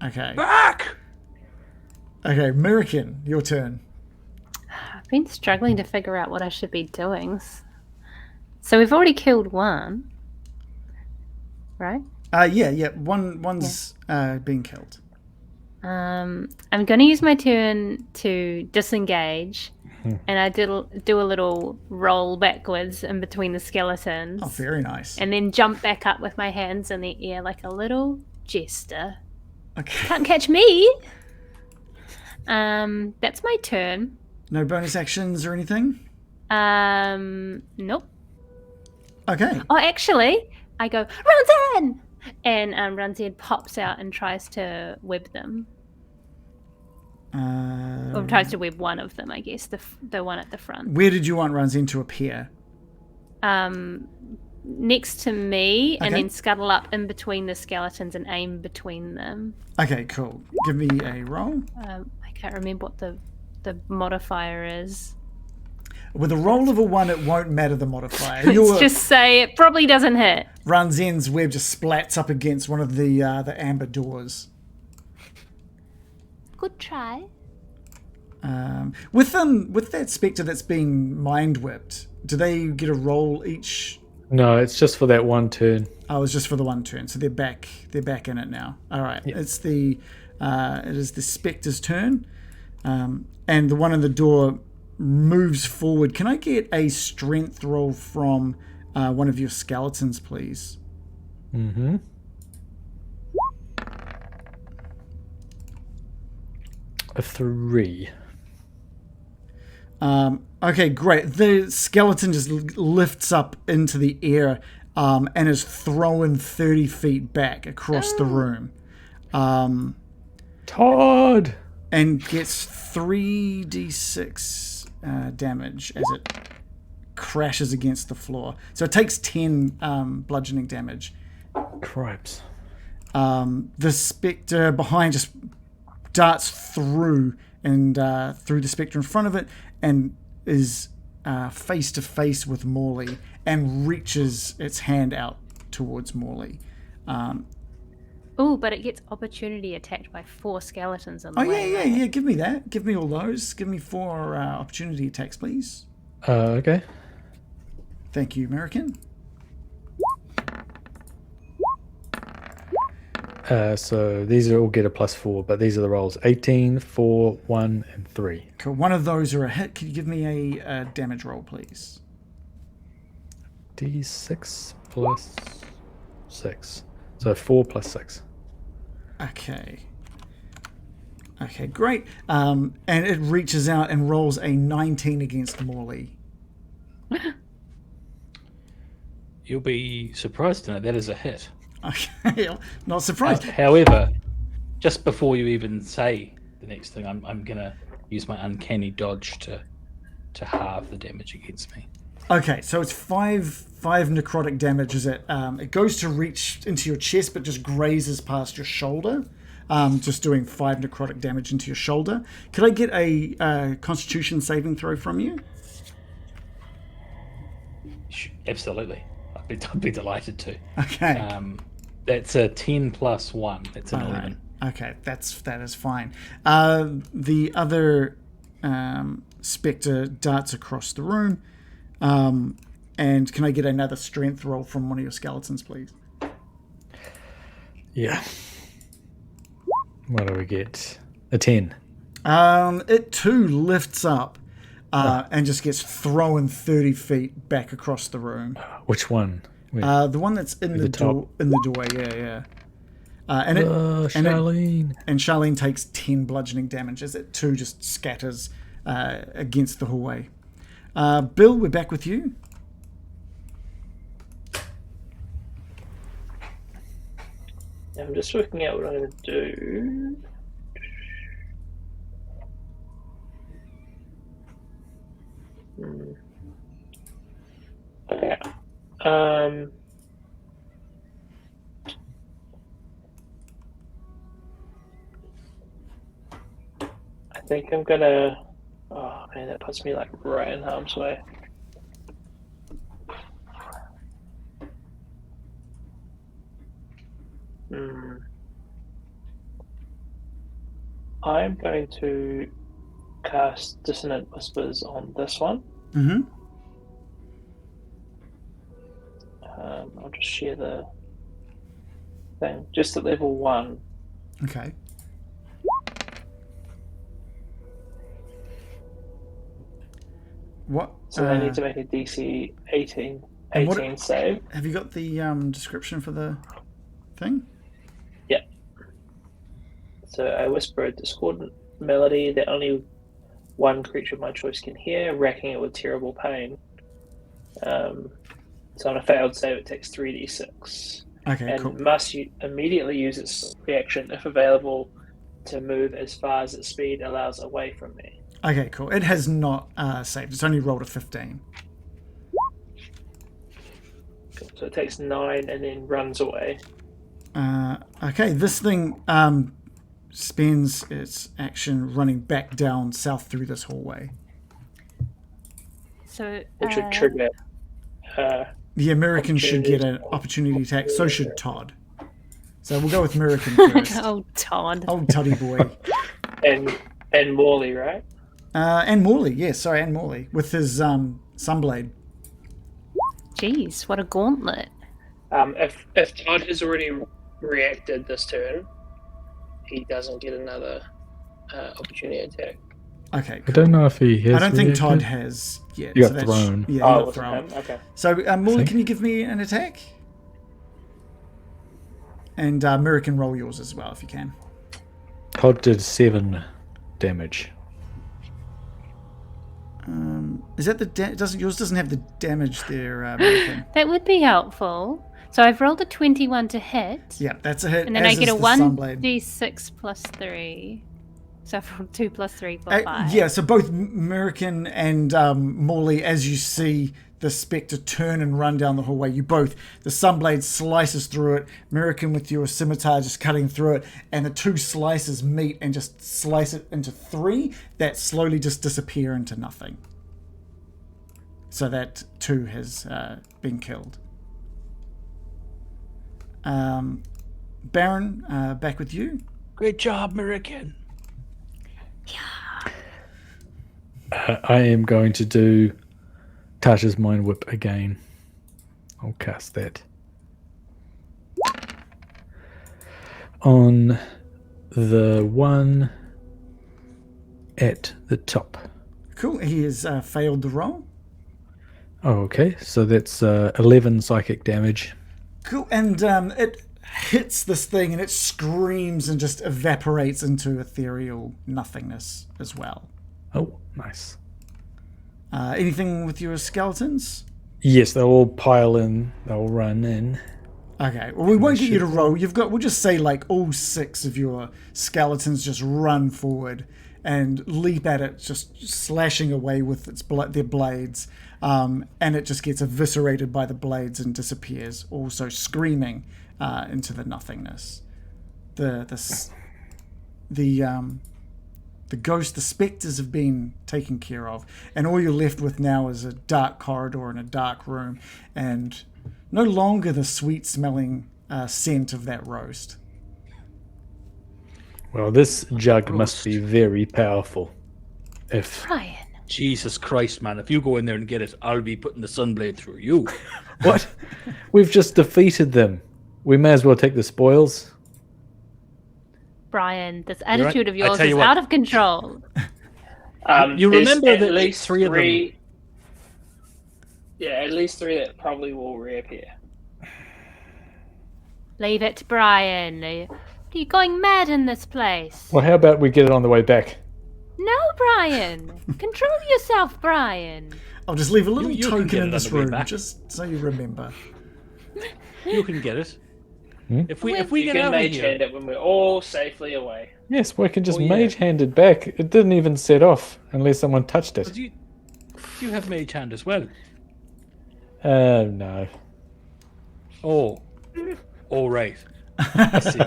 Okay. Back. Okay, Miraqen, your turn. I've been struggling to figure out what I should be doing. So we've already killed one, right? Yeah. One's being killed. I'm going to use my turn to disengage, and I do a little roll backwards in between the skeletons, Oh, very nice. and then jump back up with my hands in the air like a little jester. Okay. Can't catch me. That's my turn. No bonus actions or anything? Nope. Okay. Oh, actually, I go, Runzan! And Runzan pops out and tries to web them. Or tries to web one of them, I guess, the one at the front. Where did you want Runzin to appear? Next to me, and Okay. then scuttle up in between the skeletons and aim between them. Okay, cool. Give me a roll. I can't remember what the modifier is. With a roll of a 1, it won't matter the modifier. Let's just say it probably doesn't hit. Runzin's web just splats up against one of the amber doors. Good try. With that spectre that's being mind whipped, do they get a roll each? No, it's just for that one turn. Oh, it's just for the one turn, so they're back in it now. All right, it is the spectre's turn, and the one in the door moves forward. Can I get a strength roll from one of your skeletons, please? Mm-hmm. A 3. Okay, great. The skeleton just lifts up into the air and is thrown 30 feet back across the room. Todd! And gets 3d6 damage as it crashes against the floor. So it takes 10 bludgeoning damage. Cripes. The spectre behind just darts through and through the spectre in front of it and is face to face with Morley and reaches its hand out towards Morley. Oh, but it gets opportunity attacked by 4 skeletons in the Oh, way. yeah. Give me that. Give me all those. Give me 4 opportunity attacks, please. Okay. Thank you, Miraqen. So these are all get a +4, but these are the rolls: 18, 4, 1, and 3. Cool. One of those are a hit. Can you give me a damage roll, please? D6 plus 6. So 4 plus 6. Okay. Okay, great. And it reaches out and rolls a 19 against Morley. You'll be surprised to know that is a hit. Okay, not surprised. However, just before you even say the next thing, I'm gonna use my uncanny dodge to halve the damage against me. Okay, so it's five necrotic damage. Is it? It goes to reach into your chest, but just grazes past your shoulder. Just doing 5 necrotic damage into your shoulder. Could I get a Constitution saving throw from you? Absolutely, I'd be delighted to. Okay. That's a 10 plus 1. That's an 11. Right. Okay, that is fine. The other spectre darts across the room. And can I get another strength roll from one of your skeletons, please? Yeah. What do we get? A 10. It too lifts up and just gets thrown 30 feet back across the room. Which one? Where? The one that's in the top. doorway, yeah. And Charlene. and Charlene takes 10 bludgeoning damage as it too just scatters against the hallway. Bill, we're back with you. I'm just working out what I'm going to do. Okay. I think I'm gonna. Oh man, that puts me like right in harm's way. I'm going to cast Dissonant Whispers on this one. Mm-hmm. I'll just share the thing. Just at level 1. Okay. What? So I need to make a DC 18 save. Have you got the description for the thing? Yeah. So I whisper a discordant melody that only one creature of my choice can hear, racking it with terrible pain. So on a failed save, it takes 3d6. Okay, and cool. must immediately use its reaction, if available, to move as far as its speed allows away from me. Okay, cool. It has not saved. It's only rolled a 15. Cool. So it takes 9 and then runs away. Okay, this thing spends its action running back down south through this hallway. So, Which would trigger... The American should get an opportunity attack. So should Todd. So we'll go with Miraqen first. Oh, Todd. Old Toddy boy. And Morley, right? And Morley, yes, sorry, and Morley with his sunblade. Jeez, what a gauntlet. If Todd has already reacted this turn, he doesn't get another opportunity attack. Okay, cool. I don't know if he has. I don't think reacted. Todd has yet. You got that's- thrown. Yeah, Oh, you it got wasn't thrown. him? Okay. So, Morley, See? can you give me an attack? And Miraqen, roll yours as well if you can. Todd did 7 damage. Is that the yours doesn't have the damage there, Miraqen? That would be helpful. So I've rolled a 21 to hit. Yeah, that's a hit. And then as I get is a the sunblade. 1d6 plus 3. So from 2 plus 3 for 5. Yeah, so both Miraqen and Morley, as you see the spectre turn and run down the hallway, the sunblade slices through it, Miraqen with your scimitar just cutting through it, and the two slices meet and just slice it into 3 that slowly just disappear into nothing. So that 2 has been killed. Baron, back with you. Great job, Miraqen. I am going to do Tasha's Mind Whip again. I'll cast that on the one at the top. Cool. He has failed the roll. Oh, okay. So that's 11 psychic damage. Cool. And it hits this thing and it screams and just evaporates into ethereal nothingness as well. Oh, nice. Anything with your skeletons? Yes, they'll all pile in. They'll run in. Okay. Well, we won't get you to roll. We'll just say like all 6 of your skeletons just run forward and leap at it, just slashing away with their blades. And it just gets eviscerated by the blades and disappears, also screaming into the nothingness. The ghost, the spectres have been taken care of, and all you're left with now is a dark corridor and a dark room, and no longer the sweet-smelling scent of that roast. Well, this jug must be very powerful. If Brian. Jesus Christ, man. If you go in there and get it, I'll be putting the sunblade through you. what? We've just defeated them. We may as well take the spoils. Brian, this attitude of I yours tell you is what. out of control. You There's remember at that least 3 of them. Yeah, at least 3 that probably will reappear. Leave it, Brian. Are you going mad in this place? Well, how about we get it on the way back? No, Brian. Control yourself, Brian. I'll just leave a little You can token get in it this on the way room, back. just so you remember. You can get it. If we You get can out of mage here, hand it when we're all safely away. Yes, we can just Oh, yeah. mage hand it back. It didn't even set off unless someone touched but it. you have mage hand as well. No. Oh, all right. I see.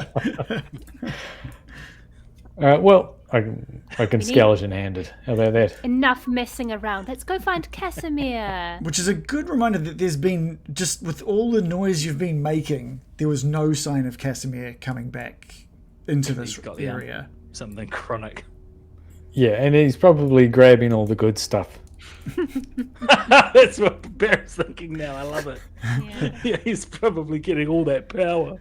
Well, I can skeleton hand it. How about that? Enough messing around. Let's go find Casimir. Which is a good reminder that there's been, just with all the noise you've been making, there was no sign of Casimir coming back into this got, area. Something chronic. Yeah, and he's probably grabbing all the good stuff. That's what Bear's thinking now. I love it. Yeah. Yeah, he's probably getting all that power.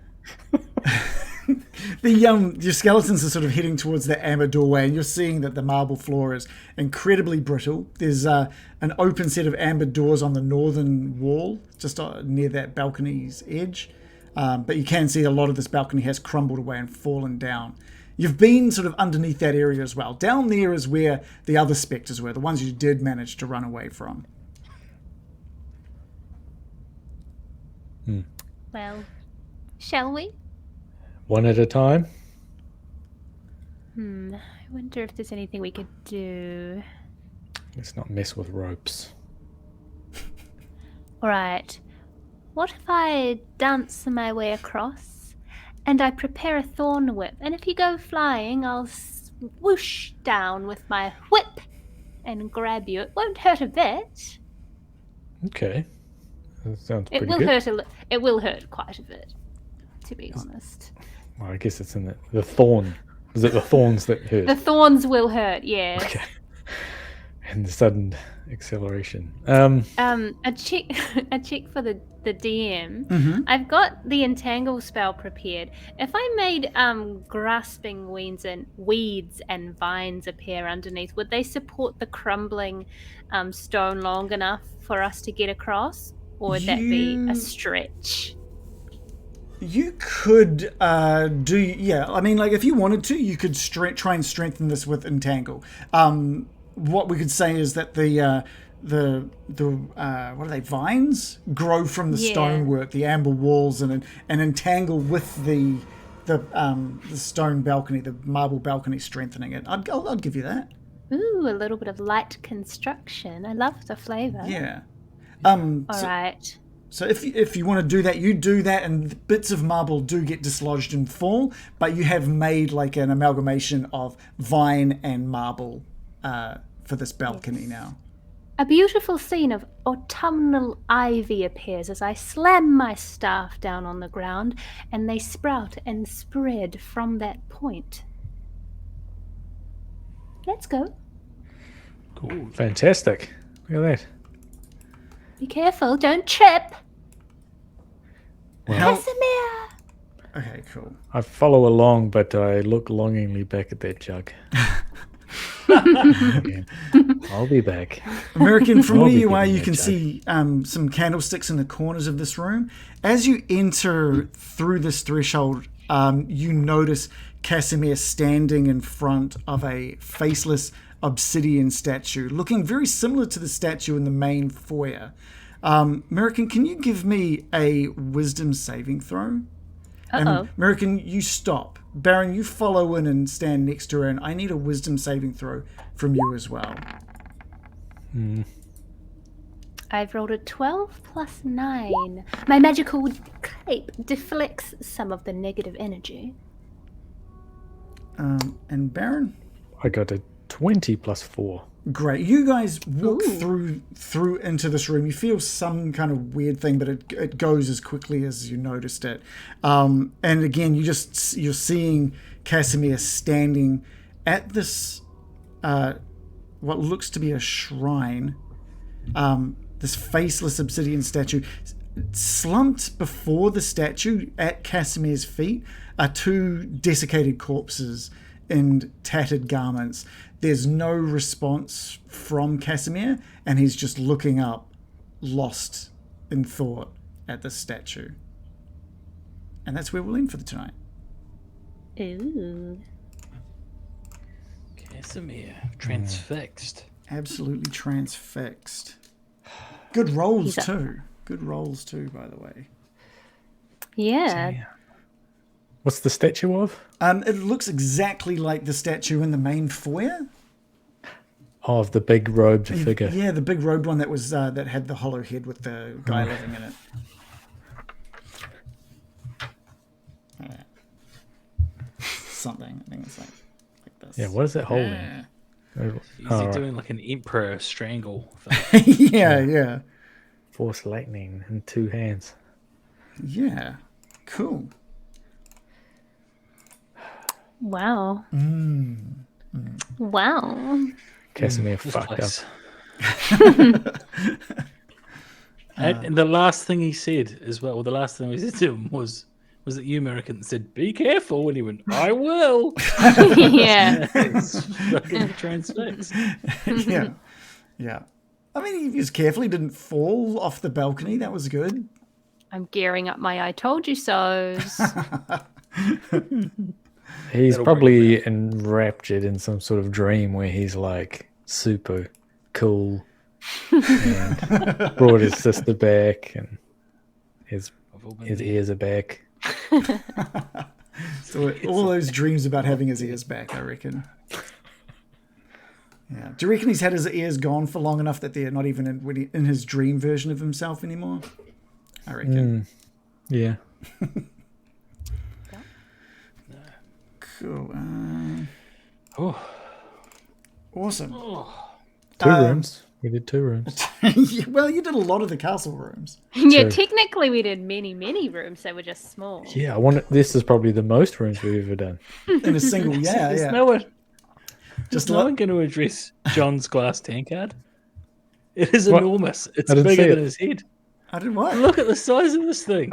Your skeletons are sort of heading towards the amber doorway, and you're seeing that the marble floor is incredibly brittle. There's an open set of amber doors on the northern wall, just near that balcony's edge. But you can see a lot of this balcony has crumbled away and fallen down. You've been sort of underneath that area as well. Down there is where the other spectres were, the ones you did manage to run away from. Well, shall we? One at a time. I wonder if there's anything we could do. Let's not mess with ropes. All right. What if I dance my way across and I prepare a thorn whip? And if you go flying, I'll swoosh down with my whip and grab you. It won't hurt a bit. Okay. That sounds It pretty will good. it will hurt quite a bit, to be honest. Well, I guess it's in the thorn. Is it the thorns that hurt? The thorns will hurt, yes. Okay. And the sudden acceleration. A check for the DM. Mm-hmm. I've got the entangle spell prepared. If I made grasping weeds and vines appear underneath, would they support the crumbling stone long enough for us to get across, or would that be a stretch? You could do, yeah. I mean, like if you wanted to, you could try and strengthen this with entangle. What we could say is that the what are they, vines grow from the Yeah. stonework, the amber walls, and entangle with the the stone balcony, the marble balcony, strengthening it. I'd give you that. Ooh, a little bit of light construction. I love the flavour. Yeah. All So, right. so if you want to do that, you do that, and bits of marble do get dislodged and fall, but you have made like an amalgamation of vine and marble for this balcony now. A beautiful scene of autumnal ivy appears as I slam my staff down on the ground, and they sprout and spread from that point. Let's go. Cool. Fantastic. Look at that. Be careful, don't trip. How- Casimir! Okay, cool. I follow along, but I look longingly back at that jug. Yeah. I'll be back. Miraqen, from I'll where be you are, getting you that can jug. see some candlesticks in the corners of this room. As you enter through this threshold, you notice Casimir standing in front of a faceless obsidian statue, looking very similar to the statue in the main foyer. Miraqen, can you give me a wisdom saving throw? Uh-oh. And Miraqen, you stop. Baron, you follow in and stand next to her, and I need a wisdom saving throw from you as well. I've rolled a 12 plus 9. My magical cape deflects some of the negative energy. And Baron? I got a 20 plus 4. Great. You guys walk Ooh. through into this room. You feel some kind of weird thing, but it goes as quickly as you noticed it. And again, you're seeing Casimir standing at this what looks to be a shrine. This faceless obsidian statue. Slumped before the statue at Casimir's feet are two desiccated corpses in tattered garments. There's no response from Casimir, and he's just looking up, lost in thought at the statue. And that's where we'll end for the tonight. Ooh. Casimir, transfixed. Absolutely transfixed. Good rolls He's too. Good rolls too, by the way. Yeah. What's the statue of? It looks exactly like the statue in the main foyer. Oh, of the big robed figure. Yeah, the big robed one that was that had the hollow head with the guy living in it. Something. I think it's like this. Yeah, what is it holding? Yeah. Oh, Is he right. doing like an emperor strangle thing? yeah. Force lightning in 2 hands. Yeah. Cool. Wow. Wow. Casimir This fucked place. up. And the last thing he said as well, the last thing he said to him was that you, Miraqen, said, "Be careful," and he went, "I will." Yeah. It's fucking transfixed. Yeah. I mean, he was careful. He didn't fall off the balcony. That was good. I'm gearing up my I told you so's. He's That'll probably enraptured in some sort of dream where he's like super cool and brought his sister back and his ears are back. So all those dreams about having his ears back, I reckon. Yeah. Do you reckon he's had his ears gone for long enough that they're not even in his dream version of himself anymore? I reckon. Yeah. Cool. Oh, Awesome. 2 rooms. We did 2 rooms. Yeah, well, you did a lot of the castle rooms. Yeah, True. technically we did many, many rooms. They were just small. Yeah, I want. This is probably the most rooms we've ever done. In a single, there's yeah. no one. Just Just no one going to address John's glass tankard. It is What? enormous. It's I didn't bigger see than it. his head. I did what? Look at the size of this thing.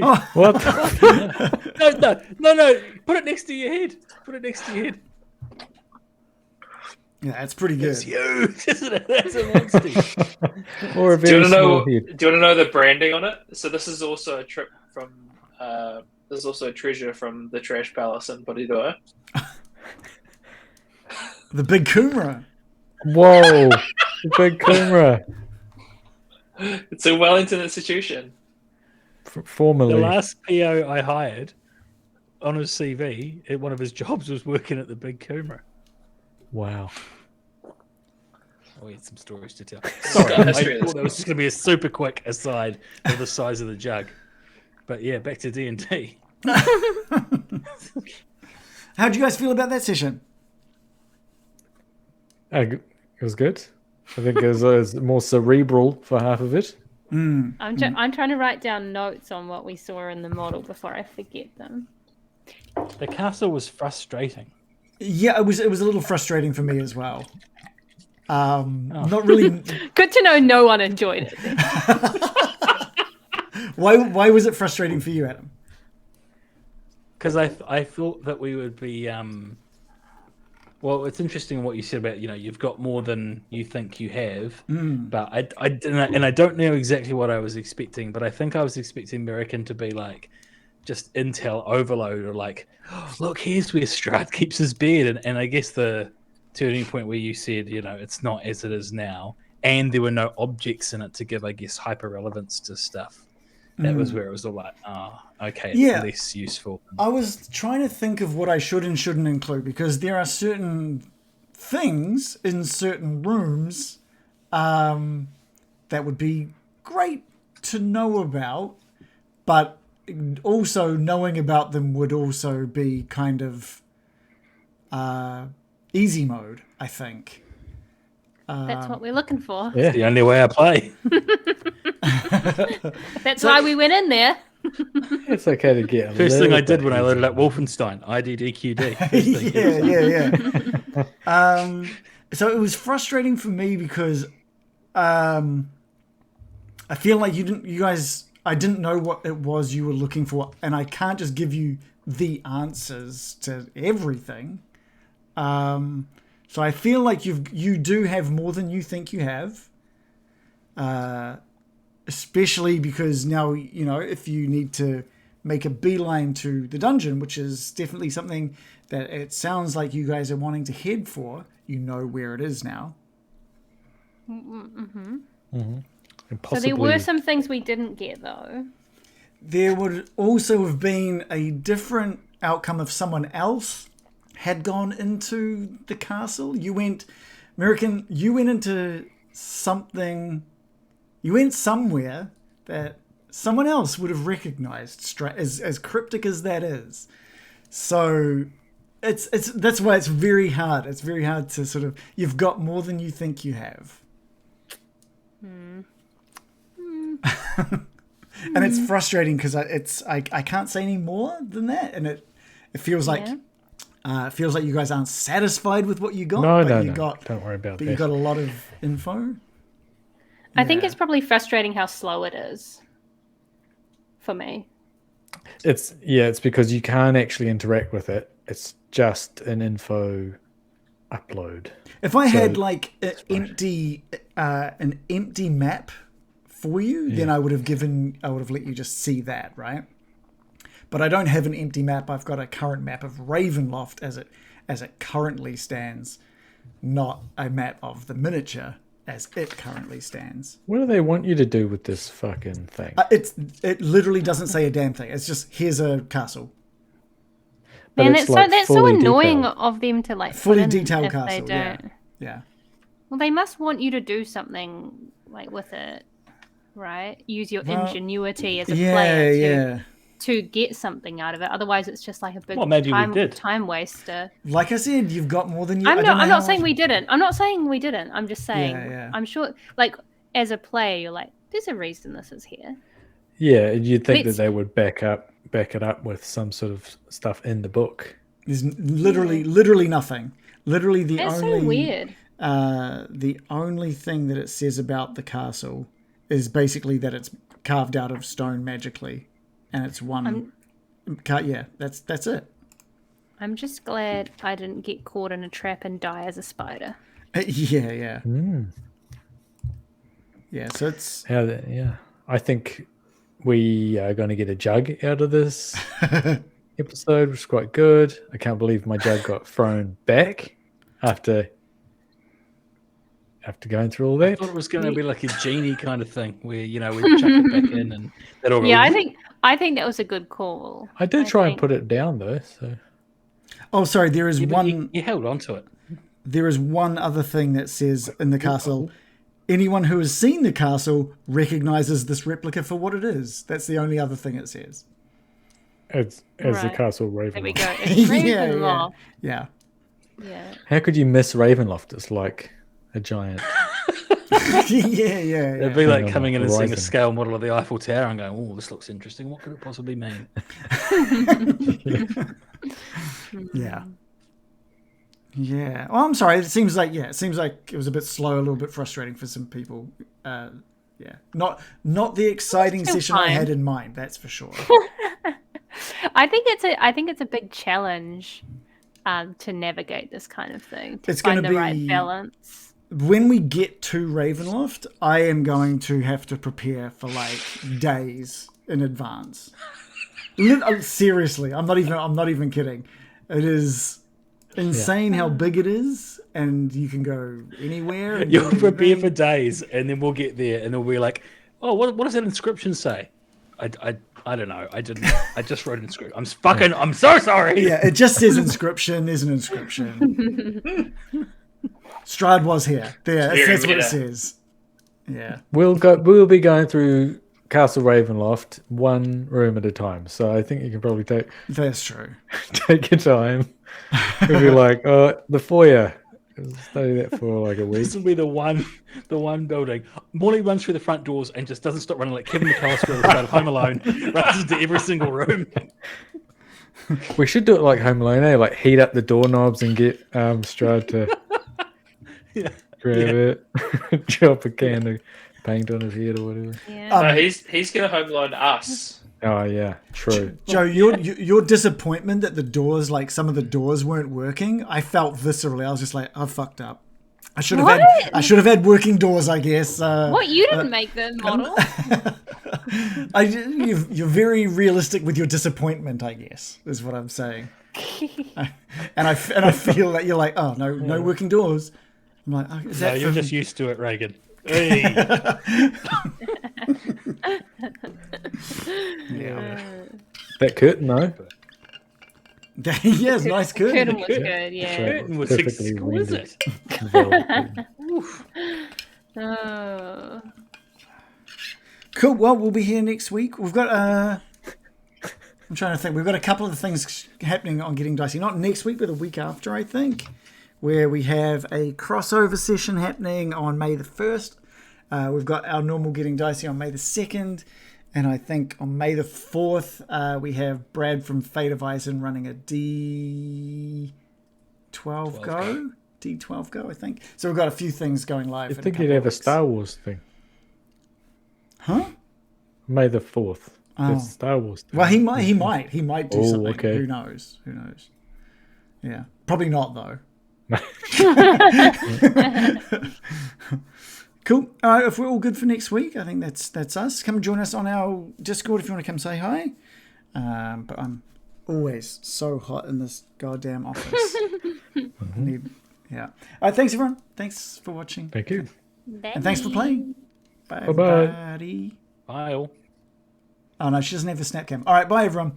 Oh, What? No. Put it next to your head. Put it next to your head. yeah, it's pretty good. It's huge, isn't it? That's a monster. Or a Do you very want to small know? head. Do you want to know the branding on it? So this is also a trip from. This is also a treasure from the Trash Palace in Poridua. The big Kumra. Whoa! The big camera. It's a Wellington institution. Formerly. The last PO I hired on his CV, one of his jobs was working at the Big Coomer. Wow. Oh, we had some stories to tell. Sorry, I history of thought that was just going to be a super quick aside of the size of the jug. But yeah, back to D&D. How'd you guys feel about that session? It was good. I think it was more cerebral for half of it. I'm trying to write down notes on what we saw in the model before I forget them. The castle was frustrating. Yeah, it was a little frustrating for me as well. Not really. Good to know no one enjoyed it. Why was it frustrating for you, Adam? Because I thought that we would be well, it's interesting what you said about you've got more than you think you have, but I didn't, and I don't know exactly what I was expecting, but I think I was expecting Miraqen to be like just intel overload, or like, oh, look, here's where Strahd keeps his bed, and I guess the turning point where you said it's not as it is now, and there were no objects in it to give, I guess, hyper relevance to stuff. That was where it was all like, okay, it's less useful. I was trying to think of what I should and shouldn't include, because there are certain things in certain rooms that would be great to know about, but also knowing about them would also be kind of easy mode, I think. That's what we're looking for. Yeah. It's the only way I play. That's why we went in there. It's okay to get. First thing I did when I loaded up Wolfenstein, IDDQD. Yeah. So it was frustrating for me because I feel like I didn't know what it was you were looking for, and I can't just give you the answers to everything. So I feel like you do have more than you think you have. Especially because now, if you need to make a beeline to the dungeon, which is definitely something that it sounds like you guys are wanting to head for, you know where it is now. Mm-hmm. So there were some things we didn't get, though. There would also have been a different outcome if someone else had gone into the castle. Miraqen, you went into something... You went somewhere that someone else would have recognized, as cryptic as that is. So that's why it's very hard. It's very hard to sort of... You've got more than you think you have. And it's frustrating because I can't say any more than that, and it feels like you guys aren't satisfied with what you got. No. Don't worry about that. But you got a lot of info. I think it's probably frustrating how slow it is for me. It's because you can't actually interact with it. It's just an info upload. If I had like an empty map for you, then I would have let you just see that, right? But I don't have an empty map. I've got a current map of Ravenloft as it currently stands, not a map of the miniature as it currently stands. What do they want you to do with this fucking thing? It literally doesn't say a damn thing. It's just, here's a castle. Man, that's so annoying of them to like fully detailed castle. They don't. Yeah. Well, they must want you to do something like with it, right? Use your ingenuity as a player to get something out of it. Otherwise, it's just like a big time waster. Like I said, you've got more than you. I'm not saying we didn't. I'm not saying we didn't. I'm just saying. I'm sure. Like as a player, you're like, there's a reason this is here. Yeah, you'd think that they would back it up with some sort of stuff in the book. There's literally nothing. Literally That's so weird. The only thing that it says about the castle is basically that it's carved out of stone magically, and it's one. That's it. I'm just glad I didn't get caught in a trap and die as a spider. Yeah. So it's I think we are going to get a jug out of this episode, which is quite good. I can't believe my jug got thrown back after After going through all I that, thought it was going to be like a genie kind of thing, where we chuck it back in and that all. Yeah, I think that was a good call. I did try and think- put it down though. So Oh, sorry. There is Yeah, but one. you held on to it. There is one other thing that says in the castle. Anyone who has seen the castle recognizes this replica for what it is. That's the only other thing it says. as the Right. castle There we Ravenloft. go. It's Yeah, Ravenloft. yeah. Yeah. How could you miss Ravenloft? It's like a giant. Yeah. It'd be like on the coming in and seeing a horizon. scale model of the Eiffel Tower and going, "Oh, this looks interesting. What could it possibly mean?" Yeah. Yeah. Well, I'm sorry. It seems like it was a bit slow, a little bit frustrating for some people. Yeah. Not the exciting Still session I fine. had in mind, that's for sure. I think it's a big challenge to navigate this kind of thing. To It's find gonna the right be- balance. When we get to Ravenloft, I am going to have to prepare for like days in advance. Seriously, I'm not even kidding. It is insane how big it is, and you can go anywhere. And You'll do prepare anything. for days, and then we'll get there, and they'll be like, "Oh, what does that inscription say?" I don't know. I didn't. I just wrote an inscription. I'm so sorry. Yeah, it just says inscription. There's an inscription. Strahd was here. There, that's what it says. Yeah. We'll be going through Castle Ravenloft one room at a time. So I think you can probably That's true. take your time. We'll be like, the foyer. Study that for like a week. This will be the one building. Morley runs through the front doors and just doesn't stop running like Kevin McAllister at the start of Home Alone. Runs into every single room. We should do it like Home Alone, eh? Like heat up the doorknobs and get Strahd to grab it, drop a can of paint on his head or whatever. Yeah. No, he's gonna home loan us. Oh yeah, true. Joe, your disappointment that some of the doors weren't working, I felt viscerally. I was just like, I fucked up. I should have had working doors, I guess. What, you didn't make the model? You're very realistic with your disappointment, I guess, is what I'm saying. And I feel that you're like, oh no working doors. I'm like, oh, is No, that you're for- just used to it, Reagan. Hey. Yeah. That curtain though. Yes, nice curtain. Curtain was good, yeah. Curtain was Perfectly exquisite. rendered. Oh. Cool. Well, we'll be here next week. We've got I'm trying to think. We've got a couple of things happening on Getting Dicey. Not next week, but the week after, I think, where we have a crossover session happening on May the 1st. We've got our normal Getting Dicey on May the 2nd. And I think on May the 4th, we have Brad from Fate of Eisen running a D12 Go. D12 Go, I think. So we've got a few things going live. I in think couple you'd of have a weeks. Star Wars thing. Huh? May the 4th. Oh. That's Star Wars. Thing. Well, he might do Oh, something. okay. Who knows? Yeah, probably not though. Cool. All right, if we're all good for next week, I think that's us. Come join us on our Discord if you want to come say hi. But I'm always so hot in this goddamn office. Yeah. All right, thanks everyone. Thanks for watching. Thank you. And thanks for playing. Bye, Bye-bye. everybody. Bye all. Oh no, she doesn't have the snap cam. All right, bye everyone.